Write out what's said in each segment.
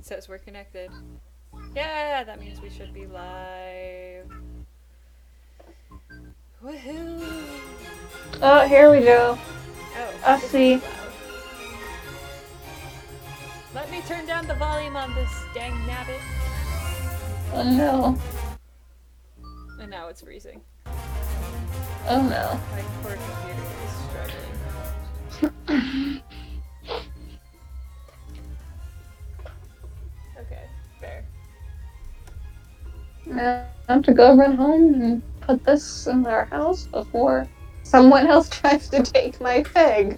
It says we're connected. Yeah, that means we should be live. Woohoo! Oh, here we go. Oh, I this see. is loud. Let me turn down the volume on this dang nabbit. Oh no. And now it's freezing. Oh no. My poor computer is struggling. Okay, fair. Now I have to go run home and put this in our house before someone else tries to take my fig.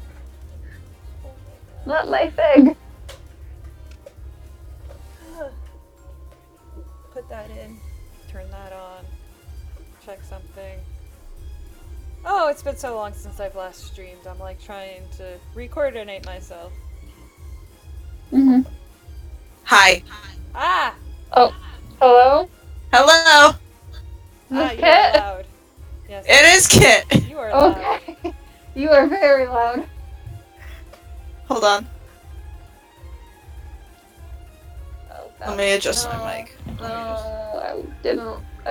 Not my fig. Put that in. Turn that on. Check something. Oh, it's been so long since I've last streamed. I'm like trying to recoordinate myself. Mm-hmm. Hi. Ah! Oh, hello? Hello. Is Ah, this you are Kit? loud. Yes. It is Kit. You are loud. Okay. You are very loud. Hold on. Oh, Let me adjust no. my mic. No, I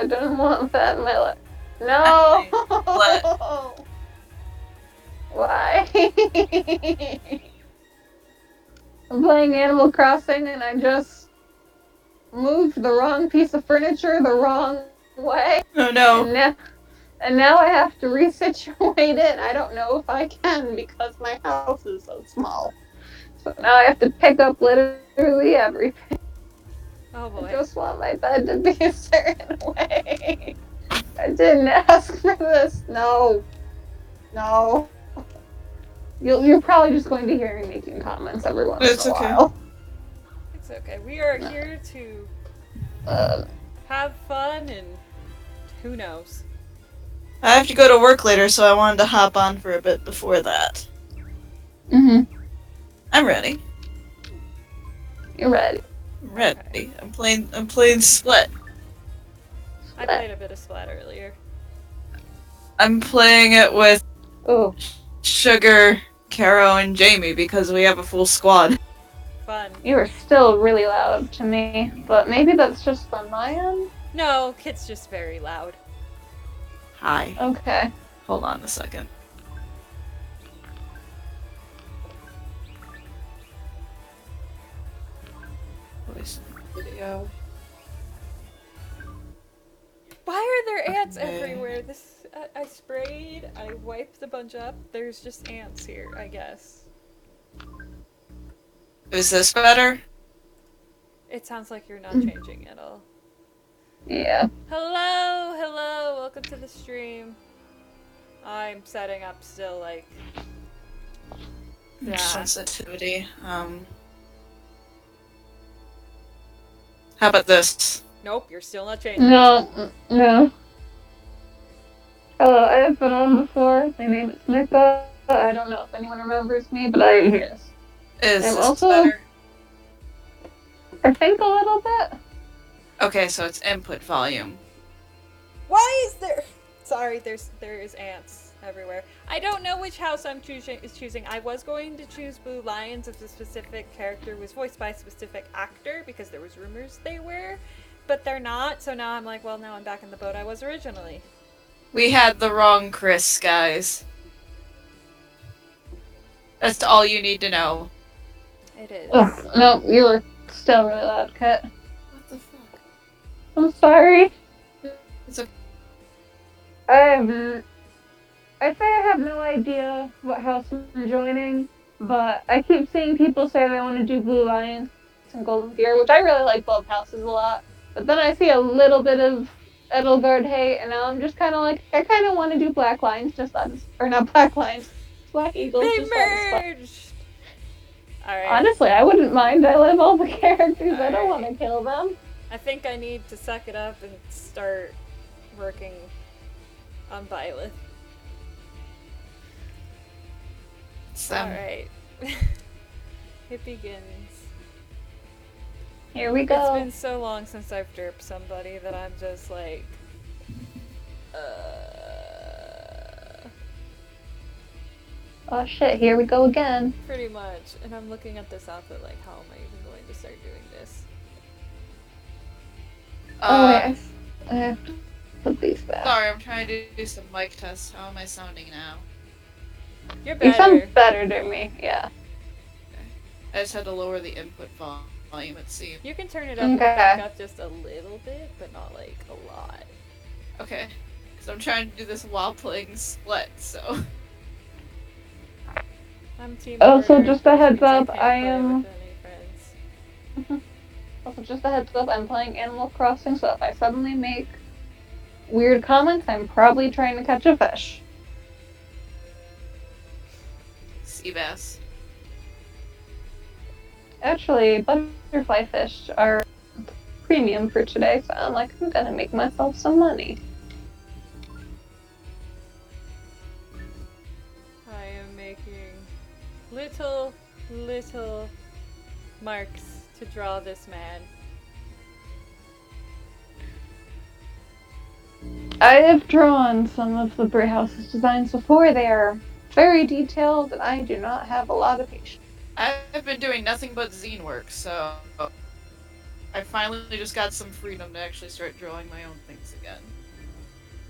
didn't want that in my life. No! What? Why? I'm playing Animal Crossing and I just moved the wrong piece of furniture the wrong way. Oh no. And now I have to resituate it. I don't know if I can because my house is so small. So now I have to pick up literally everything. Oh I boy. just want my bed to be a certain way. I didn't ask for this. No. No. You're probably just going to hear me making comments every once It's in a okay. while. It's okay. We are here to Uh, have fun and who knows. I have to go to work later, so I wanted to hop on for a bit before that. mm-hmm. I'm ready. You're ready. I'm ready. I'm playing Split. I played a bit of Splat earlier. I'm playing it with Oh. Sugar, Caro, and Jamie because we have a full squad. Fun. You are still really loud to me, but maybe that's just on my end? No, Kit's just very loud. Hi. Okay. Hold on a second. Voice video. Why are there ants Okay. everywhere? This I sprayed. I wiped the bunch up. There's just ants here, I guess. Is this better? It sounds like you're not changing at all. Yeah. Hello, hello. Welcome to the stream. I'm setting up still, like. Yeah. Sensitivity. How about this? Nope, you're still not changing. No. Hello, I have been on before. My name is Nika. I don't know if anyone remembers me, but I am here. Is I'm this also, better? I think a little bit. Okay, so it's input volume. Why is there? Sorry, there is ants everywhere. I don't know which house I'm choosing. I was going to choose Blue Lions if the specific character was voiced by a specific actor because there was rumors they were, but they're not. So now I'm like, well, now I'm back in the boat I was originally. We had the wrong Chris, guys. That's all you need to know. It is. Ugh, no, you were still really loud, Kit. What the fuck? I'm sorry. It's okay. I say I have no idea what house I'm joining, but I keep seeing people say they want to do Blue Lions and Golden Deer, which I really like both houses a lot. But then I see a little bit of Edelgard hate, and now I'm just kind of like, I kind of want to do Black Lions, just or not Black Lions, Black Eagles. They just merged. All right. Honestly, I wouldn't mind. I love all the characters. I don't Alright. want to kill them. I think I need to suck it up and start working on Byleth. Alright. It begins. Here we It's go. been so long since I've derped somebody that I'm just like... Oh shit, here we go again. Pretty much. And I'm looking at this outfit like, how am I even going to start doing this? Oh wait, I have to put these back. Sorry, I'm trying to do some mic tests. How am I sounding now? You're You better. sound better to me, yeah. I just had to lower the input volume, it seemed. You can turn it up and back up just a little bit, but not like a lot. Okay. Because I'm trying to do this while playing Split, so. I'm team Also, murder, just a which heads means I up, can't I play am. with any friends. Also, just a heads up, I'm playing Animal Crossing, so if I suddenly make weird comments, I'm probably trying to catch a fish. Sea bass. Actually, butterfly fish are premium for today, so I'm like, I'm gonna make myself some money. I am making little marks to draw this man. I have drawn some of the Bray House's designs before. They are very detailed, and I do not have a lot of patience. I've been doing nothing but zine work, so I finally just got some freedom to actually start drawing my own things again.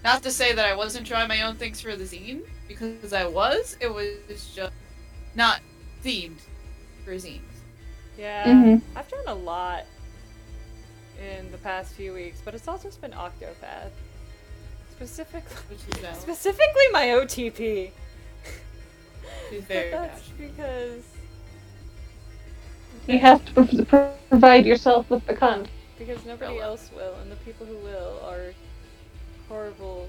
Not to say that I wasn't drawing my own things for the zine, because I was. It was just not themed for zines. Yeah, I've done a lot in the past few weeks, but it's all just been Octopath. Specifically my OTP. She's very That's passionate. because You have to provide yourself with the content. because nobody else will, and the people who will are horrible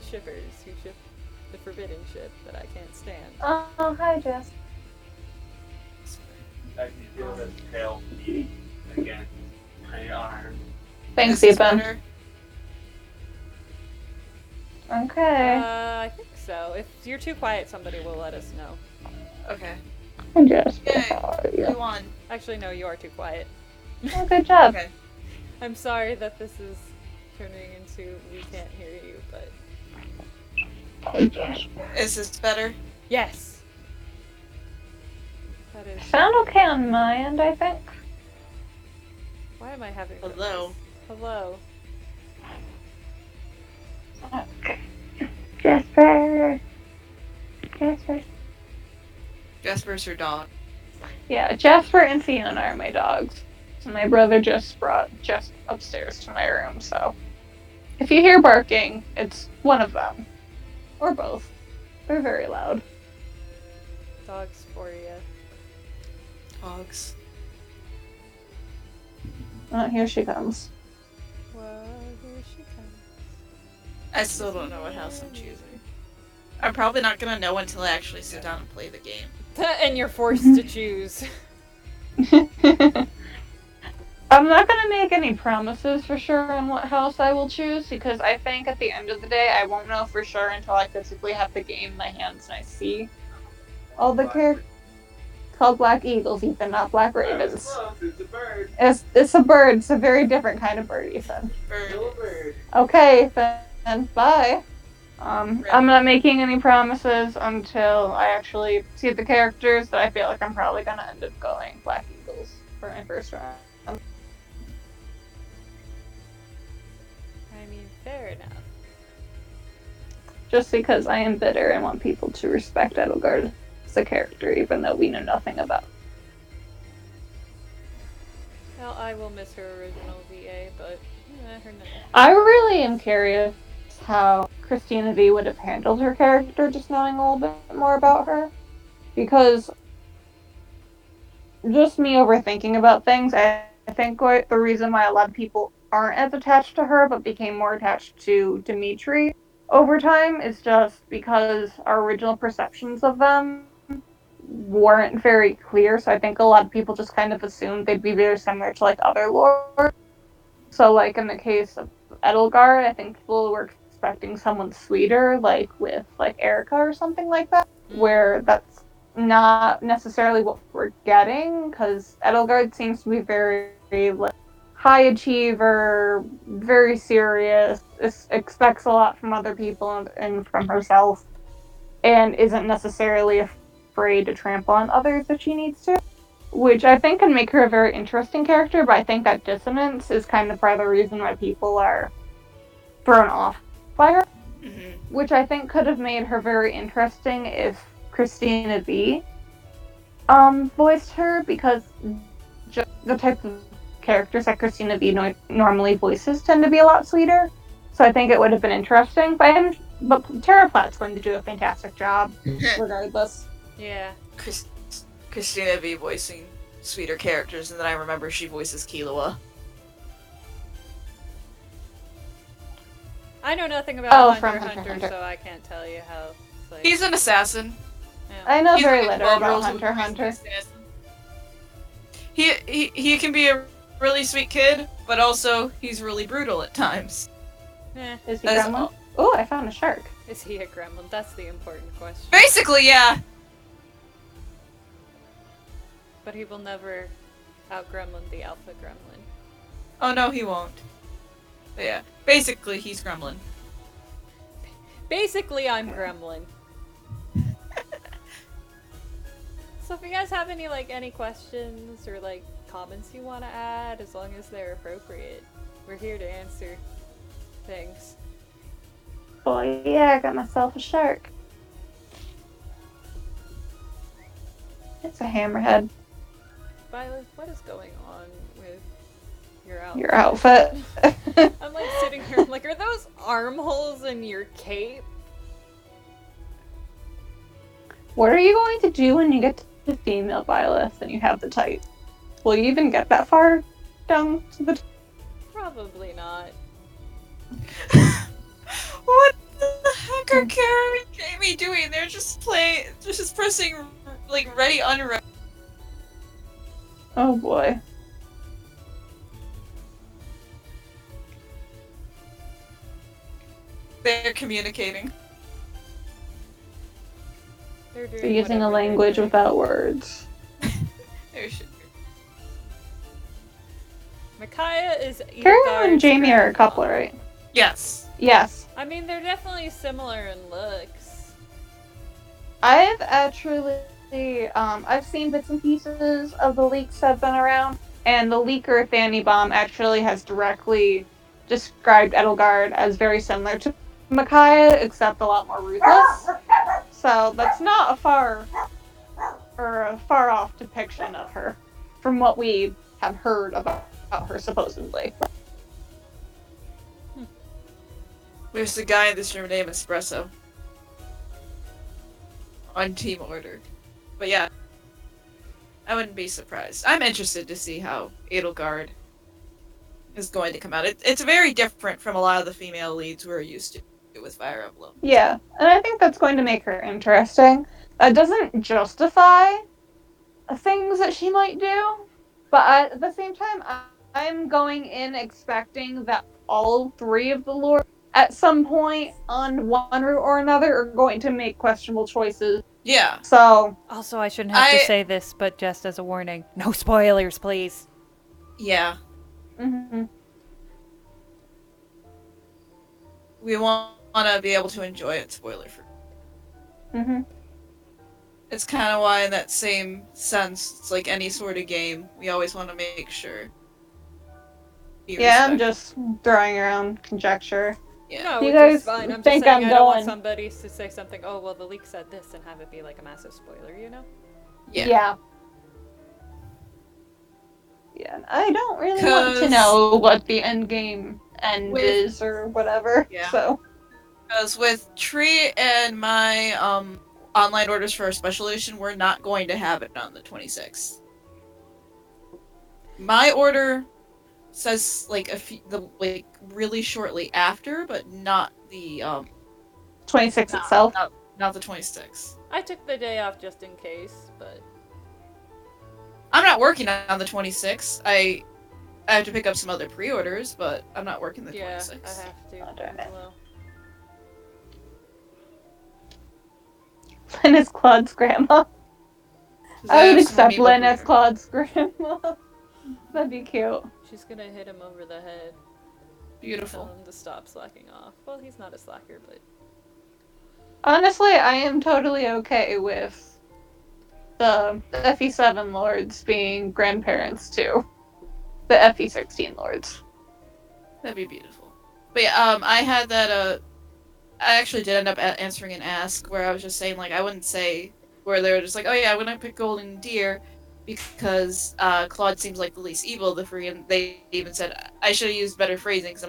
shippers who ship the forbidden ship that I can't stand. Oh, hi, Jess. I can feel the tail beating against my arm. Thanks, Is this Ethan. better? Okay. I think so. If you're too quiet, somebody will let us know. Okay. Hi, Jess. Yay! How are you? We won. Actually, no, you are too quiet. Oh, good job. Okay. I'm sorry that this is turning into we can't hear you, but Oh, Jess. Is this better? yes. That is. Sound okay on my end, I think. Why am I having? Hello. Hello. Okay. Jasper. Jasper's her dog. Yeah, Jasper and Fiona are my dogs. And my brother just brought Jess upstairs to my room, so if you hear barking, it's one of them. Or both. They're very loud. Dogs for you. Dogs. Oh, here she comes. Well, here she comes. I still don't know what house I'm choosing. I'm probably not gonna know until I actually sit down and play the game. And you're forced to choose. I'm not gonna make any promises for sure on what house I will choose because I think at the end of the day I won't know for sure until I physically have the game in my hands and I see all the characters. Called Black Eagles, Ethan, not Black Ravens. It's a bird. It's a bird. It's a very different kind of bird, Ethan. Still a bird. Okay, then bye. I'm not making any promises until I actually see the characters, but I feel like I'm probably gonna end up going Black Eagles for my first round. I mean, fair enough. Just because I am bitter and want people to respect Edelgard as a character, even though we know nothing about. Well, I will miss her original VA, but her name. I really am curious how Christina V would have handled her character, just knowing a little bit more about her. Because just me overthinking about things, I think the reason why a lot of people aren't as attached to her but became more attached to Dimitri over time is just because our original perceptions of them weren't very clear. So I think a lot of people just kind of assumed they'd be very similar to like other lords. So like in the case of Edelgard, I think people were expecting someone sweeter, like with like Erica or something like that, where that's not necessarily what we're getting, because Edelgard seems to be very like high achiever, very serious, expects a lot from other people and from herself, and isn't necessarily afraid to trample on others if she needs to, which I think can make her a very interesting character, but I think that dissonance is kind of part of the reason why people are thrown off by her, Mm-hmm. which I think could have made her very interesting if Christina V voiced her, because just the type of characters that Christina V normally voices tend to be a lot sweeter. So I think it would have been interesting. But Tara Platt's going to do a fantastic job, regardless. Yeah. Christina V voicing sweeter characters, and then I remember she voices Killua. I know nothing about from Hunter x Hunter Hunter, x Hunter. so I can't tell you how. Like, He's an assassin. yeah. I know He's very like little 12 about rules Hunter of x Hunter. assassin. He can be a really sweet kid, but also he's really brutal at times. Eh, Is he That's gremlin? all. Oh, I found a shark. is he a gremlin? That's the important question. Basically, yeah. But he will never out-gremlin the alpha gremlin. Oh no, he won't. But yeah, basically he's Gremlin. Basically, I'm gremlin. So if you guys have any questions or comments you want to add, as long as they're appropriate, we're here to answer things. Oh yeah, I got myself a shark. It's a hammerhead. Violet, what is going on with your outfit? Your outfit. I'm sitting here, I'm like, are those armholes in your cape? What are you going to do when you get to female Violet and you have the type? Will you even get that far down to the... Probably not. What the heck are Karen and Jamie doing? They're just pressing ready, unready. Oh boy. They're communicating. They're doing They're using a whatever they're language doing. without words. There should be. Micaiah is Karen Edelgard's and Jamie are a grandma. couple, right? Yes. Yes. I mean, they're definitely similar in looks. I've actually, I've seen bits and pieces of the leaks that have been around, and the leaker Fanny Baum actually has directly described Edelgard as very similar to Micaiah, except a lot more ruthless. So that's not a far off depiction of her, from what we have heard about her supposedly. There's a guy in this room named Espresso. On Team Order. But yeah. I wouldn't be surprised. I'm interested to see how Edelgard is going to come out. It's very different from a lot of the female leads we're used to with Fire Emblem. Yeah, and I think that's going to make her interesting. It doesn't justify things that she might do, but at the same time, I'm going in expecting that all three of the lords at some point on one route or another are going to make questionable choices. Yeah. So Also, I shouldn't have to say this, but just as a warning, no spoilers, please. Yeah. mm-hmm. We want to be able to enjoy it spoiler free. Mm-hmm. It's kind of why in that same sense, it's like any sort of game, we always want to make sure. Yeah, I'm just throwing around conjecture. Yeah. No, You which guys is fine. I'm just think saying I'm I don't want going- somebody to say something, oh, well, the leak said this, and have it be like a massive spoiler, you know? Yeah. Yeah, I don't really want to know what the end game is or whatever. Yeah. So Because with Tree and my online orders for our special edition, we're not going to have it on the 26th. My order says really shortly after, but not the 26 itself. not the 26th. I took the day off just in case, but... I'm not working on the 26th. I have to pick up some other pre-orders, but I'm not working the Yeah, 26th. I have to. Oh, darn it. as well. Lynn is Claude's grandma. 'Cause I would have some accept amiibo Lynn as pre-orders. Claude's grandma. That'd be cute. She's gonna hit him over the head. Beautiful. Tell him to stop slacking off. Well, he's not a slacker, but... Honestly, I am totally okay with the FE7 lords being grandparents to the FE16 lords. That'd be beautiful. But yeah, I had that, I actually did end up answering an ask where I was just saying, like, I wouldn't say where they were just like, oh yeah, I'm gonna pick Golden Deer because Claude seems like the least evil of the three, and they even said I should have used better phrasing. It's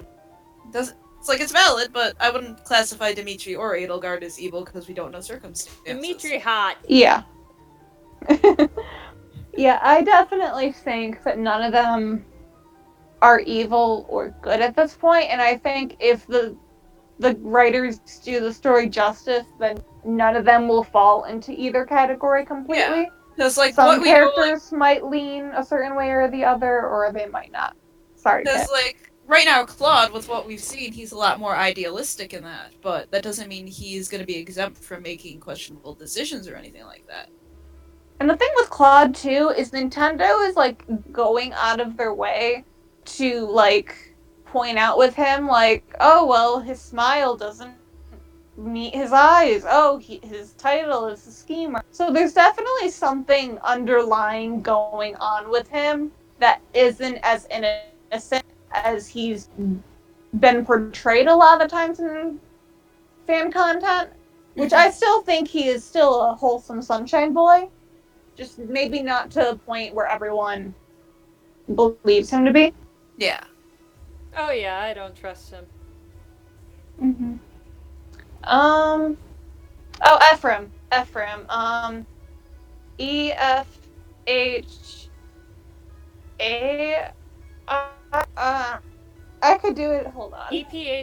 like, it's valid, but I wouldn't classify Dimitri or Edelgard as evil because we don't know circumstances. Dimitri hot. Yeah. Yeah, I definitely think that none of them are evil or good at this point, and I think if the writers do the story justice, then none of them will fall into either category completely. Because, like, Some what we know, characters might lean a certain way or the other, or they might not. Sorry, because, Kit. like, right now, Claude, with what we've seen, he's a lot more idealistic in that, but that doesn't mean he's going to be exempt from making questionable decisions or anything like that. And the thing with Claude, too, is Nintendo is, like, going out of their way to, like, point out with him, like, oh, well, his smile doesn't meet his eyes. Oh, his title is a schemer. So there's definitely something underlying going on with him that isn't as innocent as he's been portrayed a lot of the times in fan content, which I still think he is still a wholesome sunshine boy. Just maybe not to the point where everyone believes him to be. Yeah. Oh yeah, I don't trust him. Mm-hmm. Oh, Ephraim. EFHA. I could do it. Hold on. EPHRAIM.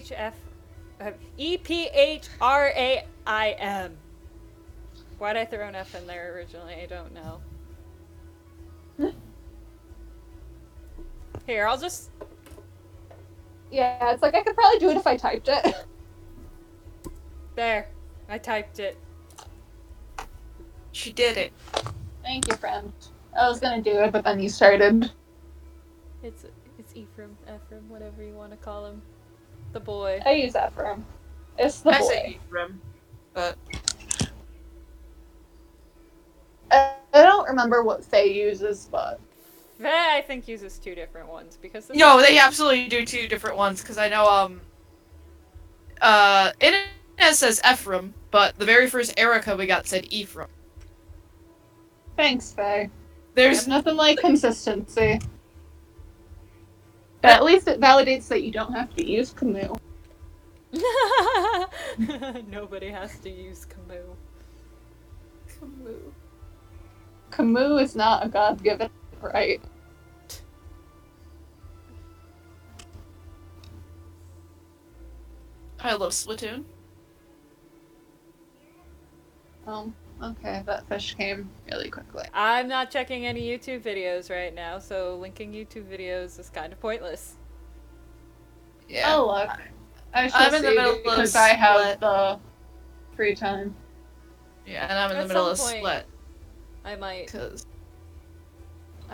Why'd I throw an F in there originally? I don't know. Here, I'll just... Yeah, it's like I could probably do it if I typed it. There. I typed it. She did it. Thank you, friend. I was gonna do it, but then you started. It's Ephraim, whatever you want to call him. The boy. I use Ephraim. It's the I boy. say Ephraim, but... I don't remember what Faye uses, but... Faye, I think, uses two different ones, because... No, they absolutely do two different ones, because I know, it says Ephraim, but the very first Erica we got said Ephraim. Thanks, Faye. There's nothing like consistency. But at least it validates that you don't have to use Camus. Nobody has to use Camus. Camus is not a God-given right. I love Splatoon. Okay, that fish came really quickly. I'm not checking any YouTube videos right now, so linking YouTube videos is kind of pointless. Yeah. Oh, look. I'm in the middle of because Split. I have the free time. Yeah, and I'm in At the middle of some point, Split. I might... Because...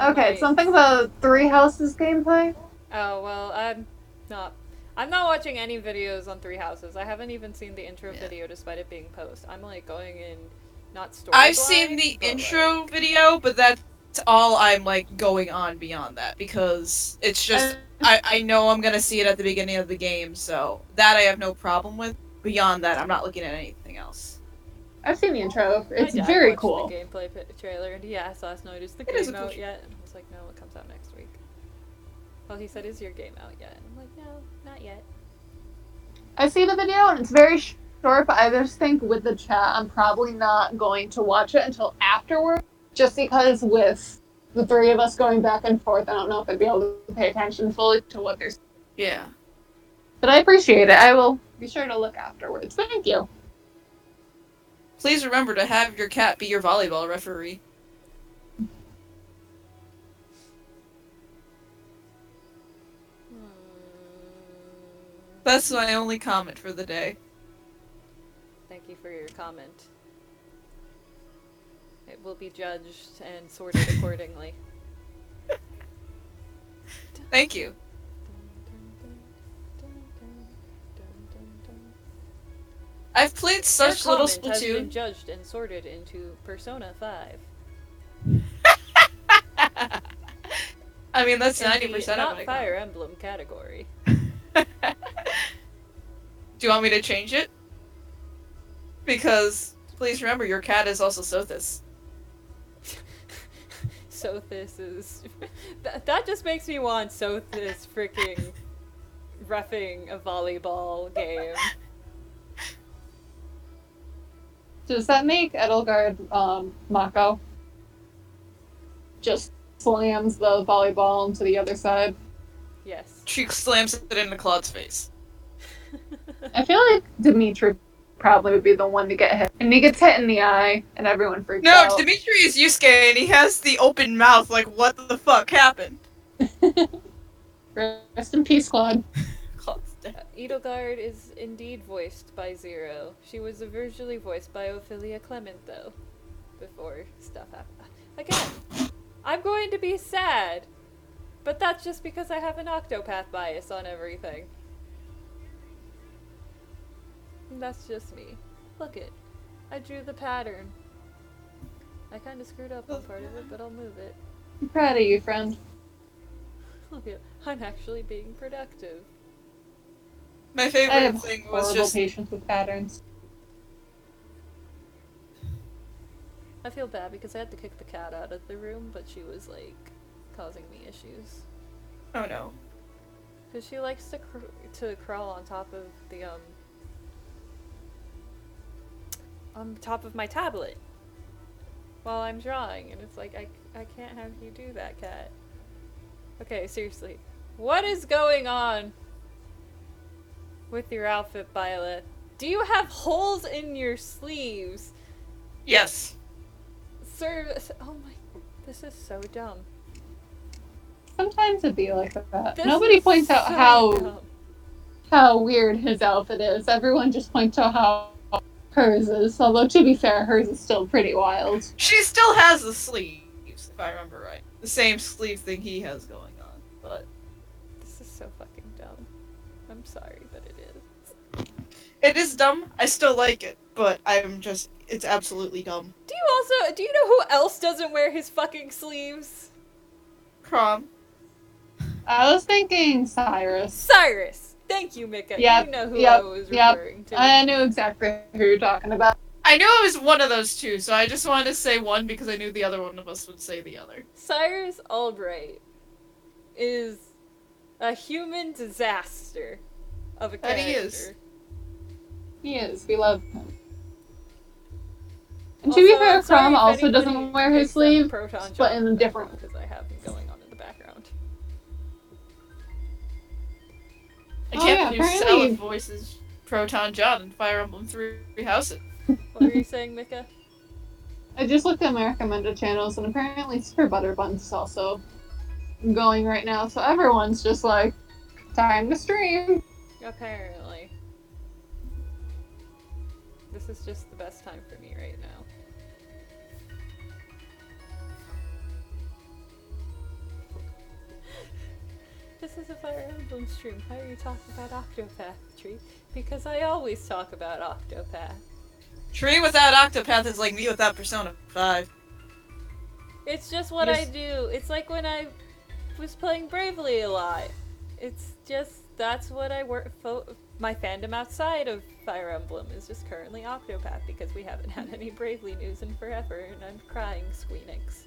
Okay, something about Three Houses gameplay? Oh, well, I'm not watching any videos on Three Houses. I haven't even seen the intro video despite it being post. I'm, like, going in, not story I've blind, seen the but, intro like... video, but that's all I'm, like, going on beyond that, because it's just... I know I'm gonna see it at the beginning of the game, so that I have no problem with. Beyond that, I'm not looking at anything else. I've seen the intro. It's My dad very watched cool. the gameplay trailer, and he asked last night, is the It is game a cool out yet? And I was like, no, it comes out next week. Well, he said, is your game out yet? And I'm like, no, not yet. I see the video and it's very short, but I just think with the chat, I'm probably not going to watch it until afterward, just because with the three of us going back and forth, I don't know if I'd be able to pay attention fully to what they're saying. Yeah. But I appreciate it. I will be sure to look afterwards. Thank you. Please remember to have your cat be your volleyball referee. That's my only comment for the day. Thank you for your comment. It will be judged and sorted accordingly. Thank you. I've played such Your little comment has been Splatoon. judged and sorted into Persona 5. I mean, that's In 90% the of not my Fire Emblem category. Do you want me to change it? Because, please remember, your cat is also Sothis. Sothis is... that just makes me want Sothis freaking reffing a volleyball game. Does that make Edelgard Mako? Just slams the volleyball into the other side. Yes. She slams it into Claude's face. I feel like Dimitri probably would be the one to get hit. And he gets hit in the eye, and everyone freaks No, out. Dimitri is Yusuke, and he has the open mouth like, what the fuck happened? Rest in peace, Claude. Claude's dead. Edelgard is indeed voiced by Zero. She was originally voiced by Ophelia Clement, though, before stuff happened. Again, I'm going to be sad, but that's just because I have an Octopath bias on everything. And that's just me. Look it. I drew the pattern. I kind of screwed up on part of it, but I'll move it. I'm proud of you, friend. Look it. I'm actually being productive. My I favorite have thing was horrible just... patience with patterns. I feel bad because I had to kick the cat out of the room, but she was, like, causing me issues. Oh no. Because she likes to crawl on top of the, on top of my tablet while I'm drawing, and it's like, I can't have you do that, cat. Okay, seriously. What is going on with your outfit, Violet? Do you have holes in your sleeves? Yes. Sir, oh my, this is so dumb. Sometimes it'd be like that. This Nobody is points out so dumb. how weird his outfit is. Everyone just points out how hers is. Although, to be fair, hers is still pretty wild. She still has the sleeves, if I remember right. The same sleeve thing he has going on, but... This is so fucking dumb. I'm sorry, but it is. It is dumb. I still like it, but I'm just... It's absolutely dumb. Do you know who else doesn't wear his fucking sleeves? Crom. I was thinking Cyrus. Cyrus! Thank you, Mika. Yep, You know who yep, I was yep. referring to. I knew exactly who you're talking about. I knew it was one of those two, so I just wanted to say one because I knew the other one of us would say the other. Cyrus Albright is a human disaster of a character. And he is. He is. We love him. And to be fair, Crom also doesn't wear his sleeve, but in a different way. Because I have him going on in the background. I Oh, can't yeah, produce apparently- salad voices. Proton John and Fire Emblem 3 House It. What were you saying, Mika? I just looked at my recommended channels, and apparently Super Butter Buns is also going right now, so everyone's just like, time to stream. Apparently. This is just the best time for me right now. This is a Fire Emblem stream. Why are you talking about Octopath, Tree? Because I always talk about Octopath. Tree without Octopath is like me without Persona 5. It's just what Yes. I do. It's like when I was playing Bravely a lot. It's just, that's what I work my fandom outside of Fire Emblem is just currently Octopath because we haven't had any Bravely news in forever and I'm crying, Squeenix.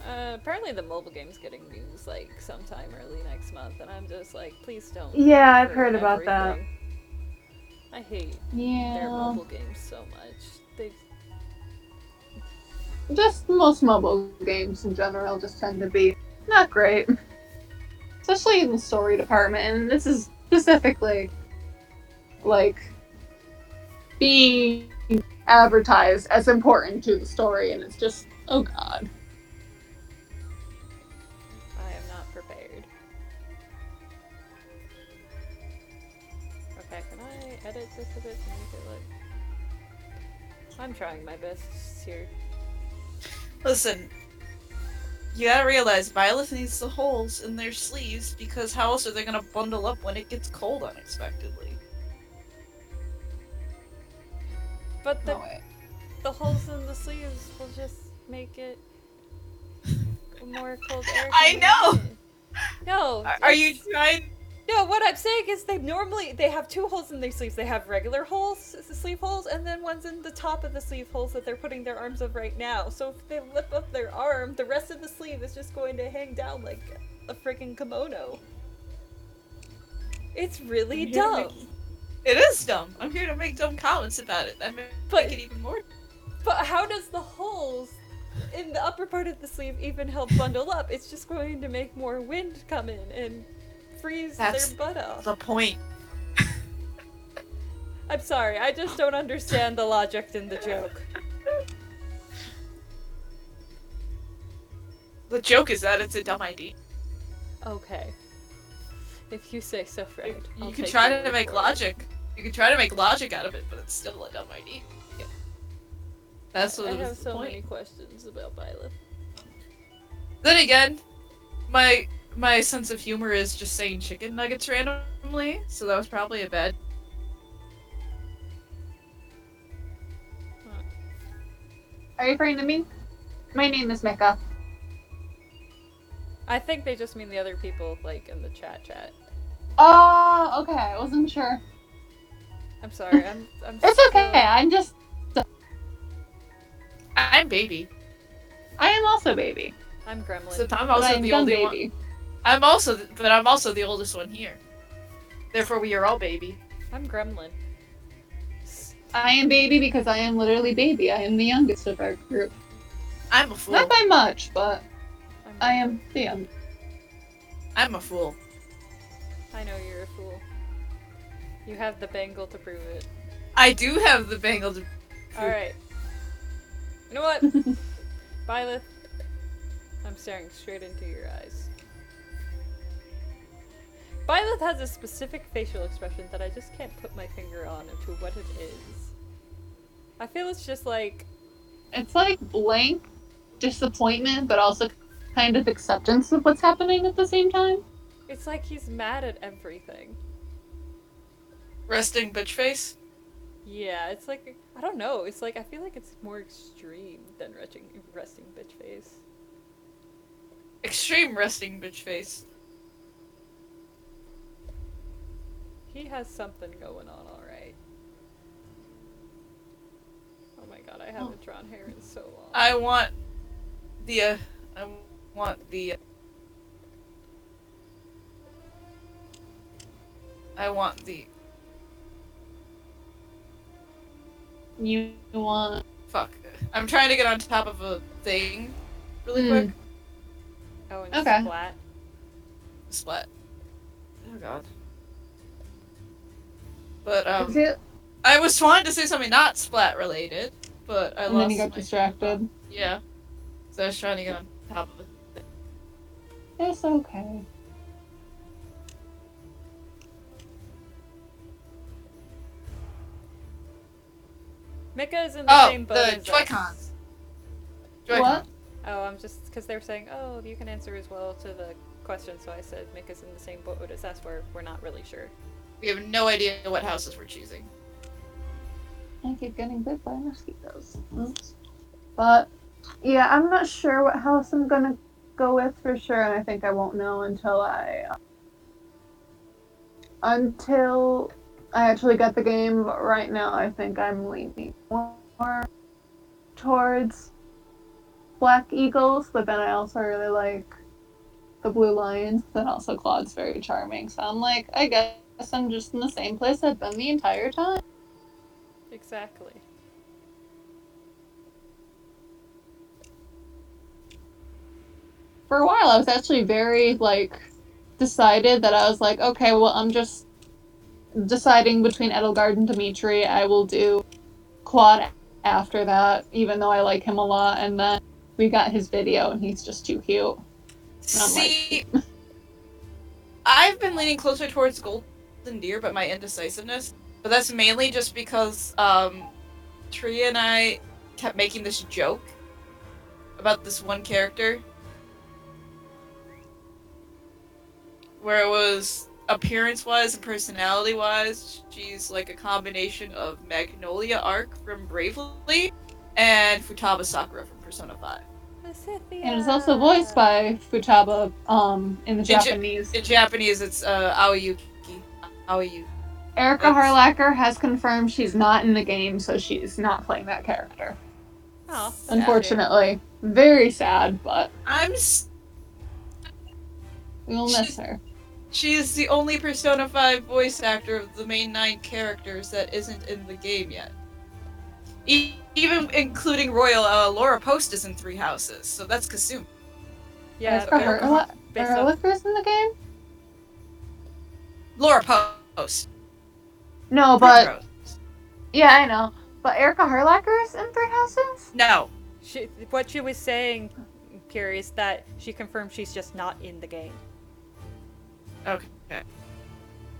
Apparently the mobile game's getting news like sometime early next month and I'm just like, please don't. Yeah, I've ruin heard about that. everything. I hate their Yeah. mobile games so much. They Just most mobile games in general just tend to be not great. Especially in the story department, and this is specifically like being advertised as important to the story, and it's just, oh god. I am not prepared. Okay, can I edit this a bit to make it look... I'm trying my best here. Listen, you gotta realize Violet needs the holes in their sleeves because how else are they gonna bundle up when it gets cold unexpectedly? But No way. the holes in the sleeves will just make it more cold air. I coming know! in. No. Are you it's- trying? No, what I'm saying is they have two holes in their sleeves. They have regular holes, sleeve holes, and then one's in the top of the sleeve holes that they're putting their arms of right now. So if they lift up their arm, the rest of the sleeve is just going to hang down like a freaking kimono. It's really dumb. It is dumb. I'm here to make dumb comments about it. That make it even more. But how does the holes in the upper part of the sleeve even help bundle up? It's just going to make more wind come in and freeze That's their butt off. the point. I'm sorry, I just don't understand the logic in the joke. The joke is that it's a dumb idea. Okay. If you say so, Fred. You can try to make logic. You can try to make logic out of it, but it's still a dumb idea. Yeah. That's what I it have was the so point. many questions about Byleth. Then again, my sense of humor is just saying chicken nuggets randomly, so that was probably a bad. Are you referring to me? My name is Mecca. I think they just mean the other people, like, in the chat. Oh, okay. I wasn't sure. I'm sorry, I'm It's okay. I'm just. I'm baby. I am also baby. I'm Gremlin. So I'm But also I'm the gun only baby. one. I'm also the oldest one here. Therefore, we are all baby. I'm Gremlin. I am baby because I am literally baby. I am the youngest of our group. I'm a fool. Not by much, but I'm I am the youngest. I'm a fool. I know you're a fool. You have the bangle to prove it. I do have the bangle to. Alright. You know what? Byleth, I'm staring straight into your eyes. Byleth has a specific facial expression that I just can't put my finger on into what it is. I feel it's just like... It's like blank disappointment, but also kind of acceptance of what's happening at the same time. It's like he's mad at everything. Resting bitch face. Yeah, it's like... I don't know. It's like, I feel like it's more extreme than resting bitch face. Extreme resting bitch face. He has something going on, alright. Oh my god, I haven't drawn hair in so long. I want the. I want the. I want the. You want. Fuck. I'm trying to get on top of a thing really Hmm. quick. Oh, and Okay. splat. Splat. Oh god. But, Is it? I was trying to say something not splat related, but I And lost then you got my- distracted. Yeah. So I was trying to get on top of it. It's okay. Mika is in the Oh, same boat the as Joy-Cons. us. Joy-Con. What? Oh, I'm just because they were saying, oh, you can answer as well to the question, so I said Mika's in the same boat as us. We're not really sure. We have no idea what houses we're choosing. I keep getting bit by mosquitoes. Oops. But yeah, I'm not sure what house I'm gonna go with for sure, and I think I won't know until I actually get the game. But right now, I think I'm leaning more towards Black Eagles, but then I also really like the Blue Lions. Then also Claude's very charming, so I'm like, I guess I'm just in the same place I've been the entire time. Exactly. For a while, I was actually very, like, decided that I was like, okay, well, I'm just deciding between Edelgard and Dimitri. I will do Claude after that, even though I like him a lot. And then we got his video, and he's just too cute. And I'm See, I've been leaning closer towards Golden Deer, but my indecisiveness. But that's mainly just because Tria and I kept making this joke about this one character, where it was appearance-wise and personality-wise, she's like a combination of Magnolia Arc from Bravely and Futaba Sakura from Persona 5. And it's also voiced by Futaba, in the Ja- Japanese. In Japanese, it's Aoyuki. Aoyuki. Erica That's- Harlacher has confirmed she's not in the game, so she's not playing that character. Oh, Unfortunately. Very sad, but I'm. we'll miss her. She is the only Persona 5 voice actor of the main 9 characters that isn't in the game yet. Even including Royal, Laura Post is in 3 houses, so that's Kasumi. Yeah, Harlacher's in the game? Laura Post. No, but Primrose. yeah, I know. But Erica Harlacher's in 3 houses? No. what she was saying, Curious, that she confirmed she's just not in the game. Okay.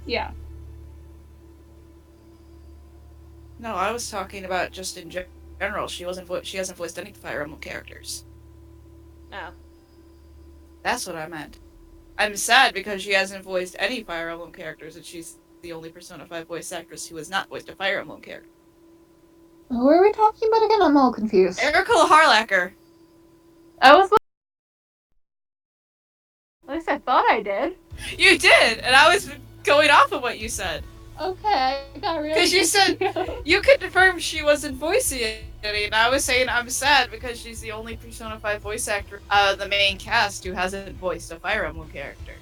Yeah. No, I was talking about just in general. She hasn't voiced any Fire Emblem characters. Oh. That's what I meant. I'm sad because she hasn't voiced any Fire Emblem characters, and she's the only Persona 5 voice actress who has not voiced a Fire Emblem character. Who are we talking about again? I'm all confused. Erica Harlacher. I was like... At least I thought I did. You did, and I was going off of what you said. Okay, I got really... Because you said you confirmed she wasn't voicing any, and I was saying I'm sad because she's the only Persona 5 voice actor out of the main cast who hasn't voiced a Fire Emblem character.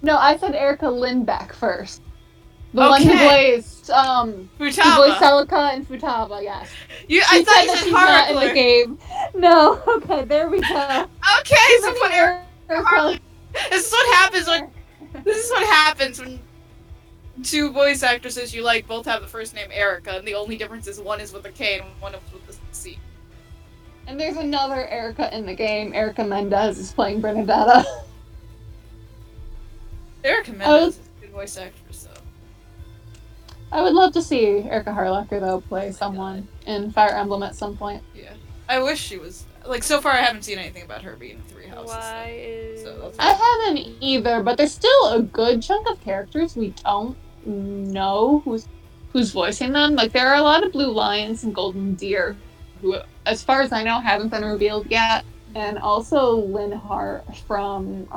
No, I said Erica Lindbeck first. The one who voiced, Futaba. Who voiced Celica and Futaba, yes. I thought you said she's not in the Harlacher. game. No, okay, there we go. Okay, so put Erica... This is what happens when 2 voice actresses you like both have the first name Erica, and the only difference is one is with a K and one is with a C. And there's another Erica in the game. Erica Mendez is playing Bernadetta. Erica Mendez is a good voice actress, though. I would love to see Erica Harlacher, though, play someone in Fire Emblem at some point. Yeah. I wish she was... Like, so far I haven't seen anything about her being in 3 houses. I haven't either, but there's still a good chunk of characters we don't know who's voicing them. Like, there are a lot of Blue Lions and Golden Deer who, as far as I know, haven't been revealed yet. And also Lynn Hart from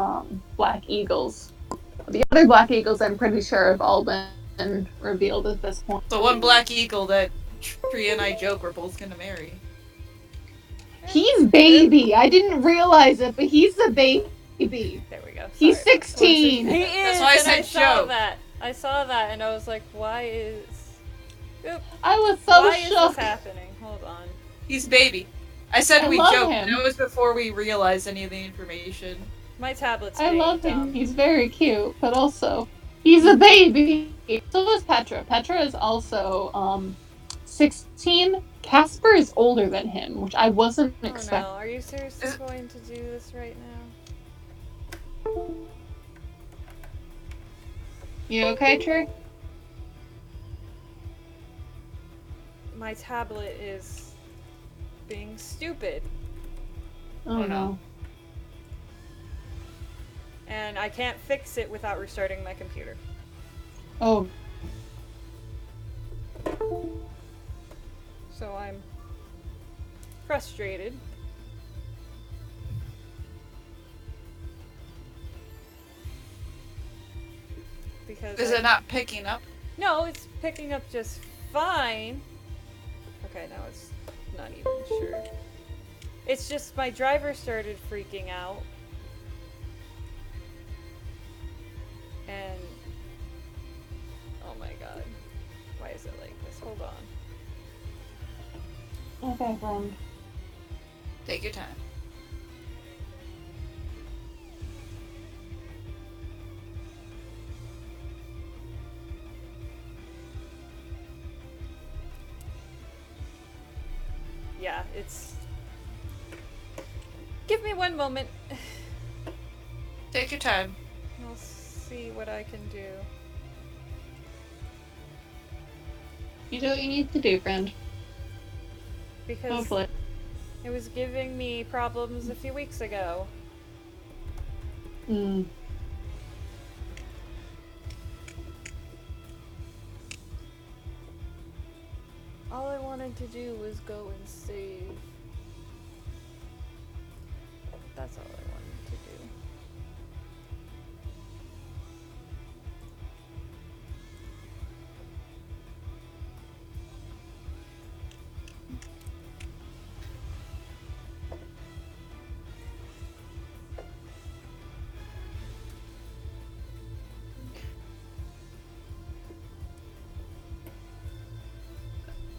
Black Eagles. The other Black Eagles, I'm pretty sure, have all been revealed at this point. The one Black Eagle that Tree and I joke we're both gonna marry. He's baby. I didn't realize it, but he's a baby. There we go. Sorry. He's 16. He is. That's why I said I saw joke. that. I saw that, and I was like, "Why is? Oop, I was so why is shocked. this happening? Hold on." He's baby. I said I we love joked, him. and it was before we realized any of the information. My tablet's. I being love dumb. him. He's very cute, but also he's a baby. So is Petra. Petra is also 16. Casper is older than him, which I wasn't Oh expecting. no! Are you seriously going to do this right now? You okay, Trey? My tablet is being stupid, Oh no. and I can't fix it without restarting my computer. Oh. So I'm frustrated. Because Is it not picking up? No, it's picking up just fine. Okay, now it's not even sure. It's just my driver started freaking out. And oh my god. Why is it like this? Hold on. Okay, friend. Take your time. Yeah, it's... Give me one moment. Take your time. I'll see what I can do. You do what you need to do, friend. Because Hopefully. it was giving me problems a few weeks ago. Hmm. wanted to do was go and save. That's all I wanted to do.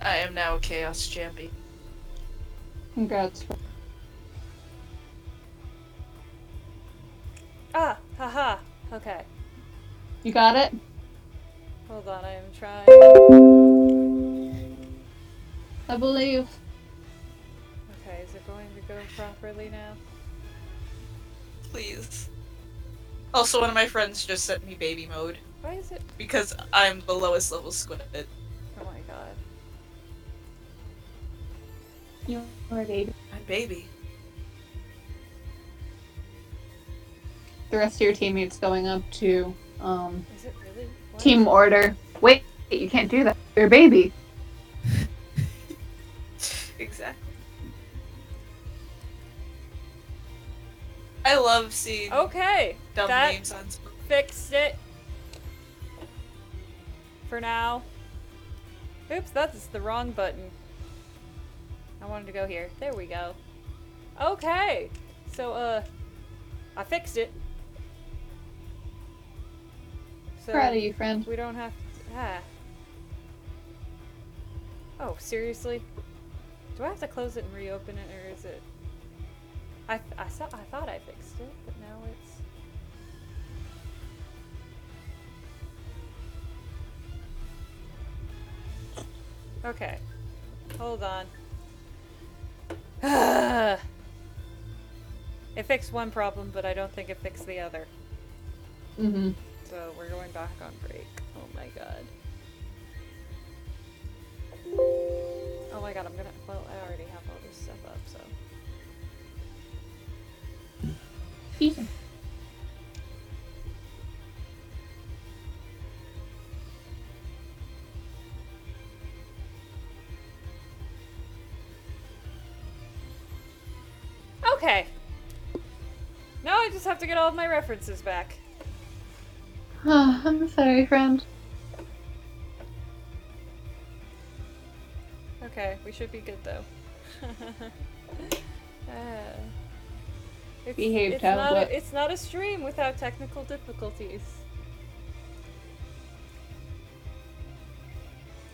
I am now a Chaos Champion. Congrats. Ah! Haha! Okay. You got it? Hold on, I am trying. I believe. Okay, is it going to go properly now? Please. Also, one of my friends just sent me baby mode. Why is it? Because I'm the lowest level squid. Oh my god. You're a baby. I'm baby. The rest of your teammates going up to Is it really? What? team order. Wait, you can't do that. You're a baby. Exactly. I love seeing Okay! dumb That memes on Twitter. fixed it. For now. Oops, that's the wrong button. I wanted to go here. There we go. Okay! So, I fixed it. So Proud of you, friend. we don't have to, Oh, seriously? Do I have to close it and reopen it, or is it... I thought I fixed it, but now it's... Okay. Hold on. It fixed one problem, but I don't think it fixed the other. Mm-hmm. So we're going back on break. Oh my god. Oh my god, I'm gonna... Well, I already have all this stuff up, so... Easy. Okay! Now I just have to get all of my references back. Oh, I'm sorry, friend. Okay, we should be good though. It's, Behave, it's not tablet. it's not a stream without technical difficulties.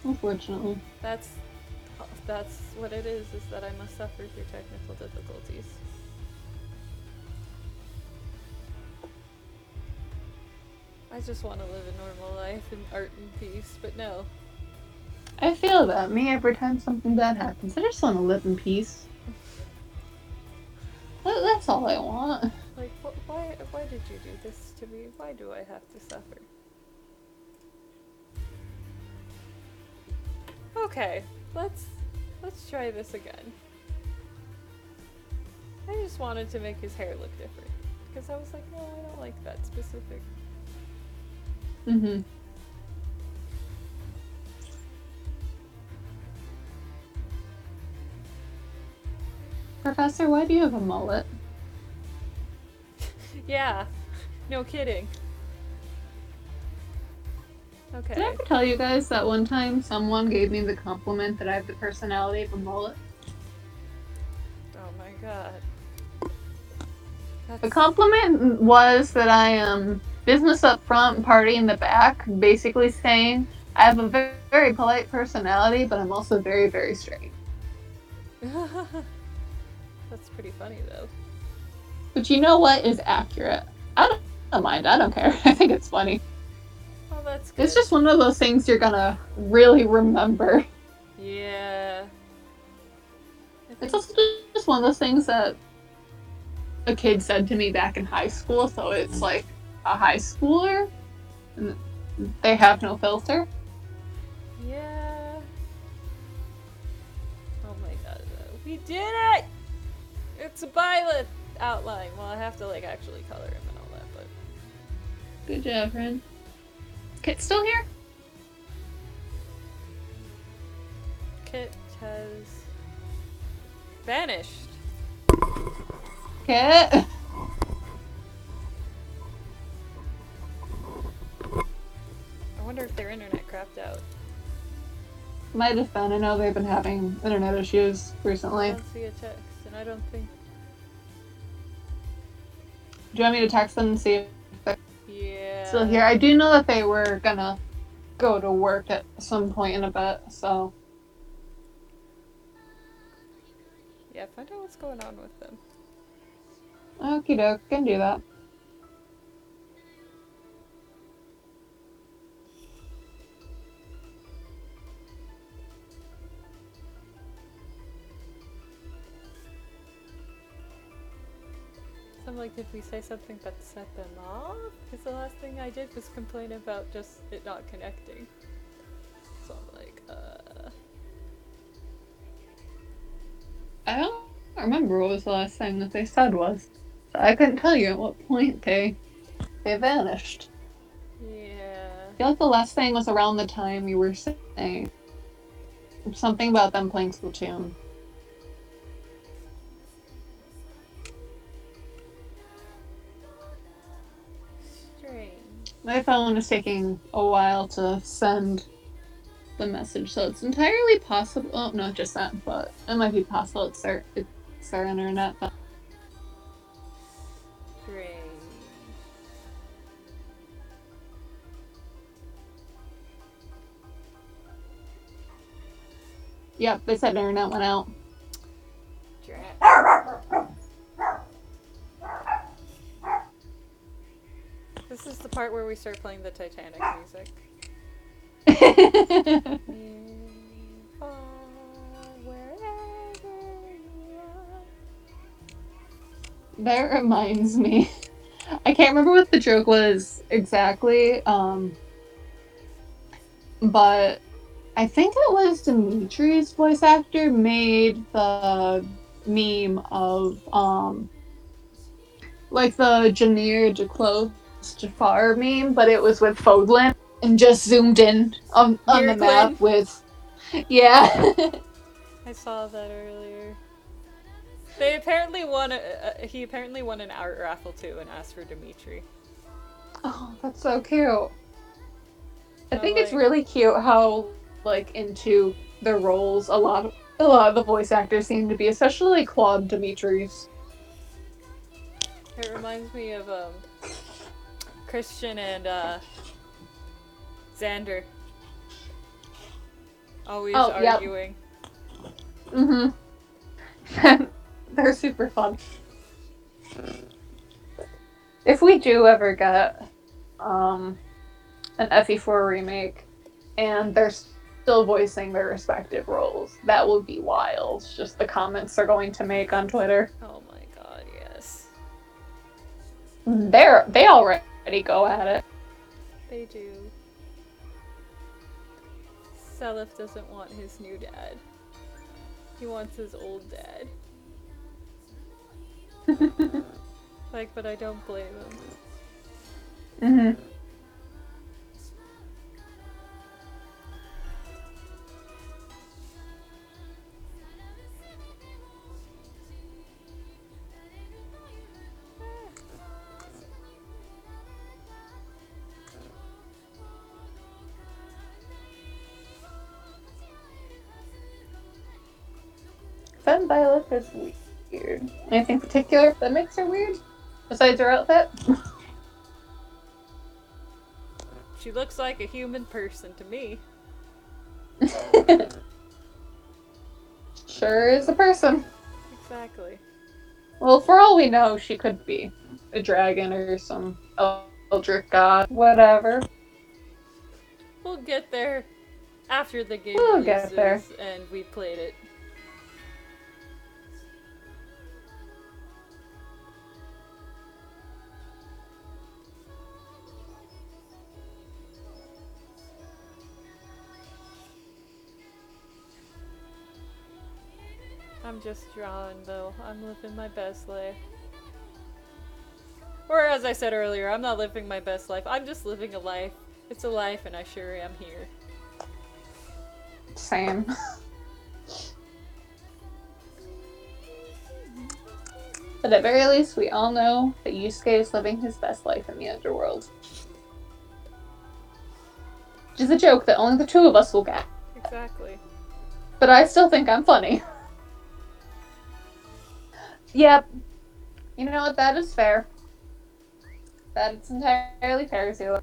Unfortunately. That's what it is that I must suffer through technical difficulties. I just want to live a normal life in art and peace, but no. I feel that. Me, every time something bad happens, I just want to live in peace. That's all I want. Like, why did you do this to me? Why do I have to suffer? Okay, let's try this again. I just wanted to make his hair look different. Because I was like, no, I don't like that specific. Mm-hmm. Professor, why do you have a mullet? Yeah, no kidding. Okay. Did I ever tell you guys that one time someone gave me the compliment that I have the personality of a mullet? Oh my god. The compliment was that I am business up front, party in the back, basically saying I have a very, very polite personality, but I'm also very, very straight. That's pretty funny though. But you know what is accurate? I don't mind. I don't care. I think it's funny. Oh, that's good. It's just one of those things you're gonna really remember. Yeah. It's also just one of those things that a kid said to me back in high school, so it's like a high schooler, and they have no filter. Yeah. Oh my god, we did it! It's a violet outline. Well, I have to like actually color him and all that, but Good job, friend. Kit still here? Kit has vanished. Kit? I wonder if their internet crapped out. Might have been. I know they've been having internet issues I recently. don't see a text, and I don't think. Do you want me to text them and see if they're Yeah. still here? I do know that they were gonna go to work at some point in a bit, so. Yeah, find out what's going on with them. Okie doke, can do that. So I'm like, did we say something that set them off? Because the last thing I did was complain about just it not connecting. So I'm like, I don't remember what was the last thing that they said was. I couldn't tell you at what point they vanished. yeah. I feel like the last thing was around the time you were saying something about them playing Splatoon. Strange. My phone is taking a while to send the message, so it's entirely possible. Oh, not just that, but it might be possible it's their internet. But Strange. yep, they said internet went out. This is the part where we start playing the Titanic music. That reminds me. I can't remember what the joke was exactly, but I think it was Dimitri's voice actor made the meme of like the Janir Duclos Jafar meme, but it was with Fodlan and just zoomed in on the map with yeah. I saw that earlier. They apparently won. He apparently won an art raffle too, and asked for Dimitri. Oh, that's so cute. I think it's like- really cute how like into the roles a lot of the voice actors seem to be, especially Claude Dimitri's. It reminds me of Christian and Xander. Always arguing. Yep. Mm-hmm. They're super fun. If we do ever get an FE4 remake and they're still voicing their respective roles, that will be wild. Just the comments they're going to make on Twitter. Oh my god, yes. They already go at it. They do. Selif doesn't want his new dad. He wants his old dad. Like, but I don't blame him. Mm-hmm. Femme Violet is weird. Anything particular that makes her weird? Besides her outfit? She looks like a human person to me. Sure is a person. Exactly. Well, for all we know, she could be a dragon or some eldritch god. Whatever. We'll get there after the game We'll releases get there. and we played it. I'm just drawing though. I'm living my best life. Or as I said earlier, I'm not living my best life. I'm just living a life. It's a life and I sure am here. Same. But at very least, we all know that Yusuke is living his best life in the underworld. Which is a joke that only the two of us will get. Exactly. But I still think I'm funny. Yep. You know what? That is fair. That is entirely fair, Zila.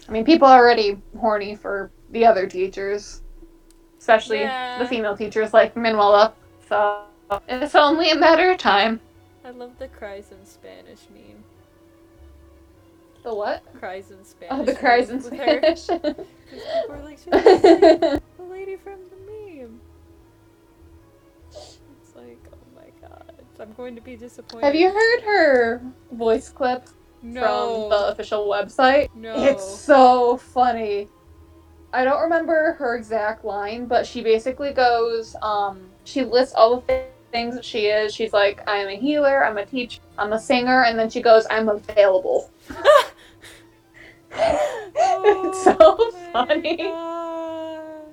I mean, people are already horny for the other teachers. Especially the female teachers like Minwella. So it's only a matter of time. I love the cries in Spanish meme. The what? Cries in Spanish. Oh, the cries in with her. Spanish. Because people are like, she's like the lady from the meme. It's like, oh my god. I'm going to be disappointed. Have you heard her voice clip No. from the official website? No. It's so funny. I don't remember her exact line, but she basically goes, she lists all the things that she is. She's like, I'm a healer, I'm a teacher, I'm a singer, and then she goes, I'm available. It's so funny. God.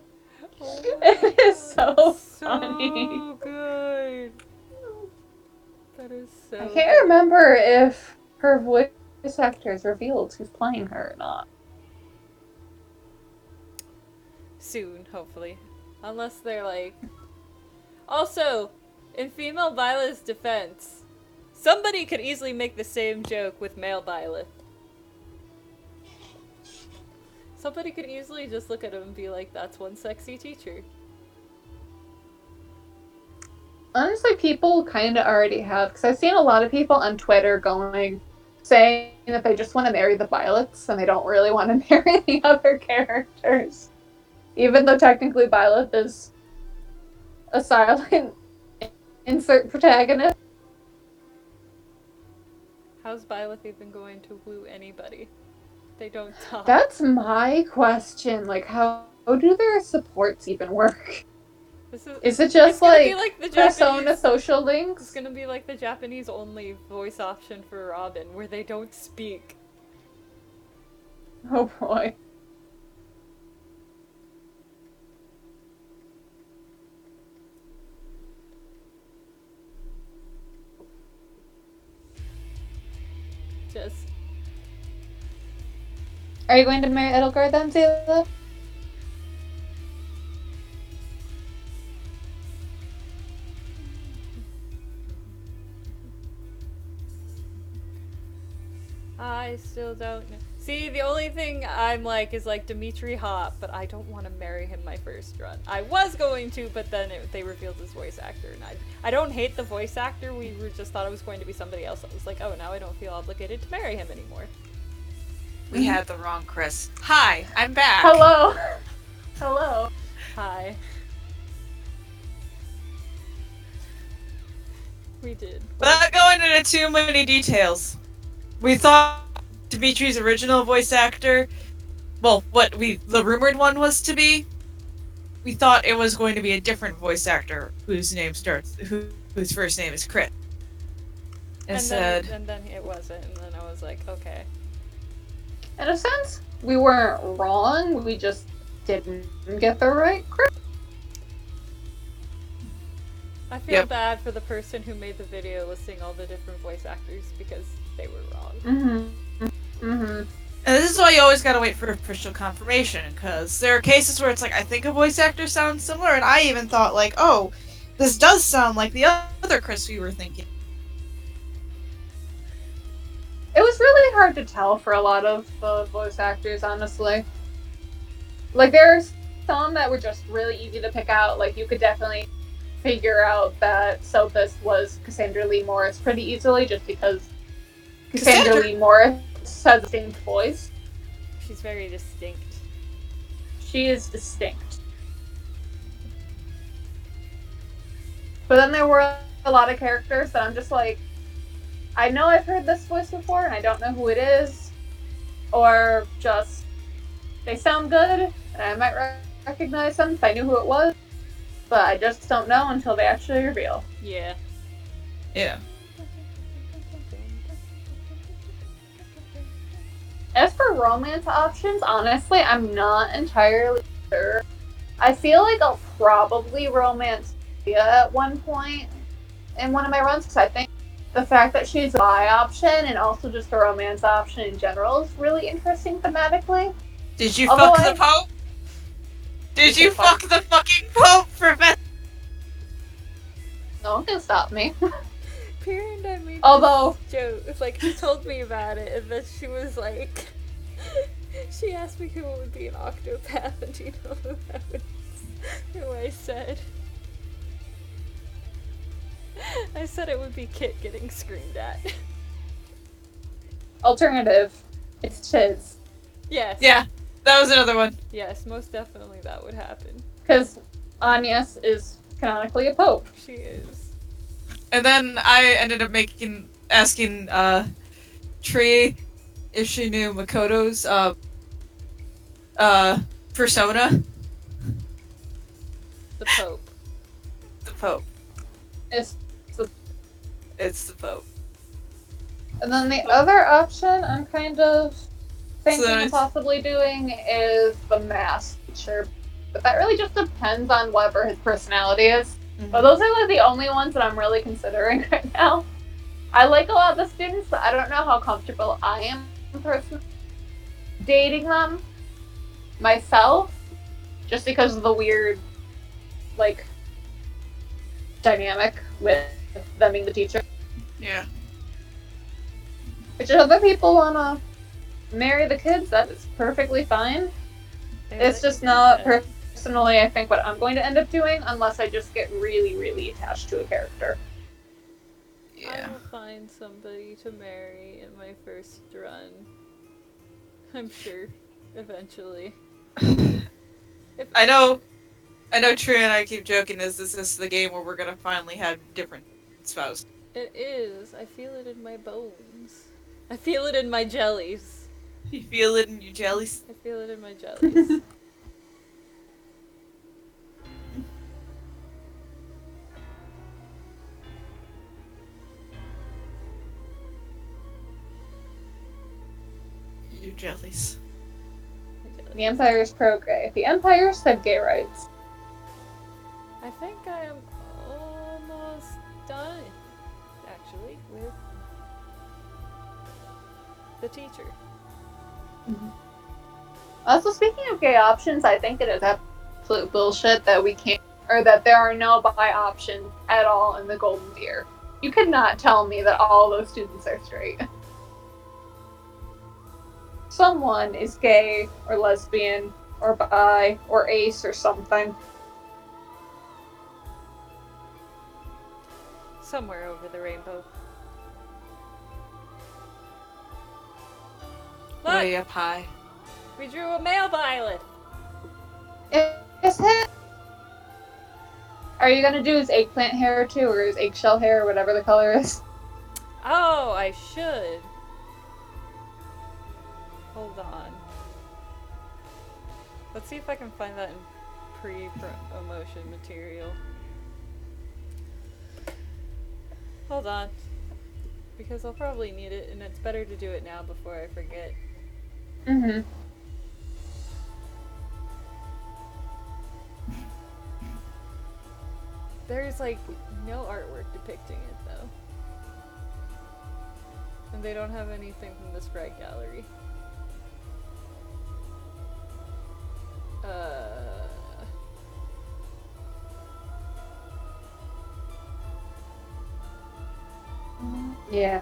Oh It is so so funny. good. That is so I can't remember if her voice actor is revealed who's playing her or not. Soon, hopefully. Unless they're like... Also, in female Violet's defense, somebody could easily make the same joke with male Violet. Somebody could easily just look at him and be like, that's one sexy teacher. Honestly, people kind of already have, because I've seen a lot of people on Twitter saying that they just want to marry the Violets and they don't really want to marry the other characters. Even though technically Violet is a silent insert protagonist. How's Violet even going to woo anybody? They don't talk. That's my question. Like, how do their supports even work? Is it just like the Persona Japanese, social links? It's gonna be like the Japanese only voice option for Robin, where they don't speak. Oh boy. Just... Are you going to marry Edelgard then, Zayla? I still don't know. See, the only thing I'm like is like Dimitri hot, but I don't want to marry him my first run. I was going to, but then they revealed his voice actor, and I don't hate the voice actor. We just thought it was going to be somebody else. I was like, oh, now I don't feel obligated to marry him anymore. We had the wrong Chris. Hi, I'm back. Hello. Hello. Hi. We did. Without going into too many details, we thought Dimitri's original voice actor, well, the rumored one was to be, we thought it was going to be a different voice actor whose first name is Chris. And then it wasn't, and then I was like, okay. In a sense, we weren't wrong. We just didn't get the right Chris. I feel bad for the person who made the video listing all the different voice actors because they were wrong. Mm-hmm. Mm-hmm. And this is why you always gotta wait for official confirmation, because there are cases where it's like, I think a voice actor sounds similar, and I even thought like, oh, this does sound like the other Chris we were thinking. It was really hard to tell for a lot of the voice actors, honestly. Like, there's some that were just really easy to pick out. Like, you could definitely figure out that Sophus was Cassandra Lee Morris pretty easily, just because Cassandra Lee Morris has a distinct voice. She's very distinct. She is distinct. But then there were a lot of characters that I'm just like, I know I've heard this voice before and I don't know who it is. Or just, they sound good and I might recognize them if I knew who it was. But I just don't know until they actually reveal. Yeah. Yeah. As for romance options, honestly, I'm not entirely sure. I feel like I'll probably romance Thea at one point. in one of my runs, because I think the fact that she's a bi option and also just a romance option in general is really interesting thematically. Did you Although fuck the Pope? Did You you can fuck- fuck the fucking Pope, Professor? No one can stop me. Miranda made Although- this joke, like, he told me about it, and then she was like, she asked me who would be an Octopath, and do you know who that was? Who I said? I said it would be Kit getting screamed at. Alternative, it's Chiz. Yes. Yeah, that was another one. Yes, most definitely that would happen. Because Agnes is canonically a pope. She is. And then I ended up asking Tree if she knew Makoto's persona. The Pope. The Pope. It's It's the Pope. And then the other option I'm kind of thinking So of possibly doing is the math teacher. But that really just depends on whatever his personality is. But those are like the only ones that I'm really considering right now. I like a lot of the students, but I don't know how comfortable I am personally dating them myself, just because of the weird, like, dynamic with them being the teacher. Yeah. If other people wanna marry the kids, that is perfectly fine. It's just not personally, I think, what I'm going to end up doing unless I just get really, really attached to a character. I will find somebody to marry in my first run. I'm sure, eventually. I know Tree and I keep joking, is this the game where we're gonna finally have different spouses? It is. I feel it in my bones. I feel it in my jellies. You feel it in your jellies? I feel it in my jellies. Your jellies. The Empire's pro-gay. The Empires have gay rights. I think I am almost done, actually, with the teacher. Also, speaking of gay options, I think it is absolute bullshit that we can't, or that there are no bi options at all in the Golden Deer. You could not tell me that all those students are straight. Someone is gay, or lesbian, or bi, or ace, or something. Somewhere over the rainbow. Look! Way up high. We drew a male violet! Is it? Are you gonna do his eggplant hair too, or his eggshell hair, or whatever the color is? Oh, I should. Hold on. Let's see if I can find that in pre-promotion material. Hold on. Because I'll probably need it, and it's better to do it now before I forget. Mm-hmm. There's, like, no artwork depicting it, though. And they don't have anything from the Sprite Gallery. Yeah.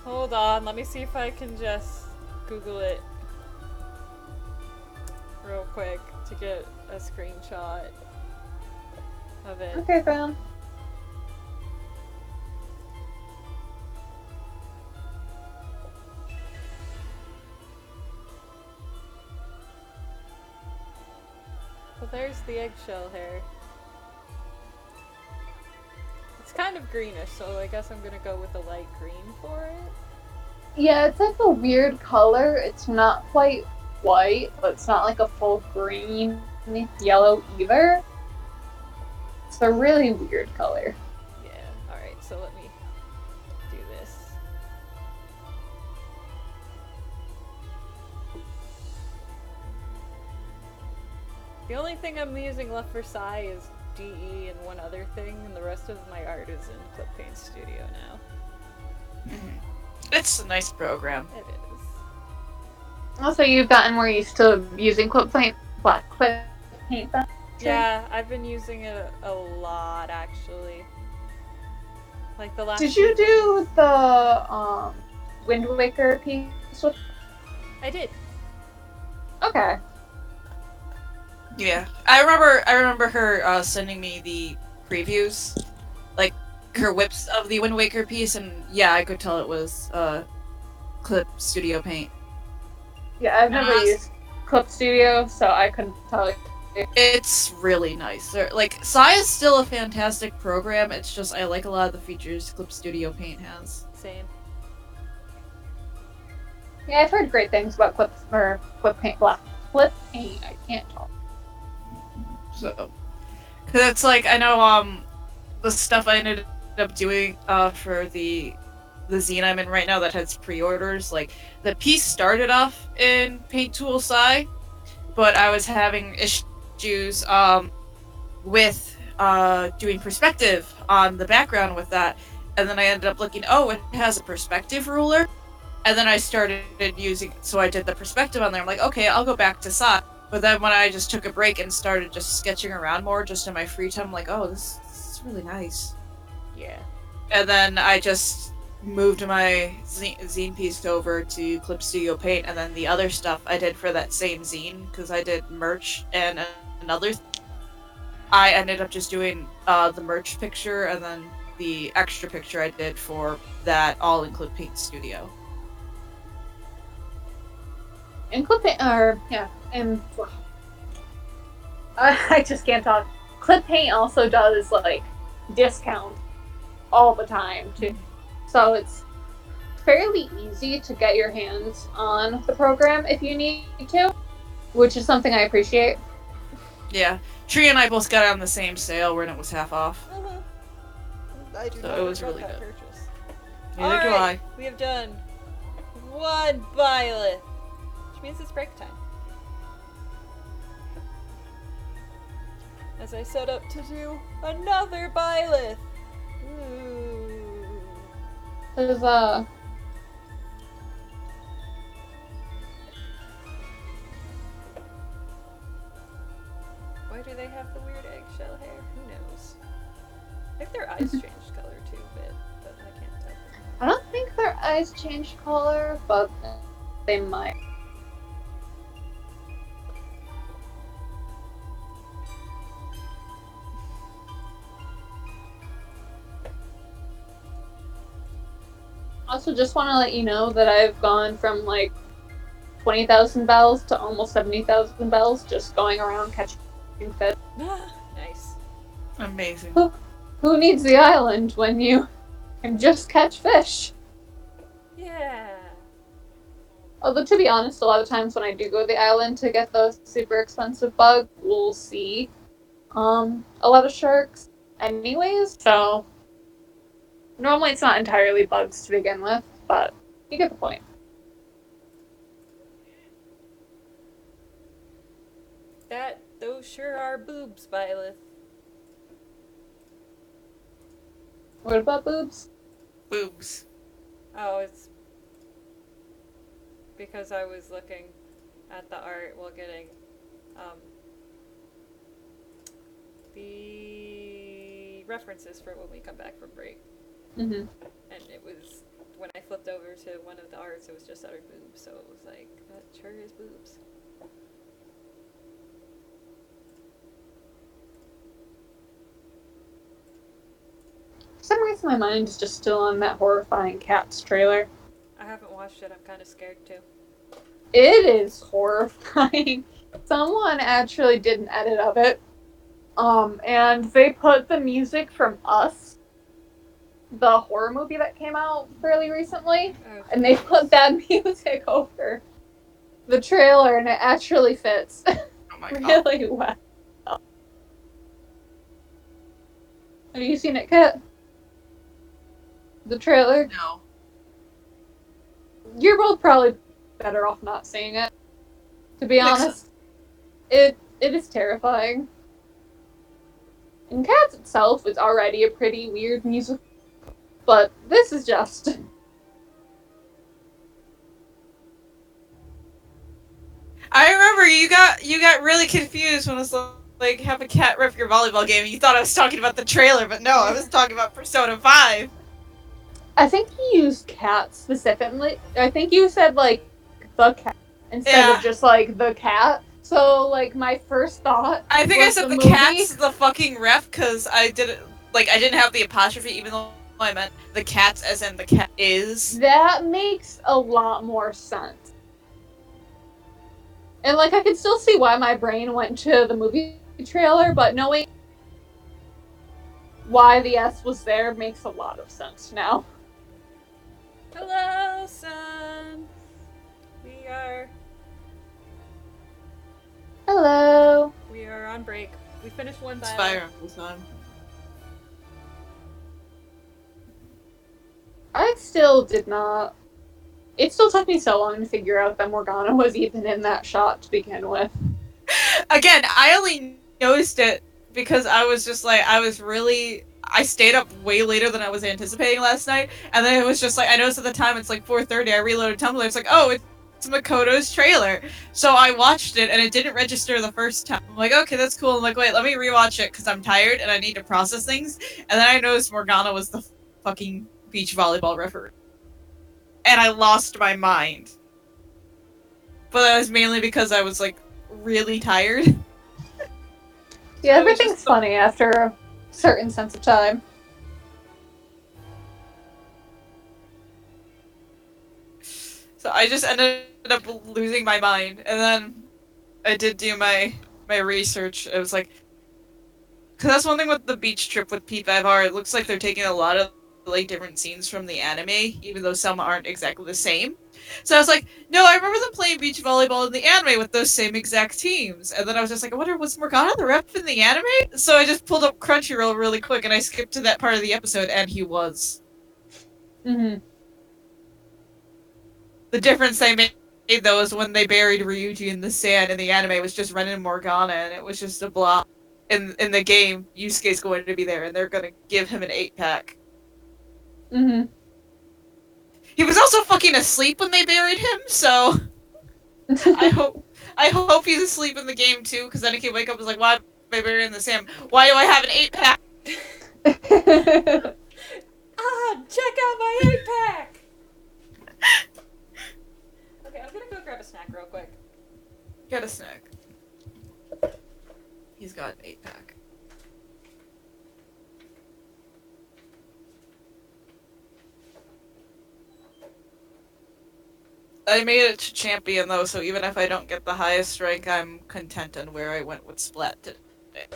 Hold on, let me see if I can just Google it real quick to get a screenshot of it. Okay, fam. Well, there's the eggshell hair. It's kind of greenish, so I guess I'm gonna go with a light green for it. Yeah, it's like a weird color. It's not quite white, but it's not like a full green yellow either. It's a really weird color. Yeah, alright, so let me do this. The only thing I'm using left for Sai is DE and one other thing, and the rest of my art is in Clip Paint Studio now. It's a nice program. It is. Also, you've gotten more used to using clip paint then? Yeah, I've been using it a lot actually. Like the last. Did you do the Wind Waker piece with? I did. Okay. Yeah, I remember her sending me the previews, like her whips of the Wind Waker piece, and yeah, I could tell it was Clip Studio Paint. Yeah, I've never used Clip Studio, so I couldn't tell you. It's really nice. Like, Sai is still a fantastic program. It's just I like a lot of the features Clip Studio Paint has. Same. Yeah, I've heard great things about Clip Paint. Clip Paint. I can't talk. So, cause it's like I know the stuff I ended up doing for the zine I'm in right now that has pre-orders. Like the piece started off in Paint Tool Sai, but I was having issues with doing perspective on the background with that, and then I ended up looking, oh, it has a perspective ruler, and then I started using, so I did the perspective on there. I'm like, okay, I'll go back to Sai. But then when I just took a break and started just sketching around more just in my free time, I'm like, oh, this is really nice. Yeah. And then I just moved my zine piece over to Clip Studio Paint, and then the other stuff I did for that same zine, because I did merch and another. I ended up just doing the merch picture, and then the extra picture I did for that all in Clip Paint Studio. And Clip Paint, and I just can't talk. Clip Paint also does like discount all the time too, so it's fairly easy to get your hands on the program if you need to, which is something I appreciate. Yeah, Tree and I both got it on the same sale when it was half off. I do So not it was regret really that good. purchase. Neither do Alright, I. we have done one byleth, which means it's break time. As I set up to do another byleth. Ooh. There's Why do they have the weird eggshell hair? Who knows? I think their eyes changed color too a bit, but I can't tell. I don't think their eyes change color, but they might. Also, just want to let you know that I've gone from like 20,000 bells to almost 70,000 bells just going around catching fish. Nice. Amazing. Who needs the island when you can just catch fish? Yeah. Although, to be honest, a lot of times when I do go to the island to get those super expensive bugs, we'll see a lot of sharks anyways, so normally it's not entirely bugs to begin with, but you get the point. Those sure are boobs, Byleth. What about boobs? Boobs. Oh, it's because I was looking at the art while getting the references for when we come back from break. Mm-hmm. And it was, when I flipped over to one of the arts, it was just uttered boobs, so it was like, that sure is boobs. For some reason, my mind is just still on that horrifying Cats trailer. I haven't watched it, I'm kind of scared too. It is horrifying. Someone actually did an edit of it. And they put the music from Us, the horror movie that came out fairly recently, Oh, and they put that music over the trailer, and it actually fits Oh my god. really well. Have you seen it, Kit? The trailer? No. You're both probably better off not seeing it. To be Makes honest, it is terrifying. And Cats itself is already a pretty weird musical, but this is just... I remember you got really confused when I was like, have a cat rip your volleyball game, and you thought I was talking about the trailer, but no, I was talking about Persona 5. I think you used cat specifically. I think you said, like, the cat instead of just, like, the cat. So, like, my first thought I think I was said the movie. cat's the fucking ref, because I didn't have the apostrophe, even though I meant the cats as in the cat is. That makes a lot more sense. And, like, I can still see why my brain went to the movie trailer, but knowing why the S was there makes a lot of sense now. Hello, son. We are Hello. on break. We finished one It's battle. Fire Emblem's on. I still did not... It still took me so long to figure out that Morgana was even in that shot to begin with. Again, I only noticed it because I was just like, I stayed up way later than I was anticipating last night, and then it was just like, I noticed at the time it's like 4:30, I reloaded Tumblr, it's like, oh, it's Makoto's trailer. So I watched it, and it didn't register the first time. I'm like, okay, that's cool. I'm like, wait, let me rewatch it, because I'm tired, and I need to process things. And then I noticed Morgana was the fucking beach volleyball referee. And I lost my mind. But that was mainly because I was, like, really tired. Yeah, It was everything's just funny after a certain sense of time. So I just ended up losing my mind, and then I did do my research. It was like, because that's one thing with the beach trip with P5R. It looks like they're taking a lot of like different scenes from the anime, even though some aren't exactly the same. So I was like, no, I remember them playing beach volleyball in the anime with those same exact teams. And then I was just like, I wonder, was Morgana the rep in the anime? So I just pulled up Crunchyroll really quick, and I skipped to that part of the episode, and he was. Mm-hmm. The difference they made, though, is when they buried Ryuji in the sand, and the anime was just Ren and Morgana, and it was just a blob. In the game, Yusuke's going to be there, and they're going to give him an 8-pack. Mm-hmm. He was also fucking asleep when they buried him, so I hope he's asleep in the game too, because then he can wake up and is like, why am I buried in the sand? Why do I have an 8-pack? Check out my 8-pack! Okay, I'm gonna go grab a snack real quick. Get a snack. He's got an 8-pack. I made it to champion though, so even if I don't get the highest rank, I'm content on where I went with Splat today.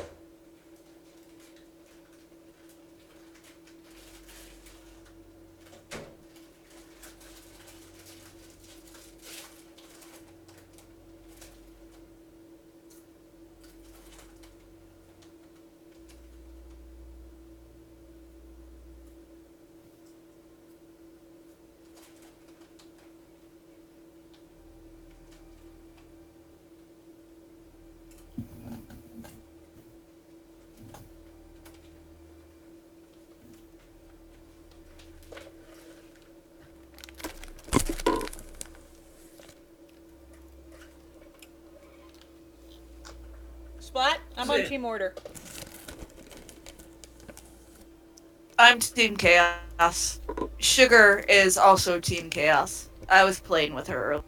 Splat, I'm on team order. I'm Team Chaos. Sugar is also Team Chaos. I was playing with her earlier.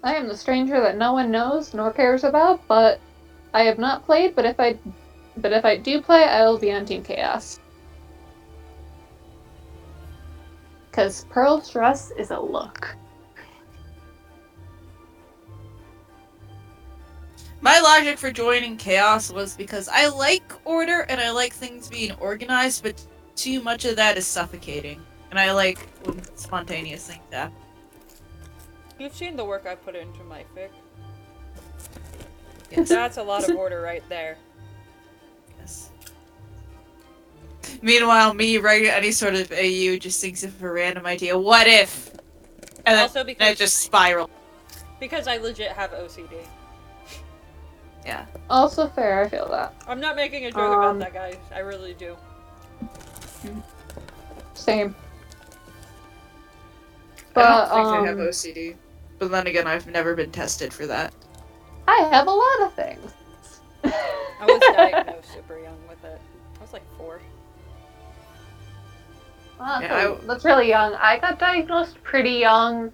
I am the stranger that no one knows nor cares about, but I have not played, but if I do play, I will be on Team Chaos. Because Pearl's dress is a look. My logic for joining Chaos was because I like order and I like things being organized, but too much of that is suffocating. And I like when spontaneous things happen. You've seen the work I put into my fic. Yes. That's a lot of order right there. Yes. Meanwhile, me writing any sort of AU just thinks of a random idea. What if? And Also then because it just spirals. I legit have OCD. Yeah. Also fair, I feel that. I'm not making a joke about that, guys. I really do. Same. I don't But, think I have OCD. But then again, I've never been tested for that. I have a lot of things. I was diagnosed super young with it. I was like 4. Well, Yeah, that's really young. I got diagnosed pretty young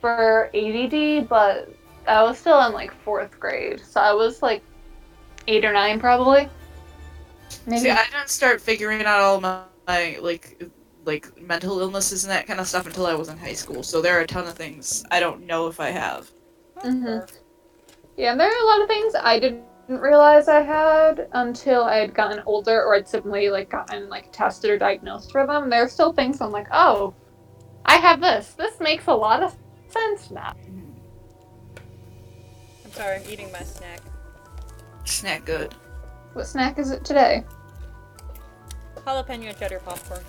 for ADD, but I was still in like 4th grade, so I was like 8 or 9 probably. Maybe. See, I didn't start figuring out all my like mental illnesses and that kind of stuff until I was in high school. So there are a ton of things I don't know if I have. Mhm. Yeah, there are a lot of things I didn't realize I had until I had gotten older, or I'd simply like gotten like tested or diagnosed for them. There are still things I'm like, oh, I have this. This makes a lot of sense now. I'm sorry, I'm eating my snack. Snack good. What snack is it today? Jalapeno cheddar popcorn.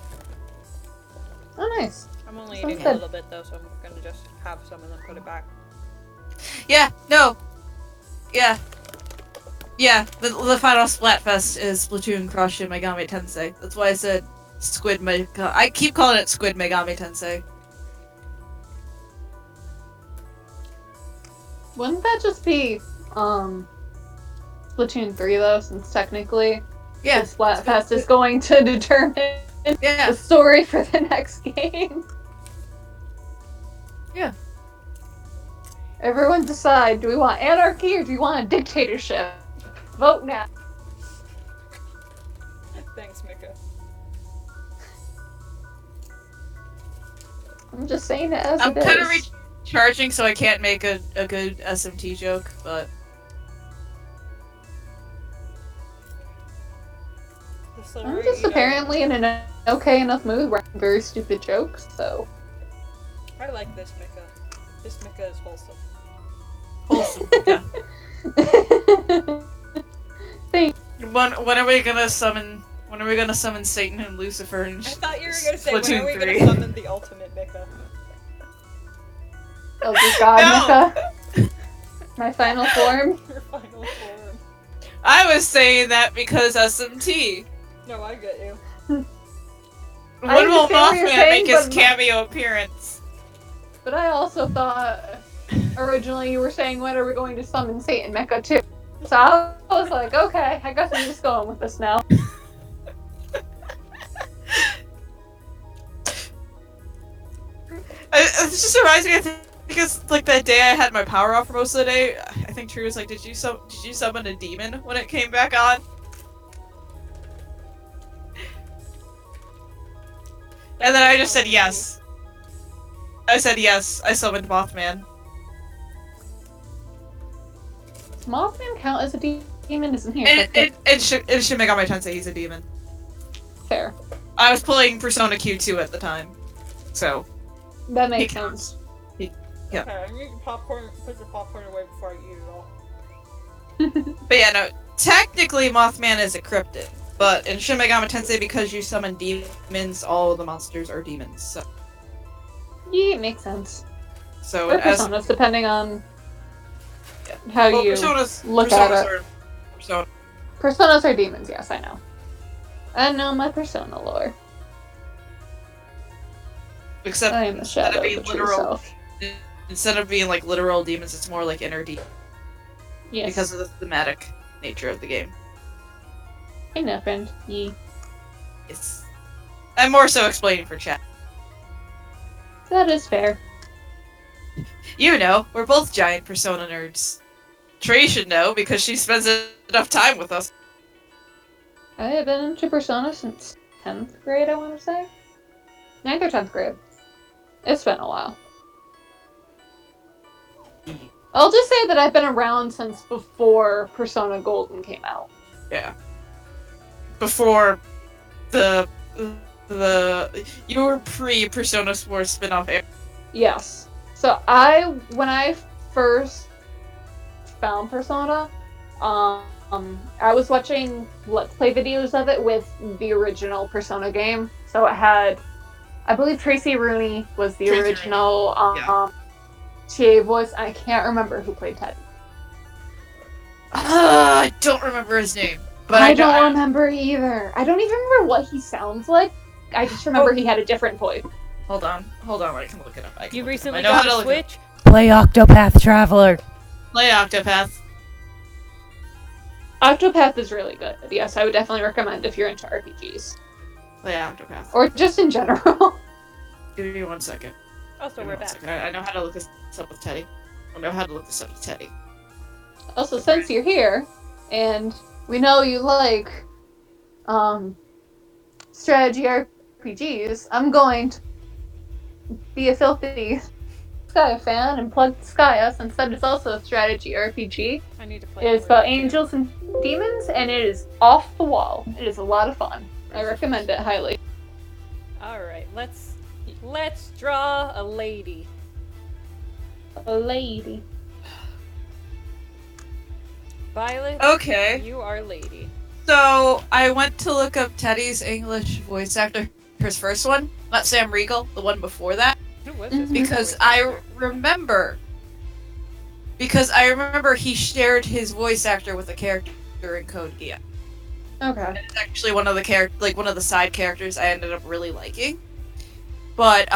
Oh, nice. I'm only Sounds eating good. a little bit though, so I'm gonna just have some and then put it back. Yeah. No. Yeah. Yeah. The final Splatfest is Splatoon Crush and Megami Tensei. That's why I said I keep calling it Squid Megami Tensei. Wouldn't that just be Splatoon 3 though, since technically Yeah. the Splatfest is going to determine Yeah. the story for the next game? Yeah. Everyone decide, do we want anarchy or do we want a dictatorship? Vote now. Thanks, Mika. I'm just saying it as I'm it kind of is. recharging, so I can't make a good SMT joke, but I'm just apparently in an okay enough mood where I'm very stupid jokes, so. I like this Mika. This Mika is wholesome. wholesome. Yeah. Thanks. When are we gonna summon? When are we gonna summon Satan and Lucifer and I thought you were gonna say, when Splatoon are we 3? gonna summon the ultimate Mika? Oh, good God, No! Mika. My final form. Your final form. I was saying that because SMT. No, I get you. I When will understand what you're Mothman saying, make his but- cameo appearance? But I also thought originally you were saying, when are we going to summon Satan Mecha too? So I was like, okay, I guess I'm just going with this now. It just reminds me. I think it's like that day I had my power off for most of the day. I think True was like, "Did you summon a demon when it came back on?" And then I just said yes. I said yes. I summoned Mothman. Does Mothman count as a demon? Isn't he a In Shin Megami Tensei, he's a demon. Fair. I was playing Persona Q2 at the time, so That makes He counts. sense. Yeah. Okay, I need popcorn. Put your popcorn away before I eat it all. But yeah, no. Technically, Mothman is a cryptid, but in Shin Megami Tensei, because you summon demons, all the monsters are demons. Yeah, it makes sense. So Or as personas, depending on Yeah. how well, you look at it. Persona. Personas are demons, yes, I know. I know my Persona lore. Except I am the instead shadow of being of the true literal, self. instead of being like literal demons, it's more like inner demons Yes. because of the thematic nature of the game. I know, friend. Yee. I'm more so explaining for chat. That is fair. You know, we're both giant Persona nerds. Trey should know because she spends enough time with us. I have been into Persona since 10th grade, I want to say. 9th or 10th grade. It's been a while. I'll just say that I've been around since before Persona Golden came out. Yeah. Before the you were pre-Persona 4 spin-off era. Yes. So when I first found Persona, I was watching Let's Play videos of it with the original Persona game. So it had, I believe Tracy Rooney was the Tracy original Yeah. TA voice. I can't remember who played Ted. I don't remember his name. But I don't remember either. I don't even remember what he sounds like. I just remember he had a different voice. Hold on, I can look it up. You recently I know got how a to look it Switch? Play Octopath Traveler. Play Octopath. Octopath is really good. Yes, I would definitely recommend if you're into RPGs. Play Octopath. Or just in general. Give me 1 second. Oh, so we're back. I know how to look this up with Teddy. Also, since you're here, and we know you like strategy RPGs, I'm going to be a filthy Sky fan and plug Skya, since that is also a strategy RPG. I need to play. It is about angels and demons, and it is off the wall. It is a lot of fun. I recommend it highly. Alright, let's draw a lady. A lady. Violet, Okay. you are lady. So, I went to look up Teddy's English voice actor, his first one, not Sam Riegel, the one before that, Who was this? because voice I actor? remember he shared his voice actor with a character in Code Geass. Okay. It's actually one of the side characters I ended up really liking. But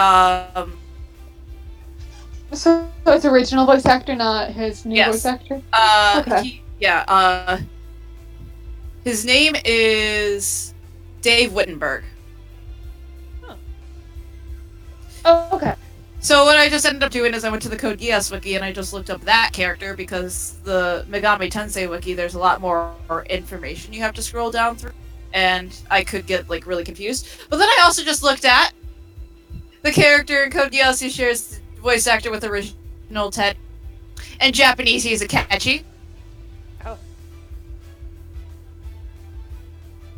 So it's original voice actor, not his new Yes. voice actor? Okay. His name is Dave Wittenberg. Oh, okay. So what I just ended up doing is I went to the Code Geass wiki and I just looked up that character, because the Megami Tensei wiki, there's a lot more information you have to scroll down through, and I could get like really confused. But then I also just looked at the character in Code Geass who shares the voice actor with original Ted. In Japanese, he's Akechi. Oh.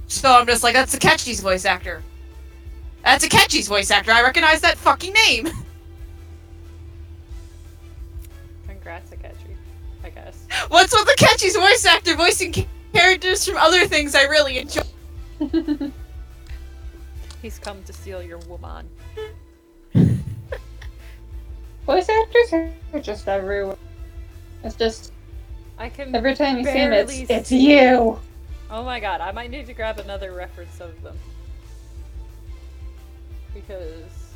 So I'm just like, that's Akechi's voice actor. That's Akechi's voice actor. I recognize that fucking name. Congrats, Akechi, I guess. What's with Akechi's voice actor voicing characters from other things I really enjoy? He's come to steal your woman. Voice actors are just everywhere. It's just, I can every time you see him, barely it's see. you! Oh my god, I might need to grab another reference of them. Because...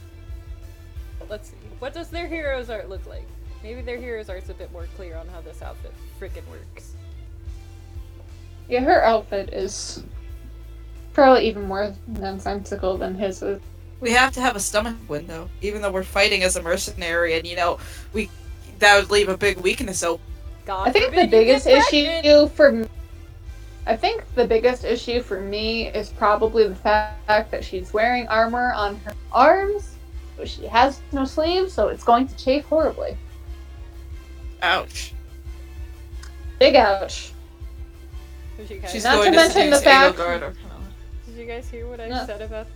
let's see. What does their hero's art look like? Maybe their hero's art's a bit more clear on how this outfit frickin' works. Yeah, her outfit is probably even more nonsensical than his is. We have to have a stomach window, even though we're fighting as a mercenary, and that would leave a big weakness open. God I think forbid the you get biggest pregnant! issue for I think the biggest issue for me is probably the fact that she's wearing armor on her arms, but she has no sleeves, so it's going to chafe horribly. Ouch. Big ouch. Did you guys, She's Not going to to mention the seduce fact- Edelgard or- did you guys hear what I No. said about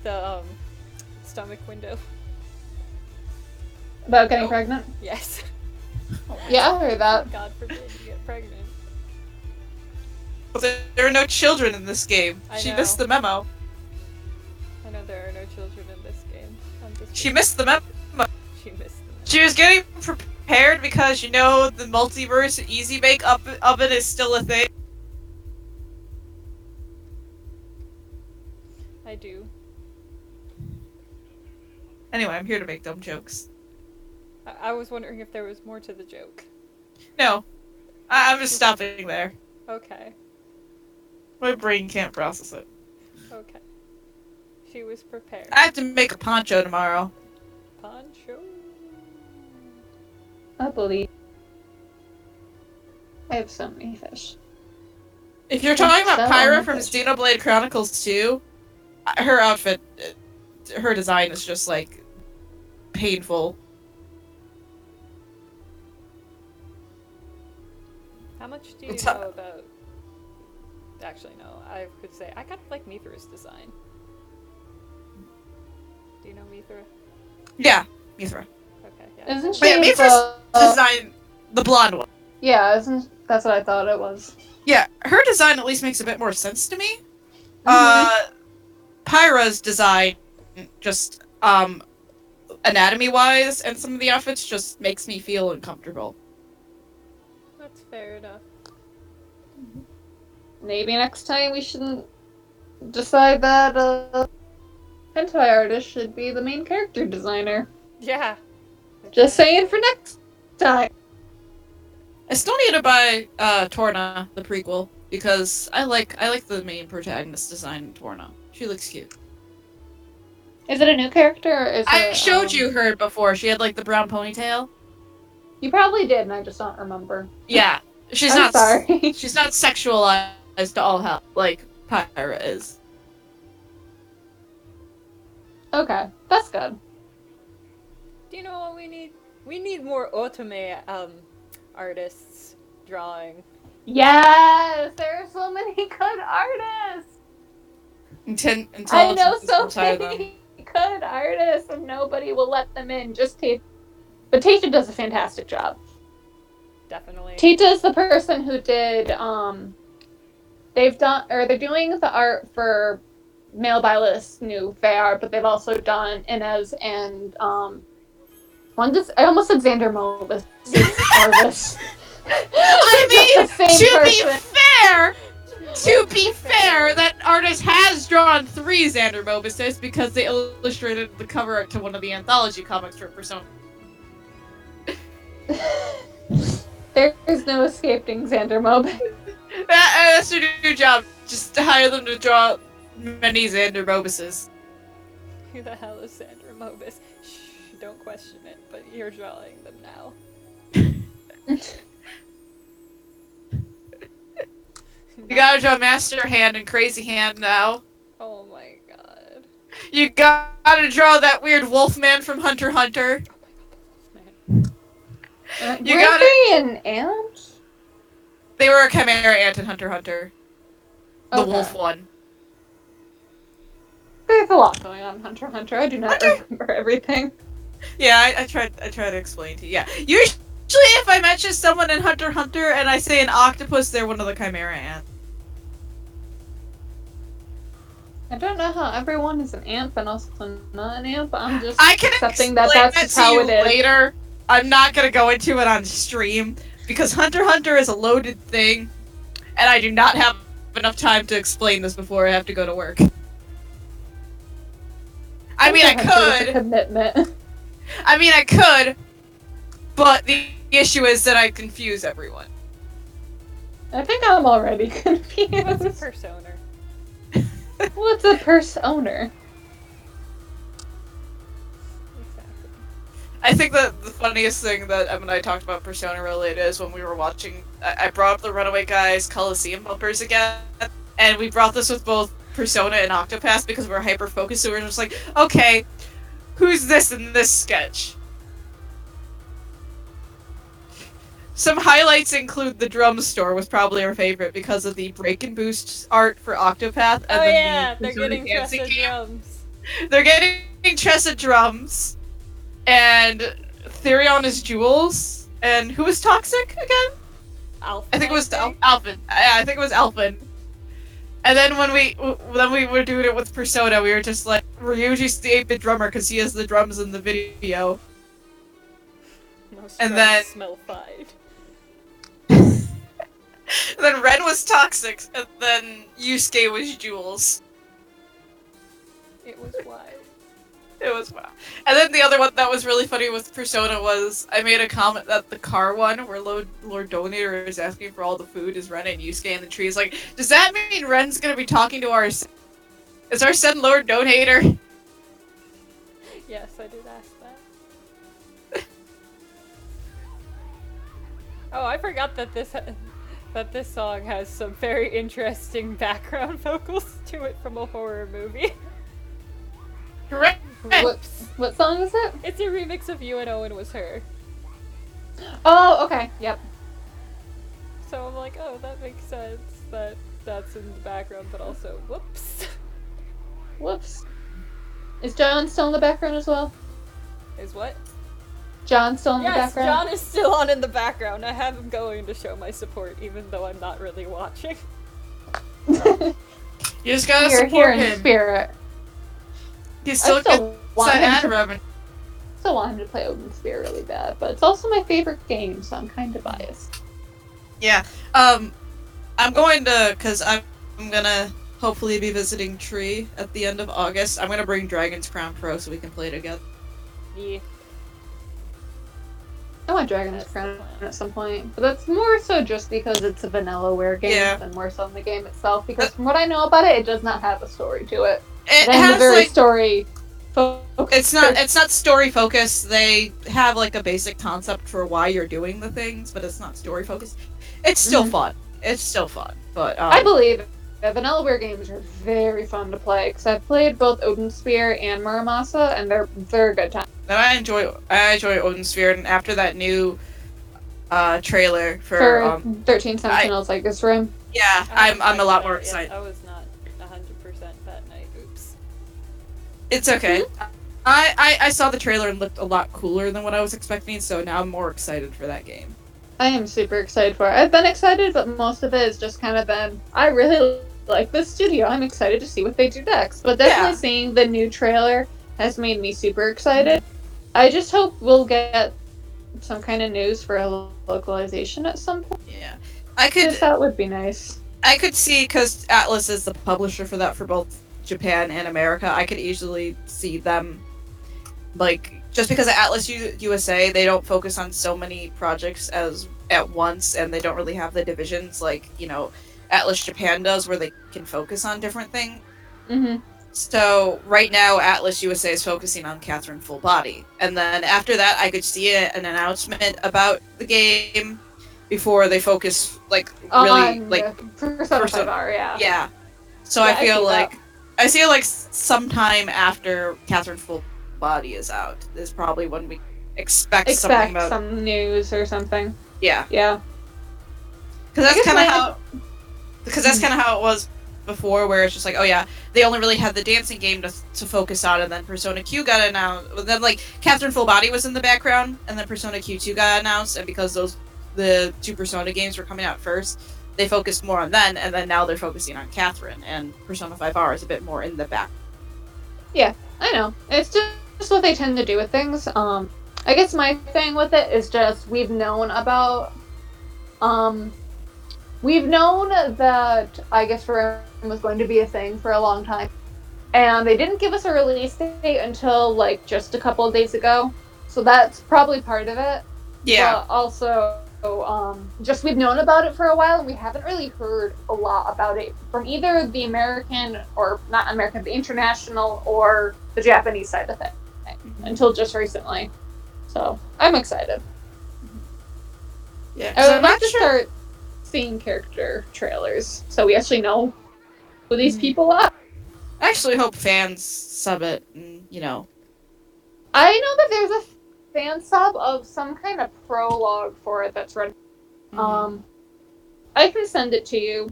the stomach window? About getting pregnant? Yes. Yeah, I heard that. God forbid you get pregnant. But there are no children in this game. I She know. missed the memo. I know there are no children in this game. I'm just She missed the memo. She missed them. She was getting prepared because, the multiverse easy bake oven is still a thing. I do. Anyway, I'm here to make dumb jokes. I was wondering if there was more to the joke. No. I'm just stopping there. Okay. My brain can't process it. Okay. She was prepared. I have to make a poncho tomorrow. Poncho. I believe. I have so many fish. If you're talking about So Pyra from fish. Xenoblade Chronicles 2, her outfit, her design is just, painful. How much do you It's know about... Actually, no. I could say I kind of like Mithra's design. Do you know Mithra? Yeah, Mithra. Okay, yeah. Isn't she Wait, Mithra's design, the blonde one. Yeah, that's what I thought it was. Yeah, her design at least makes a bit more sense to me. Mhm. Pyra's design just, anatomy-wise, and some of the outfits just makes me feel uncomfortable. That's fair enough. Maybe next time we shouldn't decide that hentai artist should be the main character designer. Yeah. Just saying for next time. I still need to buy Torna, the prequel, because I like the main protagonist design in Torna. She looks cute. Is it a new character or is I it, showed you her before. She had like the brown ponytail. You probably did and I just don't remember. Yeah. She's I'm not sorry. She's not sexualized to all hell like Pyra is. Okay, that's good. Do you know what we need? We need more otome artists drawing. Yes! There are so many good artists! I know so many good artists and nobody will let them in. Just Tate. But Tate does a fantastic job. Definitely. Tate is the person who did, they're doing the art for Male Byless new fair, but they've also done Inez and, I almost said Xander Movis. Artist. I mean, to be person. fair, that artist has drawn 3 Xander Mobises because they illustrated the cover art to one of the anthology comics for Persona. There's no escaping Xander Mobis. That's your new job. Just to hire them to draw many Xander Mobises. Who the hell is Sandra Mobis? Shh, don't question it, but you're drawing them now. You gotta draw Master Hand and Crazy Hand now. Oh my god. You gotta draw that weird Wolfman from Hunter x Hunter. You Weren't gotta. they an ant? They were a Chimera Ant in Hunter x Hunter. The Okay. wolf one. There's a lot going on in Hunter x Hunter. I do not remember everything. Yeah, I tried to explain to you. Yeah. Usually if I mention someone in Hunter x Hunter and I say an octopus, they're one of the Chimera Ants. I don't know how everyone is an ant, but also not an ant, but I'm just I can accepting explain that that's to how you it is. later. I'm not gonna go into it on stream because Hunter x Hunter is a loaded thing, and I do not have enough time to explain this before I have to go to work. I mean, I Hunter x Hunter is a could. commitment. I mean, I could, but the issue is that I confuse everyone. I think I'm already What's a confused. persona? What's a persona? Exactly. I think that the funniest thing that Em and I talked about Persona related is when we were watching. I brought up the Runaway Guys Coliseum bumpers again, and we brought this with both Persona and Octopath because we're hyper focused. So we're just like, okay, who's this in this sketch? Some highlights include the drum store was probably our favorite because of the break and boost art for Octopath. And Oh then yeah, the they're Persona getting dancing Tressa game. drums. They're getting Tressa drums, and Therion is Jules. And who was Toxic again? Alpha. I think it was Alphin. Yeah, I think it was Alphin. And then when we were doing it with Persona, we were just like, Ryuji's the 8-bit drummer because he has the drums in the video. Most and drums then- smell fine. Then Ren was Toxic, and then Yusuke was Jules. It was wild. It was wow. And then the other one that was really funny with Persona was I made a comment that the car one where Lord Donator is asking for all the food is Ren and Yusuke, and the tree is like, does that mean Ren's gonna be talking to our son? Is our son Lord Donator? Yes, I did ask that. Oh, I forgot that this song has some very interesting background vocals to it from a horror movie. Correct. What song is it? It's a remix of You and Owen Was Her. Oh, okay. Yep. So I'm like, oh, that makes sense that that's in the background, but also, whoops. Whoops. Is John still in the background as well? Is what? John still in the Yes, background? John is still on in the background. I have him going to show my support, even though I'm not really watching. You just gotta You're here support in him. spirit. He's I still still good want at him ad to- revenue. still want him to play Odin Sphere really bad, but it's also my favorite game, so I'm kind of biased. Yeah. I'm going to, because I'm gonna hopefully be visiting Tree at the end of August. I'm gonna bring Dragon's Crown Pro so we can play together. Yeah. I want Dragon's Crown at some point, but that's more so just because it's a vanillaware game than more so in the game itself, because from what I know about it, it does not have a story to it. It has has, very like... story focused. It's not story focused. They have, like, a basic concept for why you're doing the things, but it's not story focused. It's still fun. It's still fun, but I believe it. Vanillaware games are very fun to play, because I've played both Odin Sphere and Muramasa, and they're a good time. And I enjoy Odin Sphere, and after that new trailer for 13 Sentinels like this room. Yeah, I'm a lot more excited. I was not 100% that night. Oops. It's okay. I saw the trailer and looked a lot cooler than what I was expecting, so now I'm more excited for that game. I am super excited for it. I've been excited, but most of it has just kind of been, I really like this studio. I'm excited to see what they do next. But definitely seeing the new trailer has made me super excited. I just hope we'll get some kind of news for a localization at some point. Yeah. That would be nice. I could see, because Atlas is the publisher for that for both Japan and America, I could easily see them, like, just because of Atlas USA, they don't focus on so many projects at once, and they don't really have the divisions like, Atlas Japan does, where they can focus on different things. Mm-hmm. So, right now, Atlas USA is focusing on Catherine Full Body. And then after that, I could see an announcement about the game before they focus, like, really, Persona 5R, yeah. Yeah. So I feel like sometime after Catherine Full Body is out is probably when we expect something about some news or something. Yeah. Yeah. Because that's kind of how it was before, where it's just like, oh yeah, they only really had the dancing game to focus on, and then Persona Q got announced. Then, like, Catherine Full Body was in the background, and then Persona Q2 got announced, and because the two Persona games were coming out first, they focused more on them, and then now they're focusing on Catherine, and Persona 5R is a bit more in the back. Yeah, I know. It's just what they tend to do with things. I guess my thing with it is just we've known that I guess Forum was going to be a thing for a long time, and they didn't give us a release date until like just a couple of days ago, so that's probably part of it. Yeah. But also, just we've known about it for a while, and we haven't really heard a lot about it from either the American, or not American, the international or the Japanese side of it until just recently. So I'm excited. Yeah, I would like to start seeing character trailers so we actually know who these people are. I actually hope fans sub it, and, I know that there's a fan sub of some kind of prologue for it that's ready. I can send it to you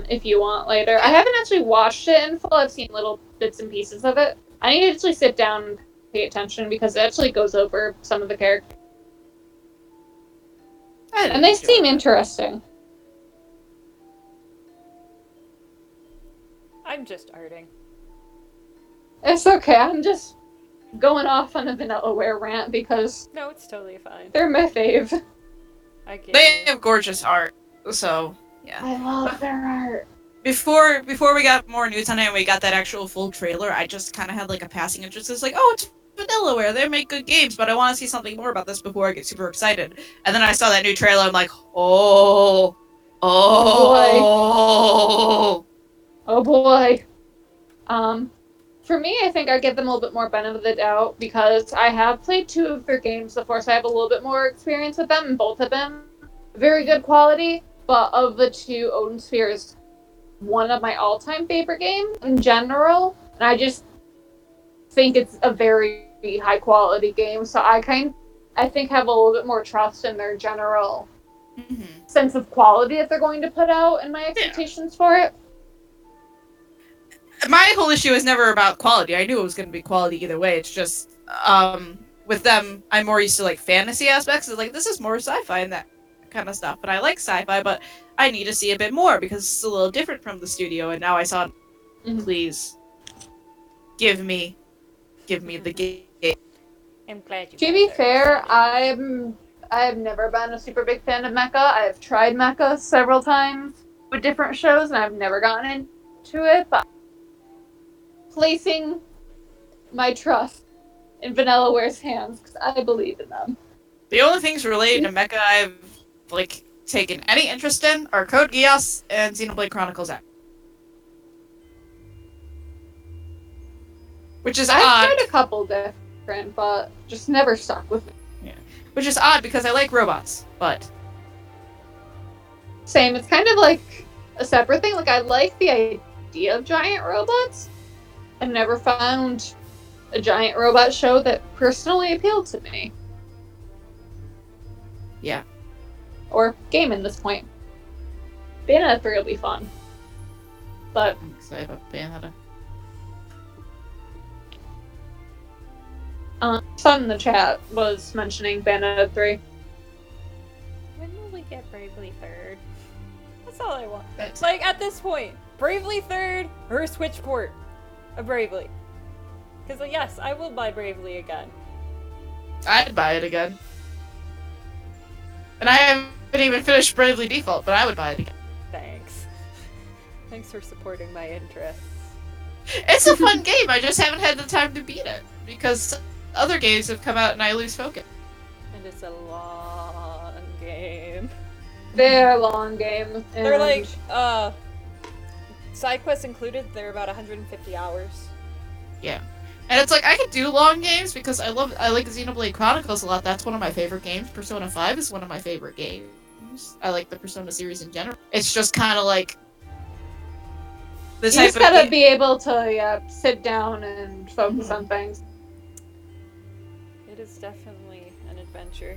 if you want later. I haven't actually watched it in full. I've seen little bits and pieces of it. I need to actually sit down and pay attention because it actually goes over some of the characters. And they seem interesting. I'm just arting. It's okay. I'm just going off on a Vanillaware rant because No, it's totally fine. they're my fave. I get they you. have gorgeous art, so yeah. I love their art. Before we got more news on it and we got that actual full trailer, I just kind of had like a passing interest. It's like, oh, it's Vanillaware. They make good games, but I want to see something more about this before I get super excited. And then I saw that new trailer. I'm like, oh boy. For me, I think I give them a little bit more benefit of the doubt because I have played 2 of their games before, so I have a little bit more experience with them, and both have been very good quality. But of the 2, Odin Sphere is one of my all-time favorite games in general, and I just think it's a very high-quality game. So I think have a little bit more trust in their general sense of quality that they're going to put out, and my expectations for it. My whole issue is never about quality. I knew it was going to be quality either way. It's just, with them, I'm more used to, like, fantasy aspects. It's like, this is more sci-fi and that kind of stuff. But I like sci-fi, but I need to see a bit more because it's a little different from the studio. And now I saw, please, give me the game. I'm glad you To guys be are fair, excited. I've never been a super big fan of mecha. I've tried mecha several times with different shows, and I've never gotten into it. But placing my trust in Vanilleware's hands because I believe in them. The only things related to mecha I've like taken any interest in are Code Geass and Xenoblade Chronicles X. Which is I've odd. tried a couple different, but just never stuck with me. Yeah. Which is odd because I like robots, but Same, it's kind of like a separate thing. Like, I like the idea of giant robots. I've never found a giant robot show that personally appealed to me. yeah. Or game at this point. Bayonetta 3 will be fun. But I'm excited about Bayonetta. Son in the chat was mentioning Bayonetta 3. When will we get Bravely Third? That's all I want. That's- Like, at this point, Bravely Third or a Switch port of Bravely. Because, like, yes, I will buy Bravely again. I'd buy it again. And I haven't even finished Bravely Default, but I would buy it again. Thanks. Thanks for supporting my interests. It's a fun game, I just haven't had the time to beat it. Because other games have come out and I lose focus. And it's a long game. They're long games. And They're like, side quests included, they're about 150 hours. Yeah. And it's like, I could do long games because I like Xenoblade Chronicles a lot. That's one of my favorite games. Persona 5 is one of my favorite games. I like the Persona series in general. It's just kind of like... you just gotta be able to sit down and focus on things. It is definitely an adventure.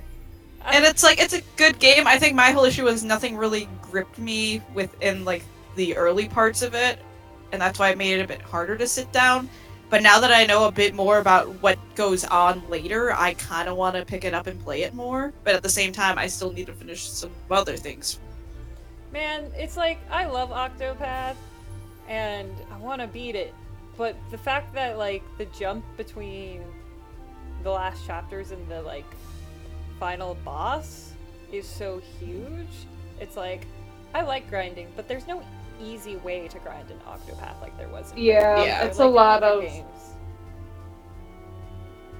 And it's like, it's a good game. I think my whole issue was nothing really gripped me within like the early parts of it, and that's why it made it a bit harder to sit down. But now that I know a bit more about what goes on later, I kind of want to pick it up and play it more. But at the same time, I still need to finish some other things. Man, it's like, I love Octopath, and I want to beat it. But the fact that, like, the jump between the last chapters and the, like, final boss is so huge, it's like, I like grinding, but there's no easy way to grind an Octopath like there was in Yeah, it's like a in lot other of... games.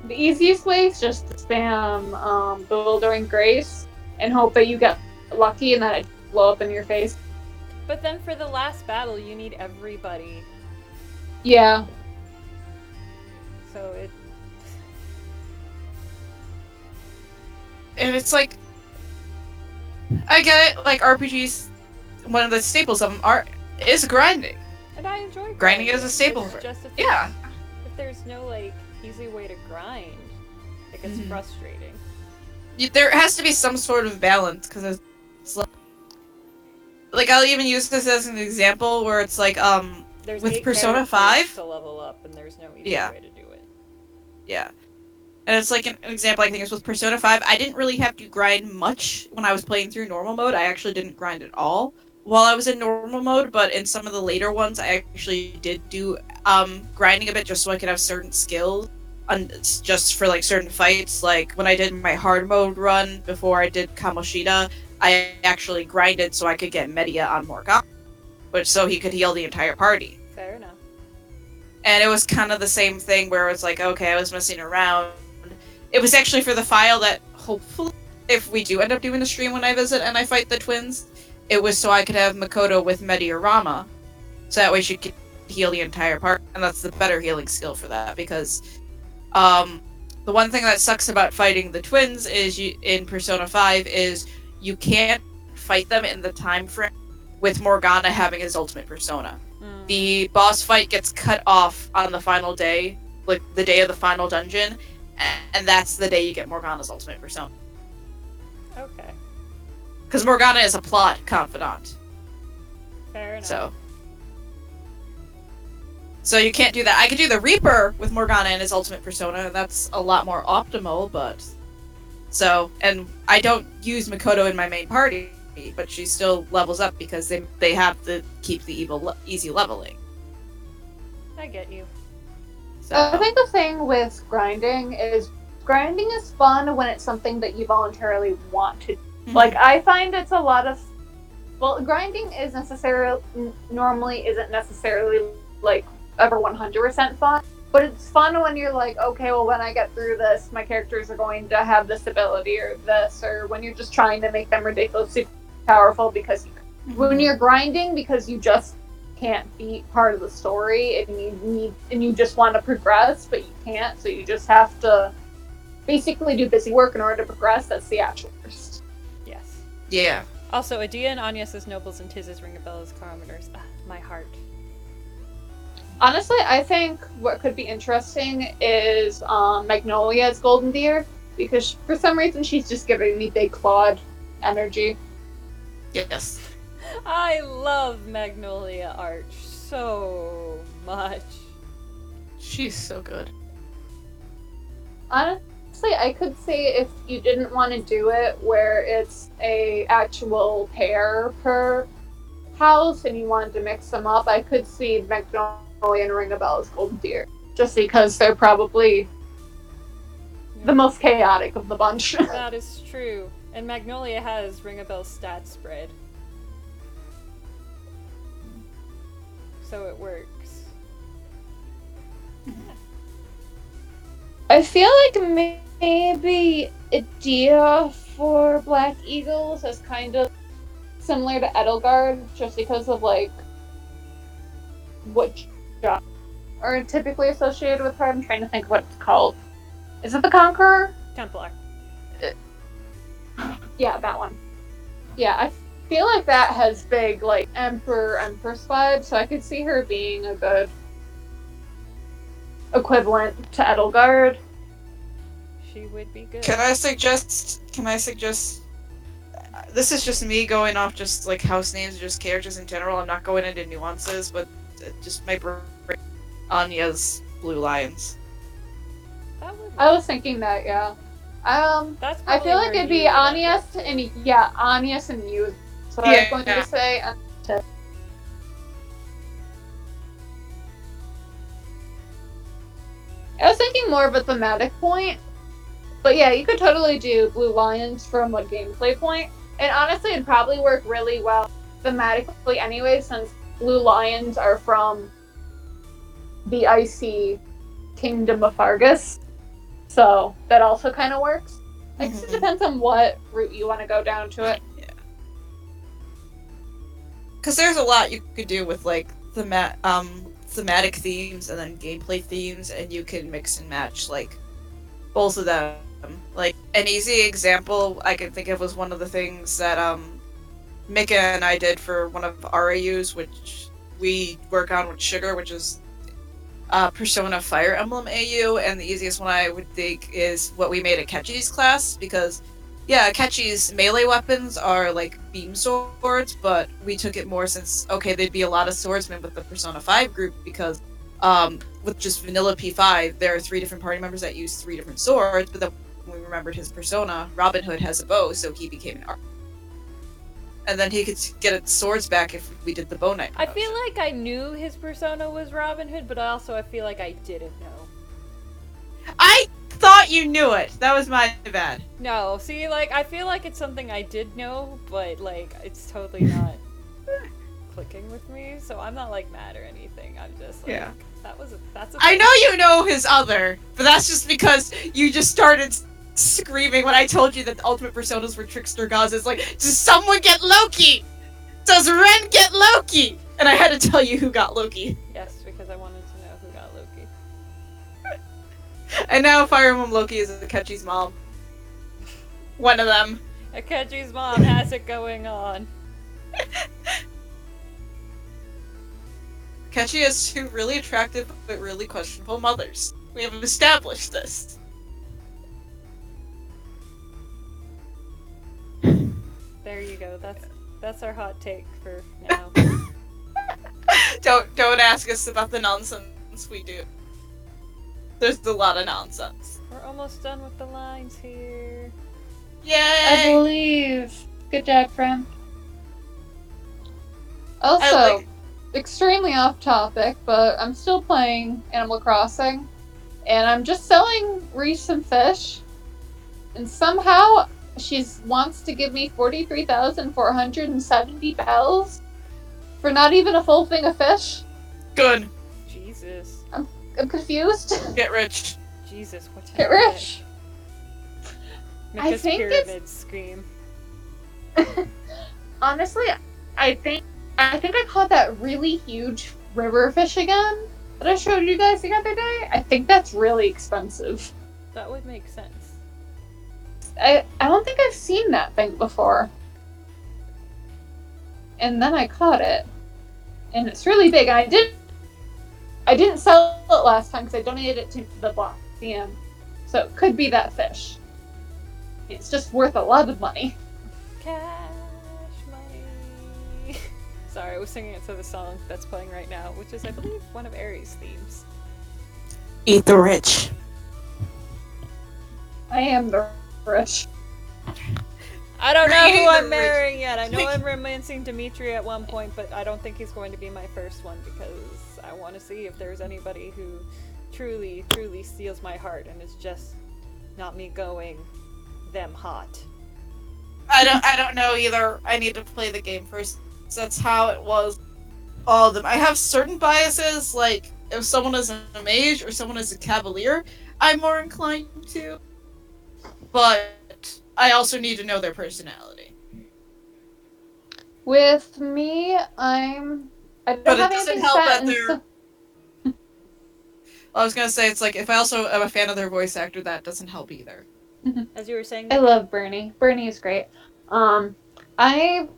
The easiest way is just to spam Bewildering Grace and hope that you get lucky and that it blow up in your face. But then for the last battle, you need everybody, Yeah. so it... And it's like... I get it, like, RPGs, one of the staples of them is grinding. And I enjoy Grinding is a staple It's for it. just if Yeah. if there's no, like, easy way to grind, it gets Mhm. frustrating. There has to be some sort of balance, because it's like, I'll even use this as an example where it's like, There's with 8 Persona characters 5? to level up, and there's no easy Yeah. way to do it. Yeah. And it's like an example I think is with Persona 5, I didn't really have to grind much when I was playing through normal mode. I actually didn't grind at all while I was in normal mode, but in some of the later ones I actually did do grinding a bit just so I could have certain skills just for like certain fights. Like when I did my hard mode run before I did Kamoshida, I actually grinded so I could get Media on Morgana, which so he could heal the entire party. Fair enough. And it was kind of the same thing where it was like, okay, I was messing around. It was actually for the file that hopefully, if we do end up doing a stream when I visit and I fight the twins, it was so I could have Makoto with Mediorama. So that way she could heal the entire part. And that's the better healing skill for that, because the one thing that sucks about fighting the twins is in Persona 5 is you can't fight them in the time frame with Morgana having his ultimate persona. The boss fight gets cut off on the final day, like the day of the final dungeon, and that's the day you get Morgana's ultimate persona. Okay. Because Morgana is a plot confidant. Fair enough. So you can't do that. I could do the Reaper with Morgana and his ultimate persona, and that's a lot more optimal, but... So, and I don't use Makoto in my main party, but she still levels up because they have to keep the easy leveling. I get you. So, I think the thing with grinding is grinding is fun when it's something that you voluntarily want to do. Like, I find it's a lot of... Well, grinding is normally isn't necessarily, like, ever 100% fun. But it's fun when you're like, okay, well, when I get through this, my characters are going to have this ability or this, or when you're just trying to make them ridiculously powerful because when you're grinding because you just can't be part of the story and you just want to progress, but you can't, so you just have to basically do busy work in order to progress. That's the actual first. Yes. Yeah. Also, Adia and Anya says nobles and Tiz's ring a bell as kilometers. My heart. Honestly, I think what could be interesting is Magnolia's golden deer, because for some reason she's just giving me big clawed energy. Yes. I love Magnolia Arch so much. She's so good. Honestly, I could say if you didn't want to do it where it's a actual pair per house and you wanted to mix them up, I could see Magnolia and Ring a Bell as golden deer, just because they're probably the most chaotic of the bunch. That is true. And Magnolia has Ring a Bell stat spread. So it works. I feel like maybe Adia for Black Eagles is kind of similar to Edelgard, just because of like what jobs are typically associated with her. I'm trying to think what it's called. Is it the Conqueror? Templar. Yeah, that one. Yeah, I feel like that has big like Empress vibes, so I could see her being a good equivalent to Edelgard. She would be good. Can I suggest this is just me going off just like house names, just characters in general. I'm not going into nuances, but just my brain. Anya's Blue Lions. That would I was thinking that, yeah. That's I feel like where it'd be you would Anyas end up. and Anyas and you. So I was going to say. I was thinking more of a thematic point, but yeah, you could totally do Blue Lions from a gameplay point, and honestly, it'd probably work really well thematically anyway, since Blue Lions are from the icy kingdom of Argus, so that also kind of works. I guess it depends on what route you want to go down to it. Yeah. Because there's a lot you could do with like thematic themes and then gameplay themes, and you can mix and match like both of them. Like an easy example I can think of was one of the things that Mika and I did for one of our AUs, which we work on with Sugar, which is Persona Fire Emblem AU, and the easiest one I would think is what we made Akechi's class, because yeah, Akechi's melee weapons are like beam swords, but we took it more since, okay, there'd be a lot of swordsmen with the Persona 5 group, because with just vanilla P5, there are 3 different party members that use 3 different swords, but then when we remembered his persona, Robin Hood has a bow, so he became an archer. And then he could get his swords back if we did the bow knight I promotion. feel like I knew his persona was Robin Hood, but also I feel like I didn't know. I thought you knew it! That was my bad. No, see, like, I feel like it's something I did know, but, like, it's totally not clicking with me, so I'm not, like, mad or anything. I'm just, like, Yeah. that's a I know you know his other, but that's just because you just started screaming when I told you that the ultimate personas were trickster gods. It's like, does someone get Loki? Does Ren get Loki? And I had to tell you who got Loki. Yes, because I wanted to know who got Loki. And now Fire Emblem Loki is Akechi's mom. One of them. Akechi's mom has it going on. Akechi has 2 really attractive but really questionable mothers. We have established this. There you go. That's our hot take for now. Don't ask us about the nonsense we do. There's a lot of nonsense. We're almost done with the lines here. I Yay! believe. Good job, friend. Also, extremely off topic, but I'm still playing Animal Crossing, and I'm just selling Reese some fish, and somehow she wants to give me 43,470 bells for not even a full thing of fish. Good. Jesus. I'm confused. Get rich. Jesus, what did Get I say? rich. I Mika's think pyramid scream. Honestly, I think I caught that really huge river fish again that I showed you guys the other day. I think that's really expensive. That would make sense. I don't think I've seen that thing before. And then I caught it. And it's really big. And I didn't sell it last time because I donated it to the Black Museum. So it could be that fish. It's just worth a lot of money. Cash money. Sorry, I was singing it to the song that's playing right now, which is, I believe, one of Aries' themes. Eat the rich. I am the rich. I don't know Eating who the I'm rich. marrying yet. I know I'm romancing Dimitri at one point, but I don't think he's going to be my first one because I want to see if there's anybody who truly, truly steals my heart and is just not me going them hot. I don't know either. I need to play the game first. That's how it was. All of them. I have certain biases, like if someone is a mage or someone is a cavalier, I'm more inclined to. But I also need to know their personality. With me, I don't But it have doesn't anything help set that in they're- st- I was gonna say it's like if I also am a fan of their voice actor, that doesn't help either. As you were saying, I love Bernie. Bernie is great. I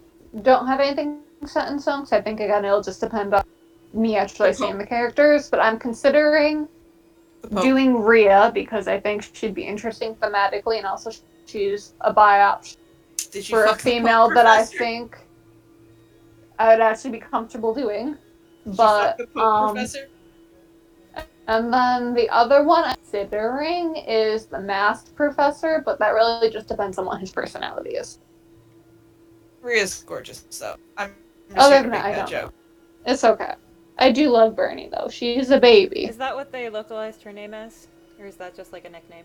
don't have anything set in stone, so I think again it'll just depend on me actually seeing the characters. But I'm considering The Pope. doing Rhea because I think she'd be interesting thematically, and also she's a biopsy Did you for a fuck the Pope, female that I Professor? think I would actually be comfortable doing. Did you But fuck the Pope, Professor? and then the other one I'm considering is the masked professor, but that really just depends on what his personality is. Rhea's gorgeous, so I'm just Other here to than make that, I that don't joke. know. It's okay. I do love Bernie though. She's a baby. is that what they localized her name as? Or is that just like a nickname?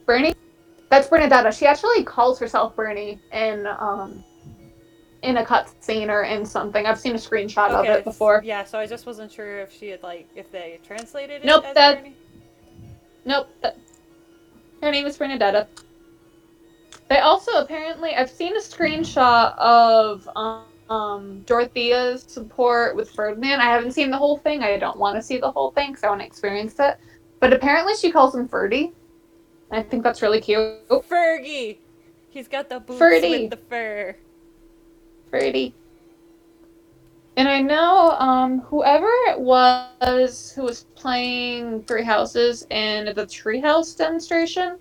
Bernie? That's Bernadetta. She actually calls herself Bernie in a cutscene or in something. I've seen a screenshot of it before. Yeah, so I just wasn't sure if she had if they translated it Nope, as that- Bernie. Nope. Her name is Bernadetta. They also apparently I've seen a screenshot of Dorothea's support with Ferdinand. I haven't seen the whole thing. I don't want to see the whole thing because I want to experience it. But apparently she calls him Ferdy. I think that's really cute. Fergie! He's got the boots Ferdy. with the fur. Ferdy. And I know whoever it was who was playing Three Houses in the Treehouse demonstration,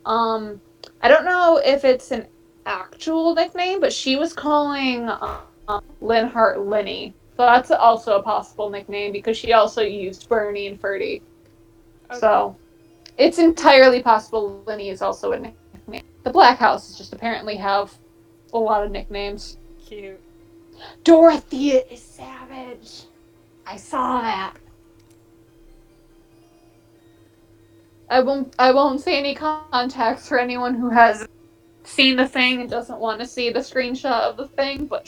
I don't know if it's an actual nickname, but she was calling Linhart Linny. So that's also a possible nickname because she also used Bernie and Ferdy. Okay. So it's entirely possible Linny is also a nickname. The Black Houses just apparently have a lot of nicknames. Cute. Dorothea is savage. I saw that. I won't say any contacts for anyone who has seen the thing and doesn't want to see the screenshot of the thing, but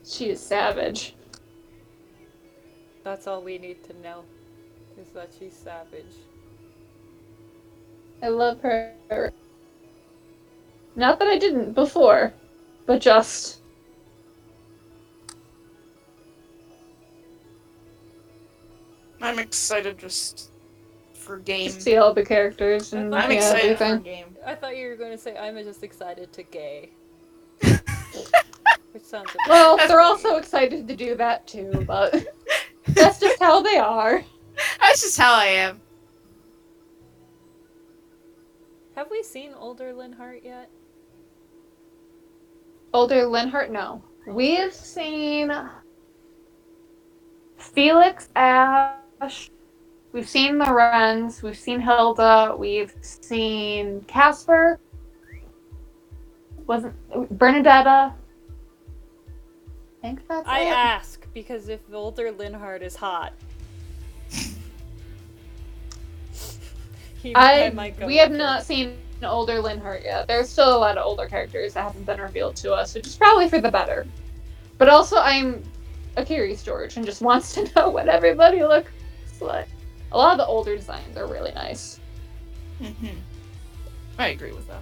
she is savage. That's all we need to know. Is that she's savage. I love her. Not that I didn't before, but just I'm excited just for game. to see all the characters and I'm I'm yeah, excited for everything. game. I thought you were going to say I'm just excited to gay. Which sounds a Well, That's they're pretty also excited to do that too, but that's just how they are. That's just how I am. Have we seen older Linhart yet? Older Linhart, no. We've seen Felix, Ash, we've seen the Wrens, we've seen Hilda, we've seen Casper, wasn't Bernadetta. I think that's I it. ask because if older Linhart is hot, I might go We have with not it. seen an older Linhart yet. There's still a lot of older characters that haven't been revealed to us, which is probably for the better. But also, I'm a curious George and just wants to know what everybody looks like. A lot of the older designs are really nice. Mm-hmm. I agree with that.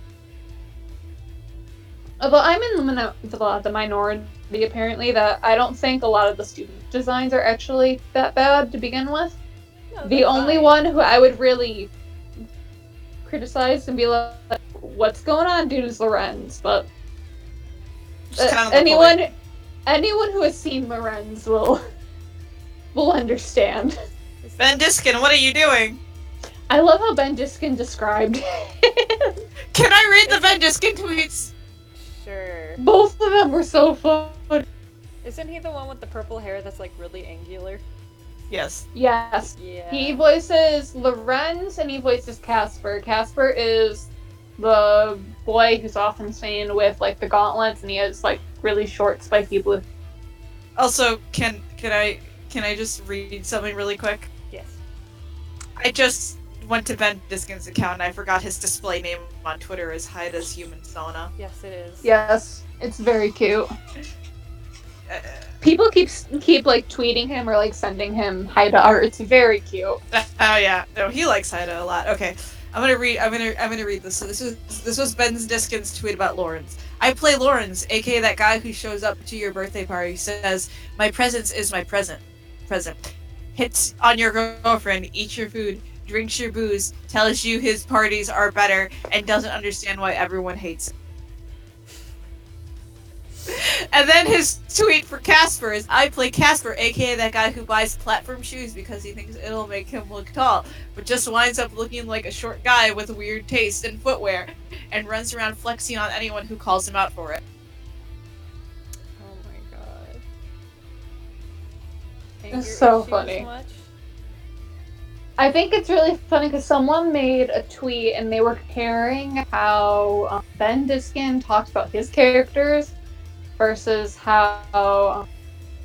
Although I'm in the minority, apparently, that I don't think a lot of the student designs are actually that bad to begin with. No, The they're only fine. one who I would really criticize and be like, what's going on, dude, is Lorenz. But Just kind of the point. anyone who has seen Lorenz will understand. Ben Diskin, what are you doing? I love how Ben Diskin described him. Can I read the Ben Diskin tweets? Sure. Both of them were so fun. Isn't he the one with the purple hair that's like really angular? Yes. Yes. Yeah. He voices Lorenz and he voices Casper. Casper is the boy who's often seen with like the gauntlets and he has like really short spiky blue. Also, can I just read something really quick? Yes. I just went to Ben Diskin's account and I forgot his display name on Twitter is Haida's Human Sona. Yes, it is. Yes, it's very cute. Uh, People keep like tweeting him or like sending him Haida art. It's very cute. oh yeah, no, he likes Haida a lot. Okay, I'm gonna read this. So this was Ben Diskin's tweet about Lawrence. I play Lawrence, aka that guy who shows up to your birthday party, says, "My presence is my present." Hits on your girlfriend, eats your food, drinks your booze, tells you his parties are better, and doesn't understand why everyone hates him. And then his tweet for Casper is, I play Casper, aka that guy who buys platform shoes because he thinks it'll make him look tall, but just winds up looking like a short guy with weird taste in footwear, and runs around flexing on anyone who calls him out for it. Oh my god. It's Anger so issues funny. Much? I think it's really funny because someone made a tweet and they were comparing how Ben Diskin talks about his characters versus how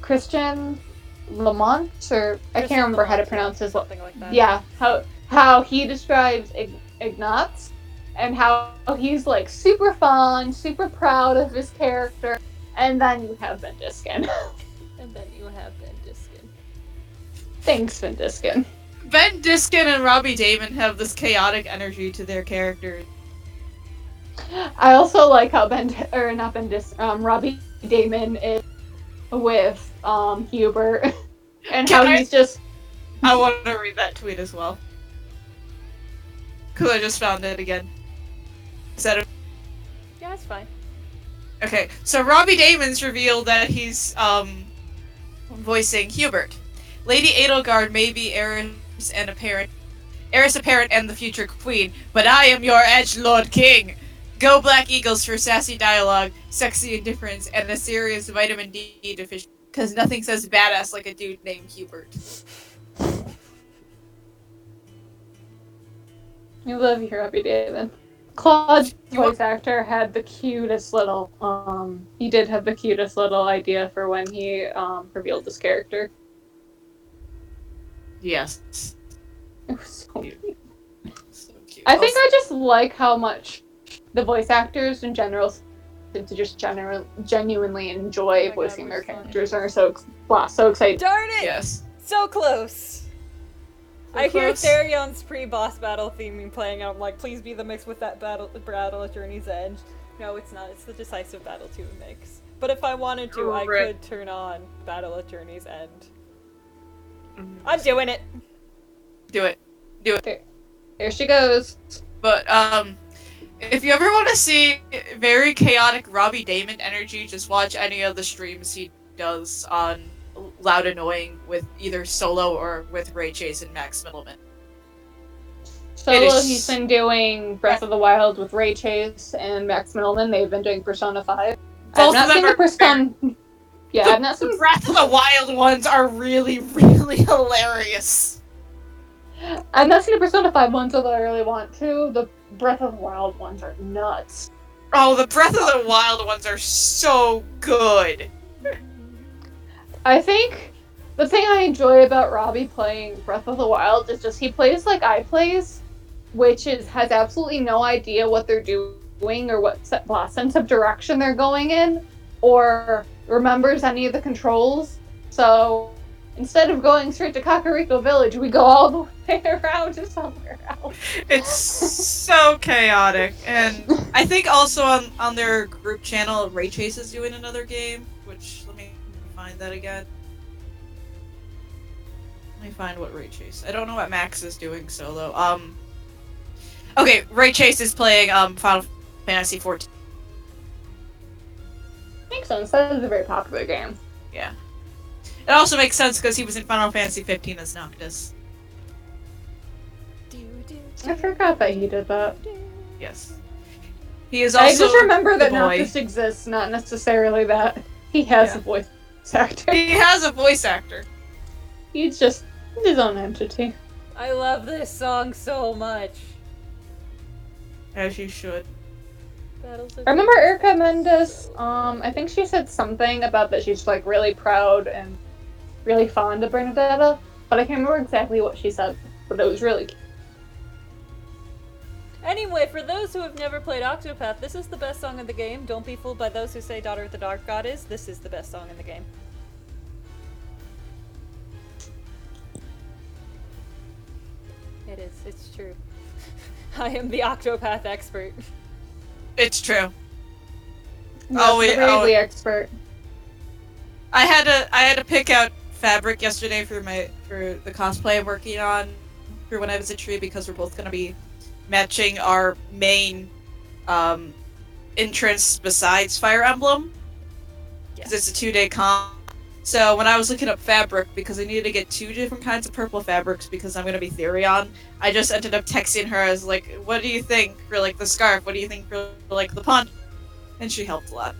Christian Lamont, or I can't remember how to pronounce his. Something like that. Yeah, how he describes Ignatz, and how he's like super fun, super proud of his character, and then you have Ben Diskin. And then you have Ben Diskin. Thanks, Ben Diskin. Ben Diskin and Robbie Damon have this chaotic energy to their characters. I also like how Robbie Damon is with Hubert, and how he's just. I want to read that tweet as well. Because I just found it again. Is that Yeah, it's fine. okay? So Robbie Damon's revealed that he's voicing Hubert. Lady Edelgard may be heiress apparent and the future queen, but I am your edgelord king. Go Black Eagles for sassy dialogue, sexy indifference, and a serious vitamin D deficiency. Because nothing says badass like a dude named Hubert. I love you, Robbie Damon. Claude's voice actor had the cutest little he did have the cutest little idea for when he revealed this character. Yes. It was so Cute. cute. So cute. I think I just like how much the voice actors in general seem to just genuinely enjoy Oh my voicing God, their we're fine. characters and are so excited. Darn it! Yes. So close! So I hear close. Therion's pre-boss battle theme playing out. I'm like, please be the mix with that battle at Journey's Edge. No, it's not. It's the decisive battle 2 mix. But if I wanted to, I Right. could turn on Battle at Journey's End. I'm doing it! Do it. There she goes. But if you ever want to see very chaotic Robbie Damon energy, just watch any of the streams he does on Loud Annoying with either solo or with Ray Chase and Max Middleman. Solo, is- he's been doing Breath of the Wild with Ray Chase and Max Middleman. They've been doing Persona 5. Both I've of not them seen the are Persona. Yeah, I've not The seen. Breath of the Wild ones are really, really hilarious. I've not seen the Persona 5 ones, although I really want to. The Breath of the Wild ones are nuts. Oh, the Breath of the Wild ones are so good. I think the thing I enjoy about Robbie playing Breath of the Wild is just he plays like I plays, which has absolutely no idea what they're doing or what sense of direction they're going in, or remembers any of the controls. So instead of going straight to Kakariko Village, we go all the way around to somewhere else. It's so chaotic. And I think also on their group channel, Ray Chase is doing another game, which, let me find that again. Let me find what Ray Chase. I don't know what Max is doing solo. Okay, Ray Chase is playing Final Fantasy XIV. Makes sense. That is a very popular game. Yeah. It also makes sense because he was in Final Fantasy 15 as Noctis. I forgot that he did that. Yes. He is also I just remember that the boy. Noctis exists, not necessarily that he has a voice actor. He has a voice actor. He's just his own entity. I love this song so much. As you should. I remember Erica Mendes, I think she said something about that she's like really proud and really fond of Bernadetta, but I can't remember exactly what she said, but it was really cute. Anyway, for those who have never played Octopath, this is the best song in the game. Don't be fooled by those who say Daughter of the Dark God is. This is the best song in the game. It is. It's true. I am the Octopath expert. It's true. Yes, the bravely expert. I had to pick out fabric yesterday for the cosplay I'm working on for when I was a tree because we're both gonna be matching our main entrance besides Fire Emblem. Because it's a 2-day comp. So when I was looking up fabric, because I needed to get 2 different kinds of purple fabrics because I'm gonna be Therion, I just ended up texting her as like, what do you think for like the scarf? What do you think for like the pond? And she helped a lot.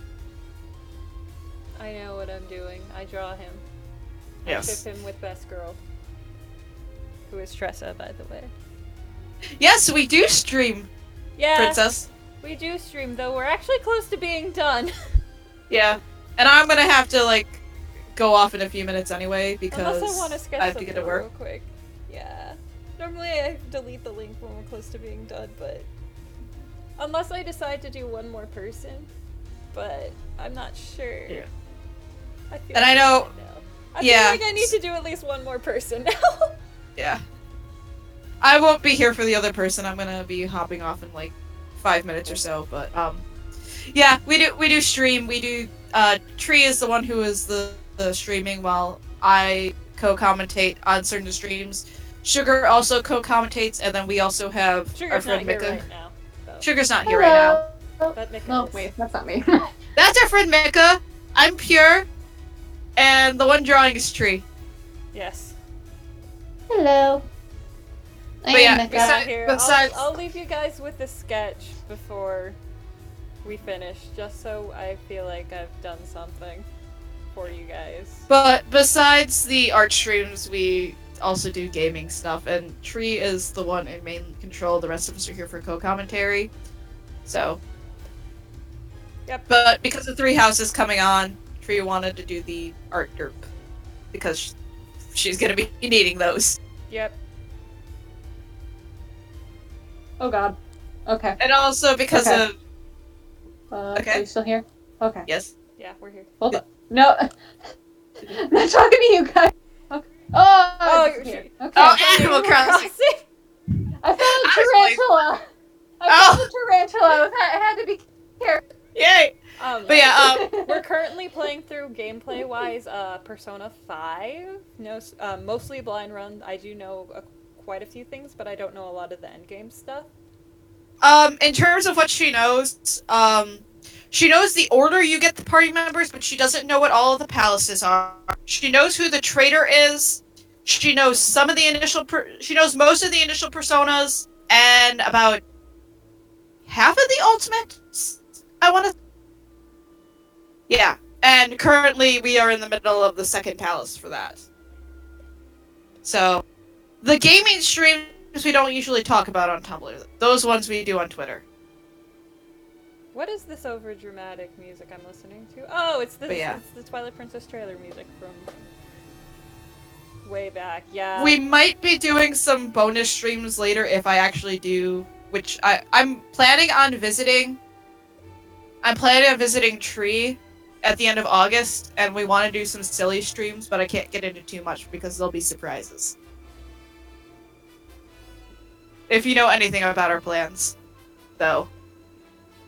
I know what I'm doing. I draw him. Yes. I ship him with Best Girl. Who is Tressa, by the way. Yes, we do stream, Yeah, Princess. we do stream, though we're actually close to being done. Yeah. And I'm gonna have to like go off in a few minutes anyway because Unless I want to sketch I have to something get to work. real quick. Yeah. Normally I delete the link when we're close to being done, but... Unless I decide to do one more person. But I'm not sure. Yeah. I feel And I like know- I yeah. feel like I need to do at least one more person now. Yeah. I won't be here for the other person. I'm gonna be hopping off in like 5 minutes or so, but yeah, we do stream. We do Tree is the one who is the streaming while I co-commentate on certain streams. Sugar also co-commentates, and then we also have our Sugar's not friend here Mika. right now. So. Sugar's not here right now. But Mika No, is. wait, that's not me. That's our friend Mika. I'm Pure, and the one drawing is Tree. Yes. Hello. But yeah, Mika. besides- Here, besides- I'll leave you guys with a sketch before we finish, just so I feel like I've done something for you guys. But besides the art streams, we also do gaming stuff, and Tree is the one in main control. The rest of us are here for co-commentary. So. Yep. But because of Three Houses coming on, Tree wanted to do the art derp. Because she's gonna be needing those. Yep. Oh god. Okay. And also because Okay. of... Okay. Are you still here? Okay. Yes. Yeah, we're here. Hold on. No. I'm not talking to you guys. Okay. Oh, you're here. she- Okay. Oh, Animal Crossing! I found a I was tarantula. I Oh. found a tarantula. I had to be careful. Yay! But yeah, we're currently playing through gameplay-wise Persona 5. No, mostly blind run. I do know quite a few things, but I don't know a lot of the endgame stuff. in terms of what she knows the order you get the party members, but she doesn't know what all of the palaces are. She knows who the traitor is. She knows some of the initial she knows most of the initial personas and about half of the ultimates. I want to. Yeah, and currently we are in the middle of the second palace for that. So, the gaming streams we don't usually talk about on Tumblr. Those ones we do on Twitter. What is this over dramatic music I'm listening to? Oh, it's But yeah. it's the Twilight Princess trailer music from way back. Yeah. We might be doing some bonus streams later if I actually do, which I'm planning on visiting. I'm planning on visiting Tree at the end of August, and we want to do some silly streams, but I can't get into too much because there'll be surprises. If you know anything about our plans, though,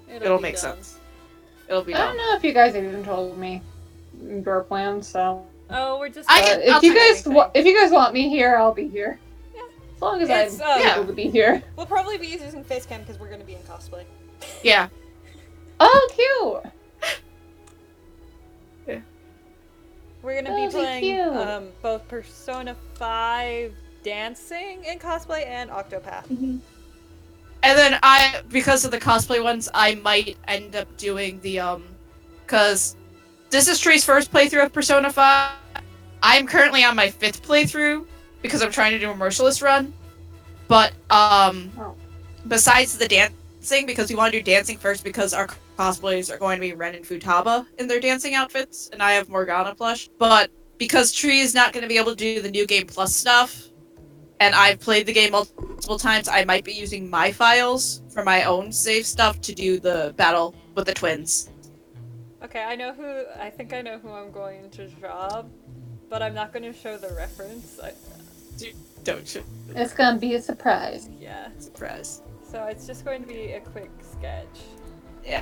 it'll be make done. sense. It'll be I don't done. know if you guys even told me your plans, so. Oh, we're just. I But can- I'll if you tell you guys if you guys want me here, I'll be here. Yeah. As long as It's, I'm yeah. able to be here. We'll probably be using Facecam because we're gonna be in cosplay. Yeah. Oh, cute! We're gonna be Those are playing cute. both Persona 5 dancing in cosplay and Octopath. And then because of the cosplay ones, I might end up doing the because this is Tree's first playthrough of Persona 5. I'm currently on my 5th playthrough because I'm trying to do a Merciless run. But besides the dancing, because we want to do dancing first because our cosplayers are going to be Ren and Futaba in their dancing outfits, and I have Morgana plush. But because Tree is not going to be able to do the New Game Plus stuff, and I've played the game multiple times, I might be using my files for my own save stuff to do the battle with the twins. Okay, I think I know who I'm going to draw, but I'm not gonna show the reference. Don't you? It's gonna be a surprise. Yeah. Surprise. So it's just going to be a quick sketch. Yeah.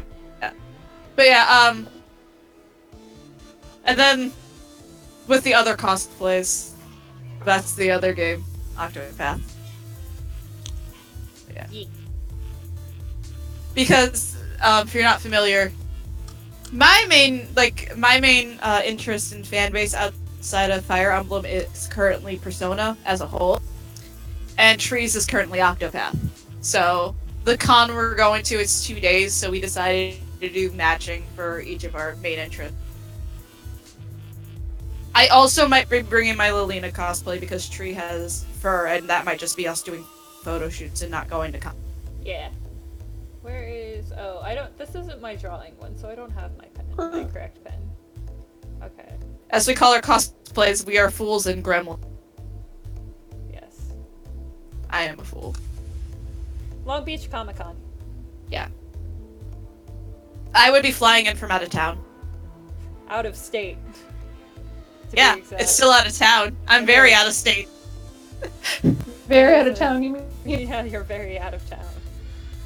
But yeah, and then with the other cosplays, that's the other game, Octopath. Yeah. Because if you're not familiar, my main interest in fan base outside of Fire Emblem is currently Persona as a whole, and Trees is currently Octopath. So the con we're going to is 2 days, so we decided to do matching for each of our main interests. I also might be bringing my Lilina cosplay because Tree has fur, and that might just be us doing photo shoots and not going to con. Yeah. Where is... Oh, I don't... This isn't my drawing one, so I don't have my pen. My correct pen. Okay. As we call our cosplays, we are fools and gremlins. Yes. I am a fool. Long Beach Comic-Con. I would be flying in from out of town. Out of state. To Yeah, be exact. it's still out of town. I'm very out of state. Very out of town, you mean? Yeah, you're very out of town.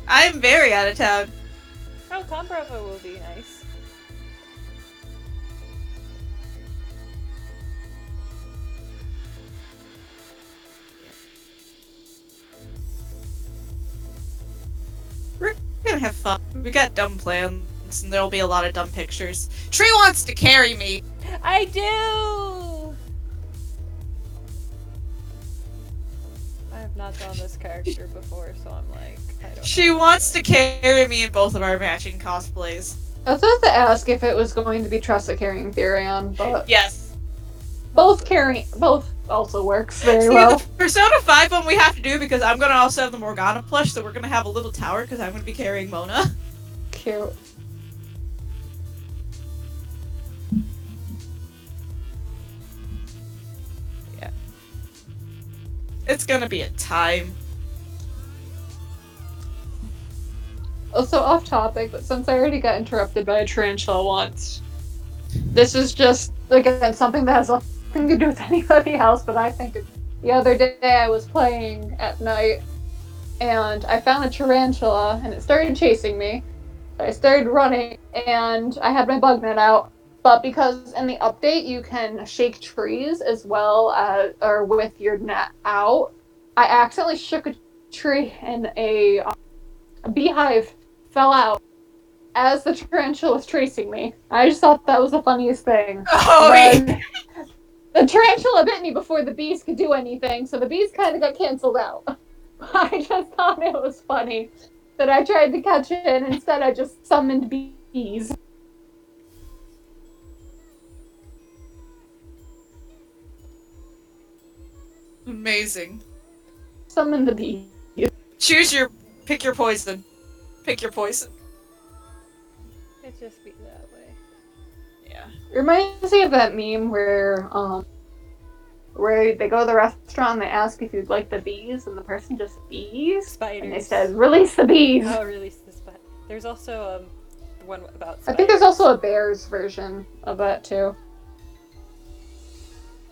I'm very out of town. Oh, Con Bravo will be nice. We're gonna have fun. We got dumb plans, and there'll be a lot of dumb pictures. Tree wants to carry me. I do! I have not drawn this character before, so I'm like, I don't She know. wants to carry me in both of our matching cosplays. I was supposed to ask if it was going to be Tressa carrying Therion, but Yes. both also works very See, well. the Persona 5 one we have to do because I'm gonna also have the Morgana plush, so we're gonna have a little tower because I'm gonna be carrying Mona. Cute. Yeah. It's gonna be a time. Also off topic, but since I already got interrupted by a tarantula once, this is just, again, something that has nothing to do with anybody else, but I think the other day I was playing at night, and I found a tarantula, and it started chasing me. I started running, and I had my bug net out, but because in the update you can shake trees as well as, or with your net out, I accidentally shook a tree, and a beehive fell out as the tarantula was tracing me. I just thought that was the funniest thing. Oh, But the tarantula bit me before the bees could do anything, so the bees kind of got canceled out. I just thought it was funny that I tried to catch it, and instead I just summoned bees. amazing. Summon the bees. Pick your poison. Pick your poison. It just be that way. Yeah. Reminds me of that meme where where they go to the restaurant and they ask if you'd like the bees, and the person just bees, Spiders. and they said, "Release the bees." Oh, release the spider. There's also one about spiders. I think there's also a bears version of that too.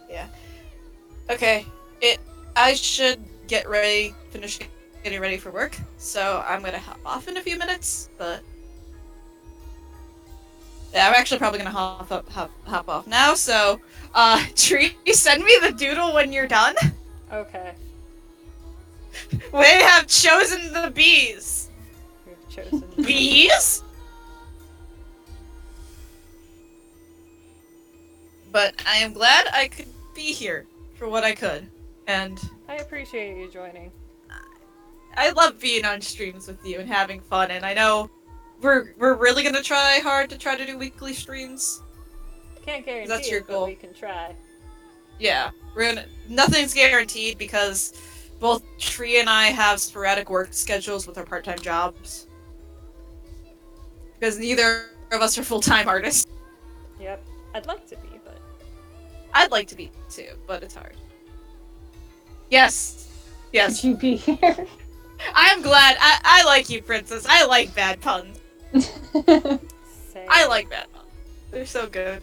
Yeah. Okay. I should finish getting ready for work, so I'm gonna hop off in a few minutes, but yeah, I'm actually probably gonna hop off now, so Tree, send me the doodle when you're done. Okay. We have chosen the bees. We've chosen Bees? But I am glad I could be here for what I could. And I appreciate you joining. I love being on streams with you and having fun, and I know we're really gonna try hard to do weekly streams. Can't guarantee That's your it, goal. but we can try. Yeah, nothing's guaranteed because both Tree and I have sporadic work schedules with our part-time jobs. Because neither of us are full-time artists. Yep. I'd like to be, but I'd like to be too, but it's hard. Yes. Yes. Could you be here? I'm glad. I like you, Princess. I like bad puns. say I like bad puns. They're so good.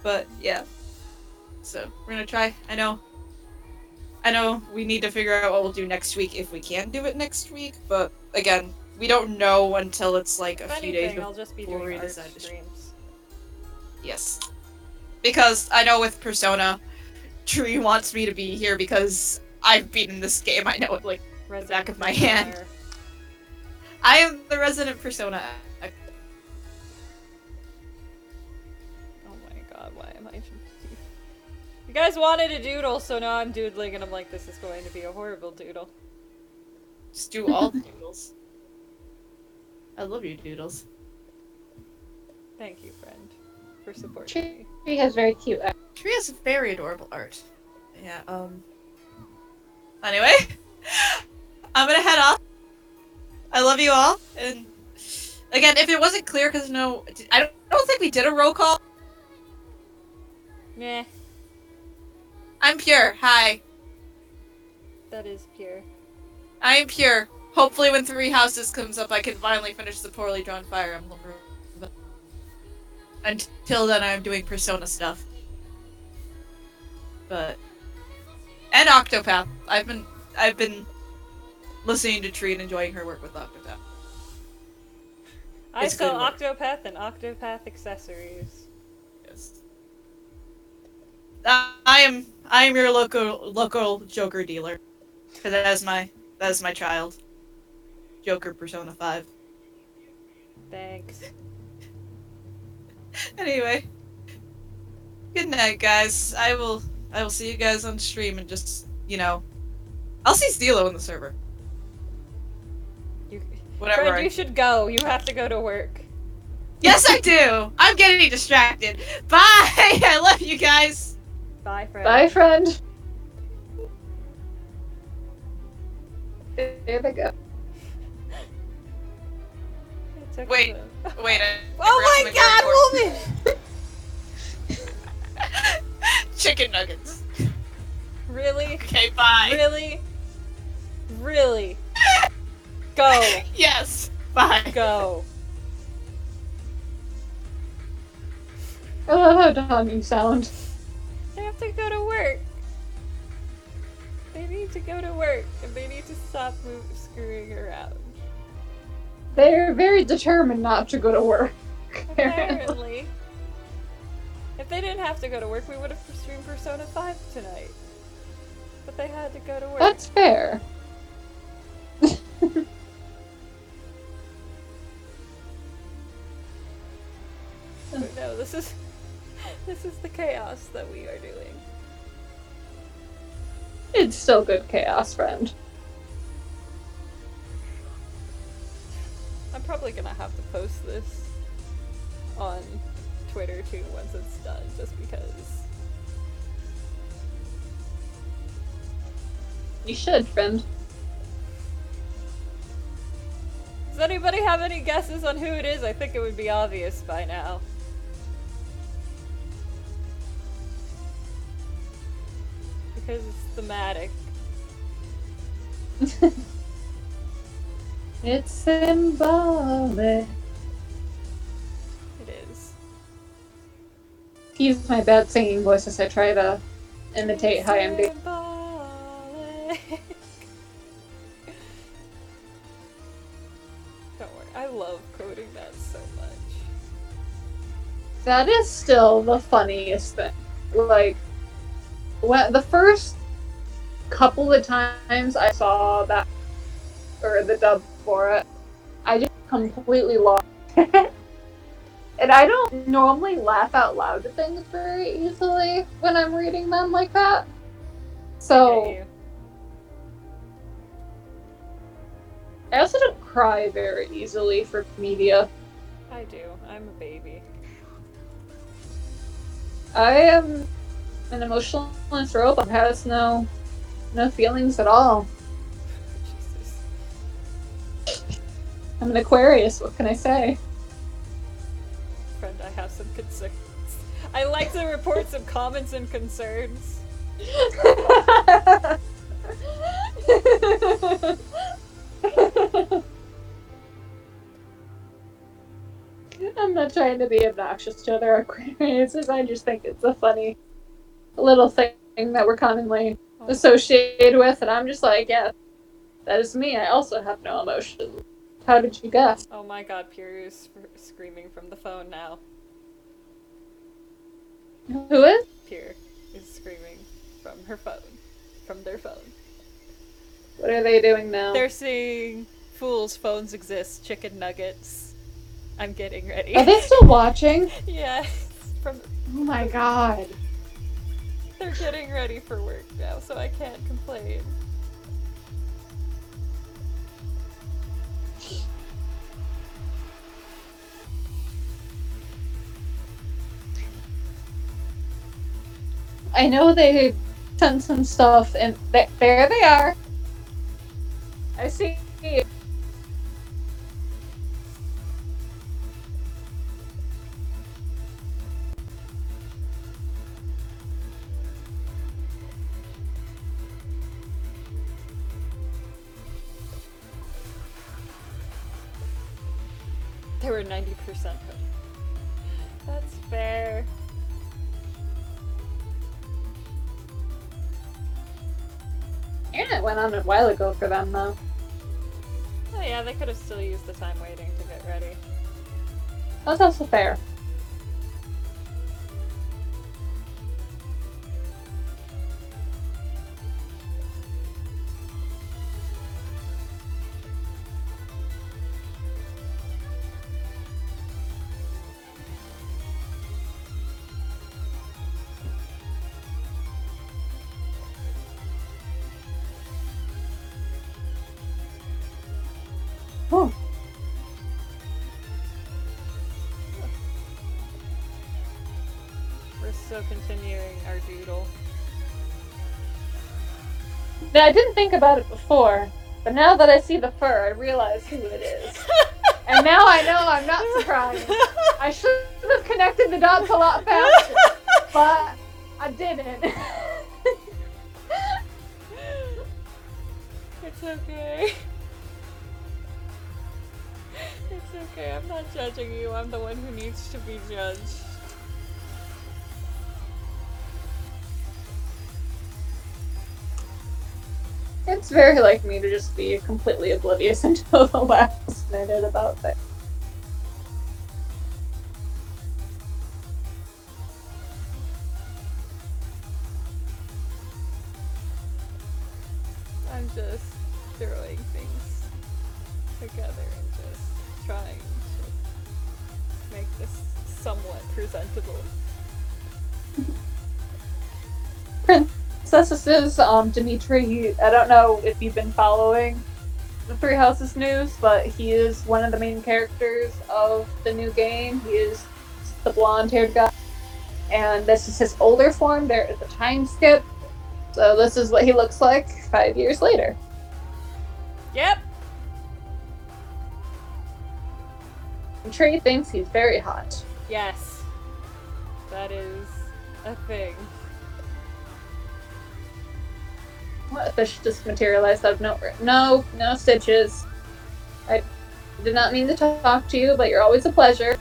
But yeah. So we're gonna try. I know we need to figure out what we'll do next week if we can do it next week, but again, we don't know until it's like a If few anything, days I'll just be before doing we art decide to streams. Yes. Because I know with Persona, Tree wants me to be here because I've beaten this game. I know it like the back of my hand. Persona. I am the resident Persona. Oh my god, why am I... You guys wanted a doodle, so now I'm doodling and I'm like, this is going to be a horrible doodle. Just do all the doodles. I love you, doodles. Thank you, friend, for supporting me. Tree has very cute art. Tree has very adorable art. Yeah, Anyway, I'm gonna head off. I love you all, and again, if it wasn't clear, because I don't think we did a roll call. Meh, I'm Pure. Hi. that is pure. I am Pure. Hopefully when 3 Houses comes up, I can finally finish the poorly drawn Fire Emblem. Until then, I'm doing Persona stuff. And Octopath. I've been listening to Tree and enjoying her work with Octopath. I It's sell good work. Octopath and Octopath accessories. Yes. I am your local Joker dealer. Cause that is my child. Joker Persona 5. Thanks. Anyway. Good night, guys. I will see you guys on stream and just, I'll see Stilo in the server. Whatever. Friend, you should go. You have to go to work. Yes, I do! I'm getting distracted. Bye! I love you guys! Bye, friend. Bye, friend. There they go. It took Wait. the- Wait, Oh my god, woman! Chicken nuggets. Really? Okay, bye. Really? Really? Go. Yes. Bye. Go. I love how dumb you sound. They have to go to work. They need to go to work, and they need to stop screwing around. They're very determined not to go to work. Apparently. If they didn't have to go to work, we would have streamed Persona 5 tonight. But they had to go to work. That's fair. But no, this is the chaos that we are doing. It's still good chaos, friend. I'm probably gonna have to post this on Twitter too once it's done, just because. You should, friend. Does anybody have any guesses on who it is? I think it would be obvious by now. Because it's thematic. It's symbolic. It is. Excuse my bad singing voice as I try to imitate how I'm doing. Symbolic. Don't worry, I love coding that so much. That is still the funniest thing. Like, when the first couple of times I saw that, or the dub for it, I just completely lost it. And I don't normally laugh out loud to things very easily when I'm reading them like that. Get So, you. I also don't cry very easily for media. I do. I'm a baby. I am an emotionless robot who has no feelings at all. Jesus. I'm an Aquarius, what can I say? Friend, I have some concerns. I like to report some comments and concerns. I'm not trying to be obnoxious to other Aquariuses, I just think it's a funny little thing that we're commonly associated with, and I'm just like, yeah, that is me. I also have no emotions. How did you guess? Oh my god, Piri is screaming from the phone now. Who is? Piri is screaming from her phone. From their phone. What are they doing now? They're saying, fools, phones exist, chicken nuggets. I'm getting ready. Are they still watching? Yeah. From Oh my god. They're getting ready for work now, so I can't complain. I know they sent some stuff, and there they are. I see. They were 90% hooked. That's fair. Internet went on a while ago for them, though. Oh yeah, they could have still used the time waiting to get ready. That's also fair. Oh. We're still continuing our doodle. Now, I didn't think about it before, but now that I see the fur, I realize who it is. And now I know I'm not surprised. I should have connected the dots a lot faster, but I didn't. It's okay. It's okay, I'm not judging you, I'm the one who needs to be judged. It's very like me to just be completely oblivious until the last minute about that. I'm just throwing things together and just trying to make this somewhat presentable. Princesses, Dimitri, I don't know if you've been following the Three Houses news, but he is one of the main characters of the new game. He is the blonde-haired guy. And this is his older form. There is a time skip. So this is what he looks like 5 years later. Yep! And Trey thinks he's very hot. Yes. That is a thing. What? Fish just materialized out of nowhere. No, no stitches. I did not mean to talk to you, but you're always a pleasure.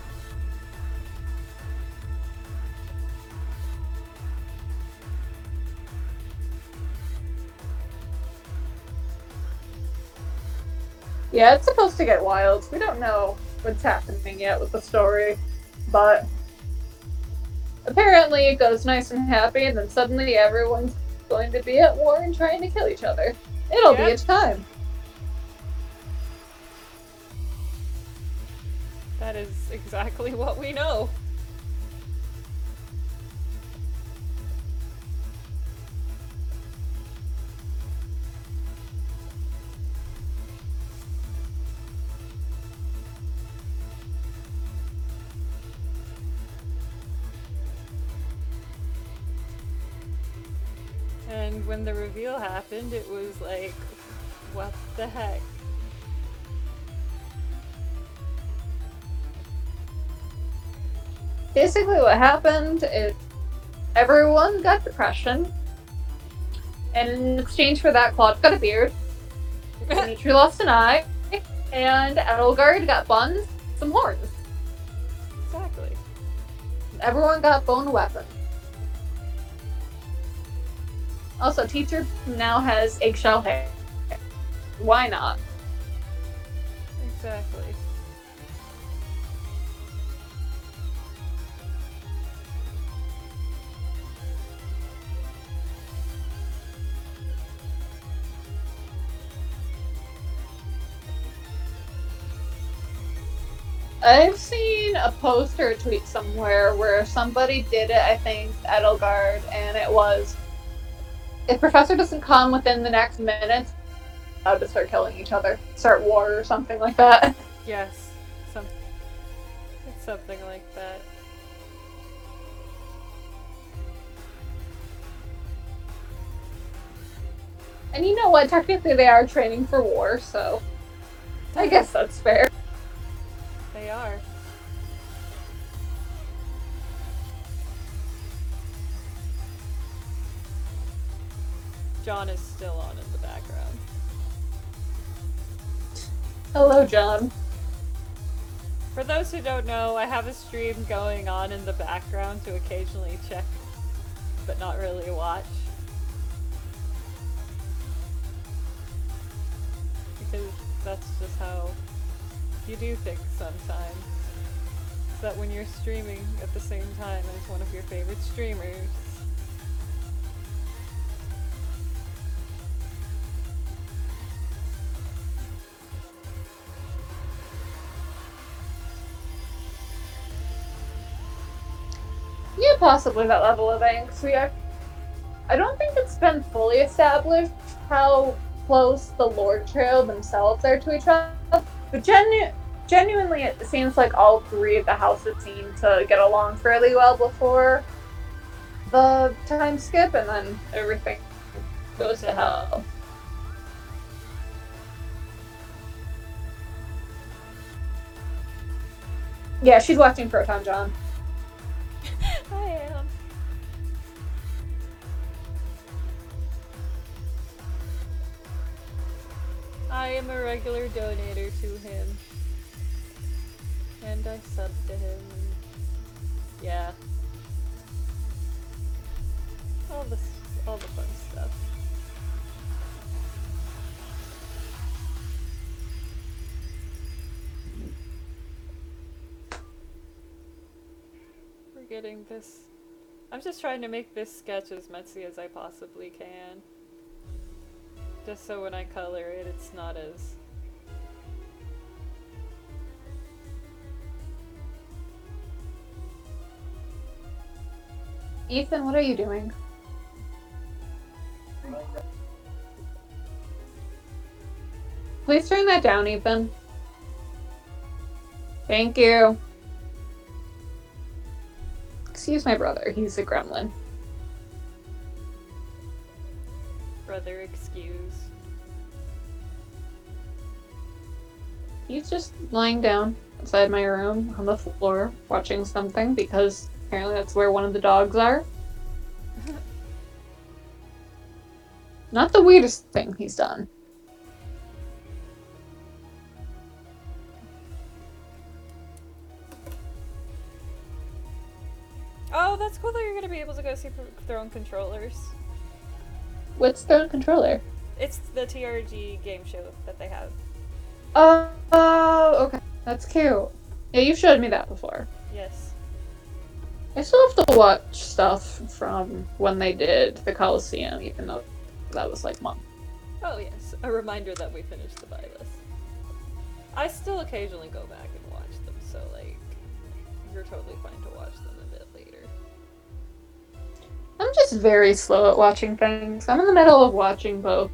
Yeah, it's supposed to get wild. We don't know what's happening yet with the story, but apparently it goes nice and happy, and then suddenly everyone's going to be at war and trying to kill each other. It'll be a time. That is exactly what we know. And when the reveal happened, it was like, what the heck? Basically what happened is everyone got depression, and in exchange for that, Claude got a beard, Dimitri lost an eye, and Edelgard got buns, some horns. Exactly. Everyone got bone weapons. Also, teacher now has eggshell hair. Why not? Exactly. I've seen a post or a tweet somewhere where somebody did it, I think, Edelgard, and it was, if Professor doesn't come within the next minute, I'll just start killing each other. Start war or something like that. Yes. It's something like that. And you know what? Technically they are training for war, so I guess that's fair. They are. John is still on in the background. Hello, John. For those who don't know, I have a stream going on in the background to occasionally check, but not really watch. Because that's just how you do things sometimes. It's that when you're streaming at the same time as one of your favorite streamers, Yeah, possibly that level of angst. I don't think it's been fully established how close the Lord Trio themselves are to each other, but genuinely it seems like all three of the houses seem to get along fairly well before the time skip, and then everything goes to hell. Yeah, she's watching Proton John. I am. I am a regular donator to him. And I sub to him. And yeah. All the fun stuff. We're getting this. I'm just trying to make this sketch as messy as I possibly can. Just so when I color it, it's not as... Ethan, what are you doing? Please turn that down, Ethan. Thank you. Excuse my brother, he's a gremlin. Brother excuse. He's just lying down outside my room on the floor watching something because apparently that's where one of the dogs are. Not the weirdest thing he's done. Oh, that's cool that you're gonna be able to go see Throne Controllers. What's Throne Controller? It's the TRG game show that they have. Oh, okay. That's cute. Yeah, you showed me that before. Yes. I still have to watch stuff from when they did the Coliseum, even though that was like months. Oh yes, a reminder that we finished the buy list. I still occasionally go back and watch them, so like, you're totally fine to watch them a bit later. I'm just very slow at watching things. I'm in the middle of watching both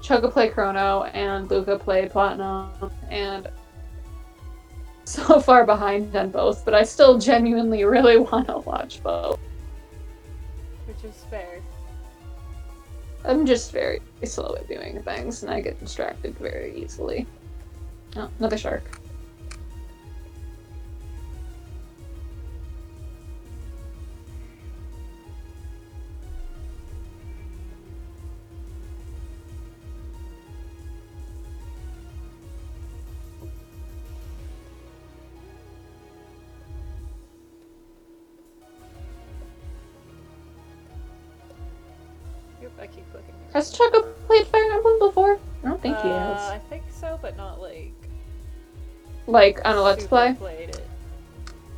Choga Play Chrono and Luca Play Platinum, and so far behind on both, but I still genuinely really want to watch both. Which is fair. I'm just very slow at doing things, and I get distracted very easily. Oh, another shark. Yep, I keep clicking. Has Choco played Fire Emblem before? I don't think he has. I think so, but not like Like, on a Let's super Play? played it.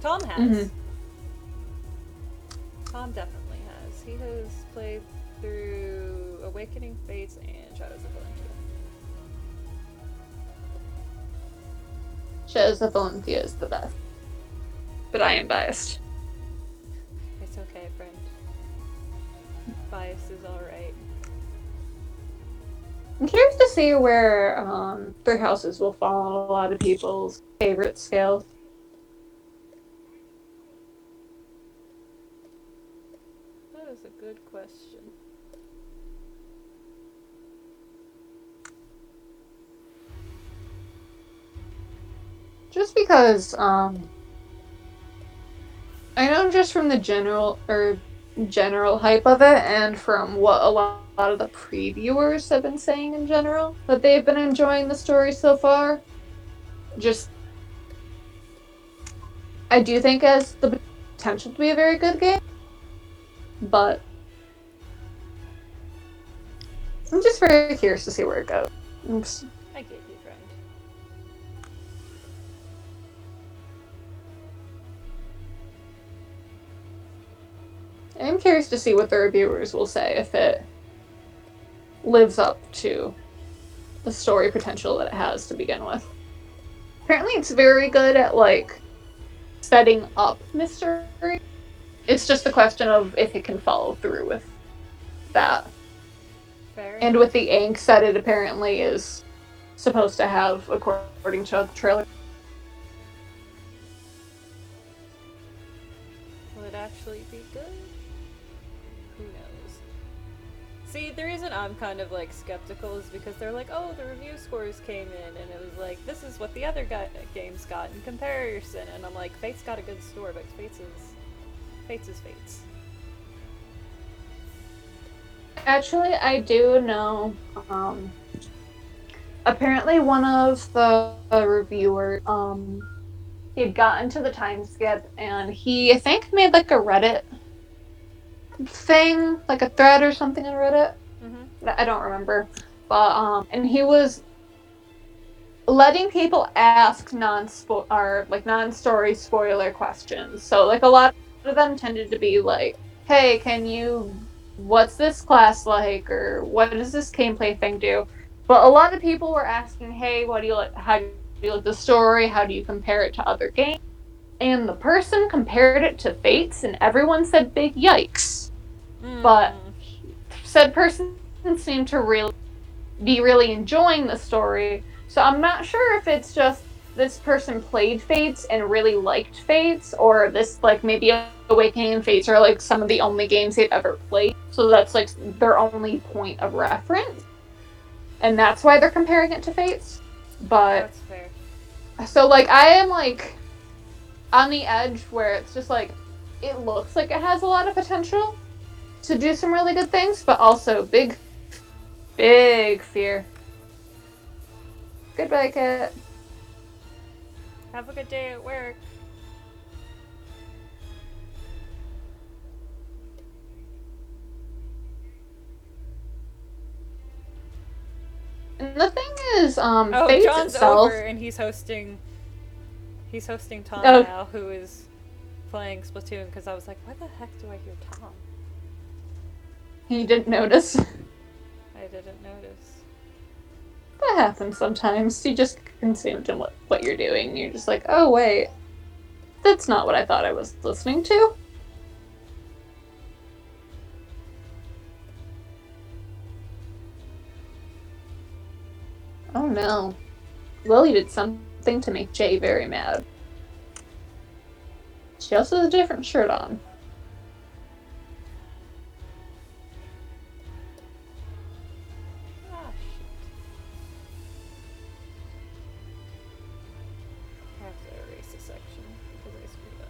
Tom has. Mhm. Tom definitely has. He has played through Awakening Fates and Shadows of Valentia. Shadows of Valentia is the best. But I am biased. It's okay, friend. Bias is alright. I'm curious to see where Three Houses will fall on a lot of people's favorite scales. That is a good question. Just because, I know just from the general hype of it, and from what a lot of the previewers have been saying in general, that they've been enjoying the story so far. Just, I do think it has the potential to be a very good game, but I'm just very curious to see where it goes. I get you, friend. I'm curious to see what the reviewers will say if it lives up to the story potential that it has to begin with. Apparently it's very good at, like, setting up mystery. It's just a question of if it can follow through with that. Fair And with the angst that it apparently is supposed to have, according to the trailer. Will it actually be good? Who knows? See, the reason I'm kind of like skeptical is because they're like, oh, the review scores came in, and it was like, this is what the other games got in comparison, and I'm like, Fate's got a good score, but Fate's is Fate's. Actually, I do know, apparently one of the reviewers, he had gotten to the time skip, and he, I think, made like a Reddit thing, like a thread or something on Reddit. Mm-hmm. I don't remember, but and he was letting people ask non-story spoiler questions. So like a lot of them tended to be like, "Hey, what's this class like?" or "What does this gameplay thing do?" But a lot of people were asking, "Hey, what do you like? How do you like the story? How do you compare it to other games?" And the person compared it to Fates, and everyone said big yikes. But said person seemed to be really enjoying the story, so I'm not sure if it's just this person played Fates and really liked Fates, or this, like, maybe Awakening and Fates are like some of the only games they've ever played, so that's like their only point of reference, and that's why they're comparing it to Fates. But That's fair. so like I am like on the edge where it's just like it looks like it has a lot of potential to do some really good things, but also big Big fear. Goodbye, cat. Have a good day at work. And the thing is, Oh, Fates John's itself. over and he's hosting. He's hosting Tom Oh. now, who is playing Splatoon. Because I was like, why the heck do I hear Tom? You didn't notice. I didn't notice. That happens sometimes. You just consumed in what you're doing. You're just like, oh wait, that's not what I thought I was listening to. Oh no. Lily did something to make Jay very mad. She also has a different shirt on. Ah, shit. I have to erase a section because I screwed up.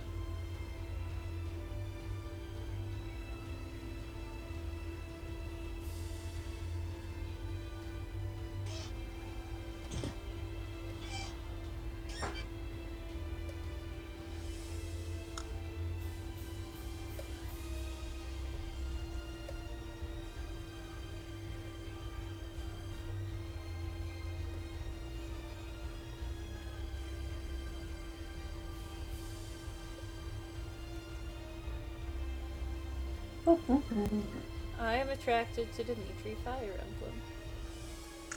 I am attracted to Dimitri Fire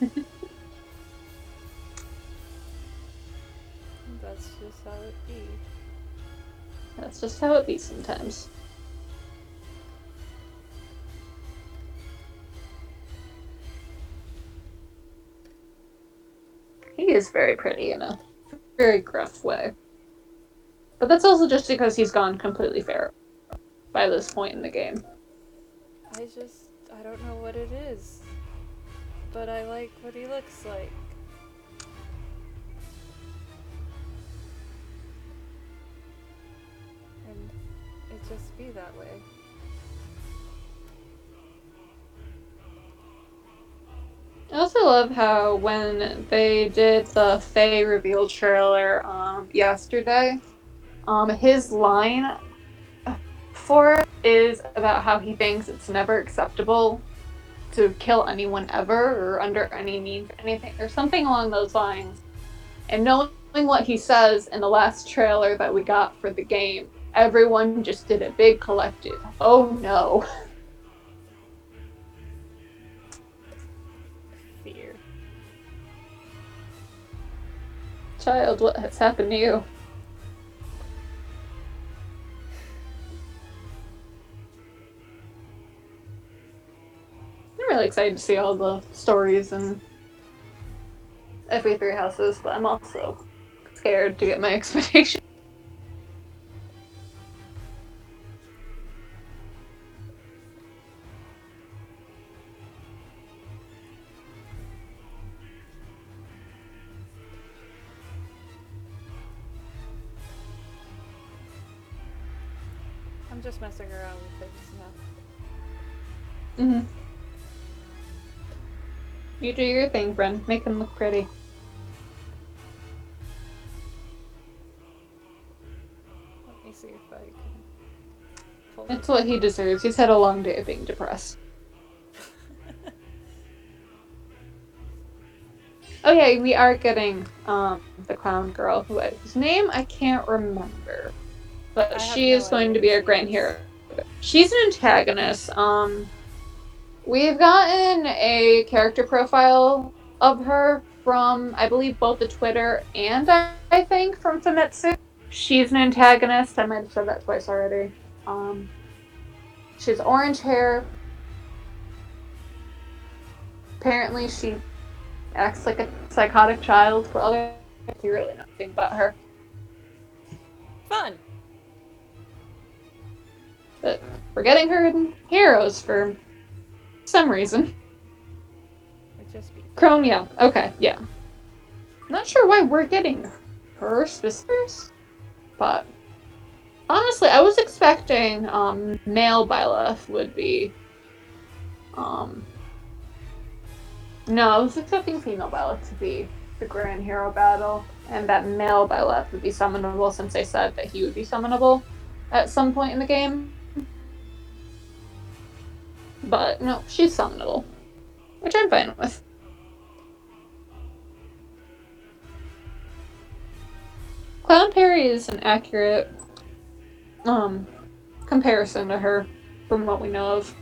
Emblem. That's just how it be. That's just how it be sometimes. He is very pretty in a very gruff way. But that's also just because he's gone completely fair by this point in the game. I don't know what it is. But I like what he looks like. And it just be that way. I also love how when they did the Faye reveal trailer yesterday, his line for it is about how he thinks it's never acceptable to kill anyone ever or under any means or anything or something along those lines. And knowing what he says in the last trailer that we got for the game, everyone just did a big collective, oh no. Fear. Child, what has happened to you? I'm really excited to see all the stories and FA3 houses, but I'm also scared to get my expectations. I'm just messing around with things now. Mm-hmm. You do your thing, Bren. Make him look pretty. Let me see if I can pull It's what he deserves. He's had a long day of being depressed. Oh yeah, we are getting the clown girl whose name I can't remember. But she is going to be our grand hero. She's an antagonist. We've gotten a character profile of her from, I believe, both the Twitter and I think from Famitsu. She's an antagonist. I might have said that twice already. She has orange hair. Apparently, she acts like a psychotic child. Well, I don't really know anything about her. Fun! But we're getting her in Heroes for some reason. It just be. Chrome, yeah. Okay, yeah. Not sure why we're getting her specifics, but honestly, I was expecting male Byleth would be No, I was expecting female Byleth to be the grand hero battle, and that male Byleth would be summonable since they said that he would be summonable at some point in the game. But no, she's summonable, which I'm fine with. Clown Perry is an accurate comparison to her from what we know of.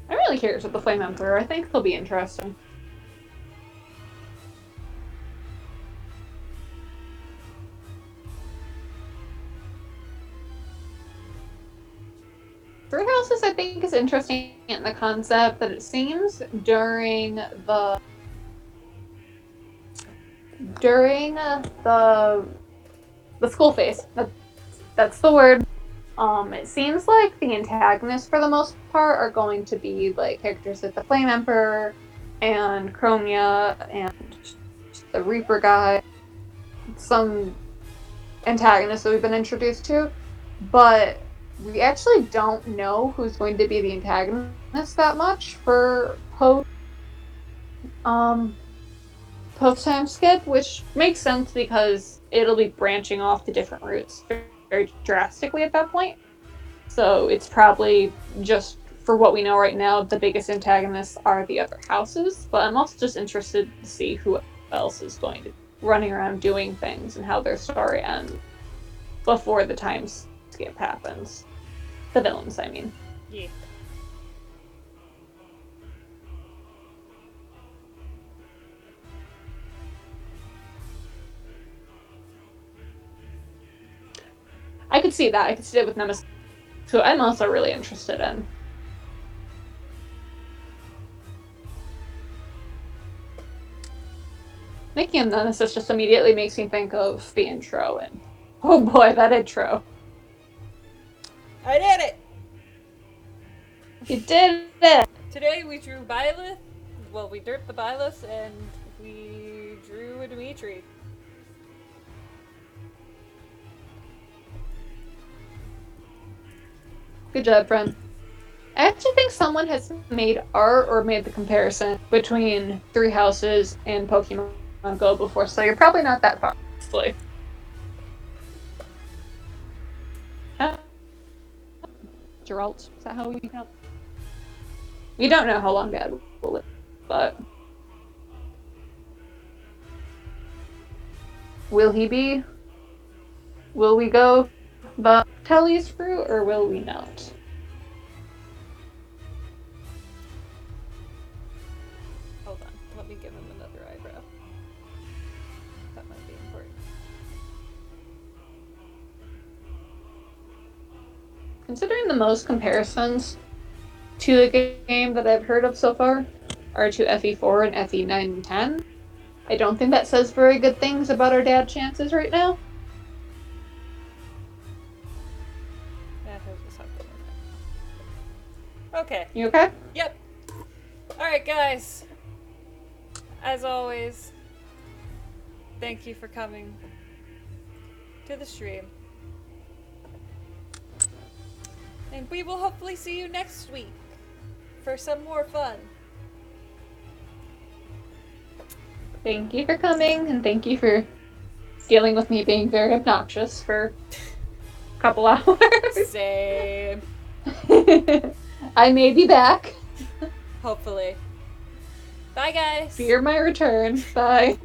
I'm really curious with the Flame Emperor. I think he'll be interesting. Three Houses, I think, is interesting in the concept that it seems during the school phase. That's the word. It seems like the antagonists, for the most part, are going to be like characters like the Flame Emperor and Chromia and the Reaper guy. Some antagonists that we've been introduced to, but we actually don't know who's going to be the antagonist that much for post-time skip, which makes sense because it'll be branching off to different routes very drastically at that point. So it's probably just, for what we know right now, the biggest antagonists are the other houses, but I'm also just interested to see who else is going to be running around doing things and how their story ends before the time skip happens. The villains, I mean. Yeah. I could see that. I could see it with Nemesis, who I'm also really interested in. Making a Nemesis just immediately makes me think of the intro, and oh boy, that intro. I did it! You did it! Today we drew Byleth. Well, we derped the Byleth, and we drew a Dimitri. Good job, friend. I actually think someone has made art or made the comparison between Three Houses and Pokemon Go before, so you're probably not that far. Honestly. Geralt, is that how we count? You don't know how long Dad will live, but will he be? Will we go the Telly's route, or will we not? Hold on, let me give him another eyebrow. That might be important. Considering the most comparisons to the game that I've heard of so far are to FE4 and FE9 and 10, I don't think that says very good things about our dad chances right now. Okay. You okay? Yep. Alright, guys. As always, thank you for coming to the stream. And we will hopefully see you next week for some more fun. Thank you for coming, and thank you for dealing with me being very obnoxious for a couple hours. Same. I may be back. Hopefully. Bye, guys. Fear my return. Bye.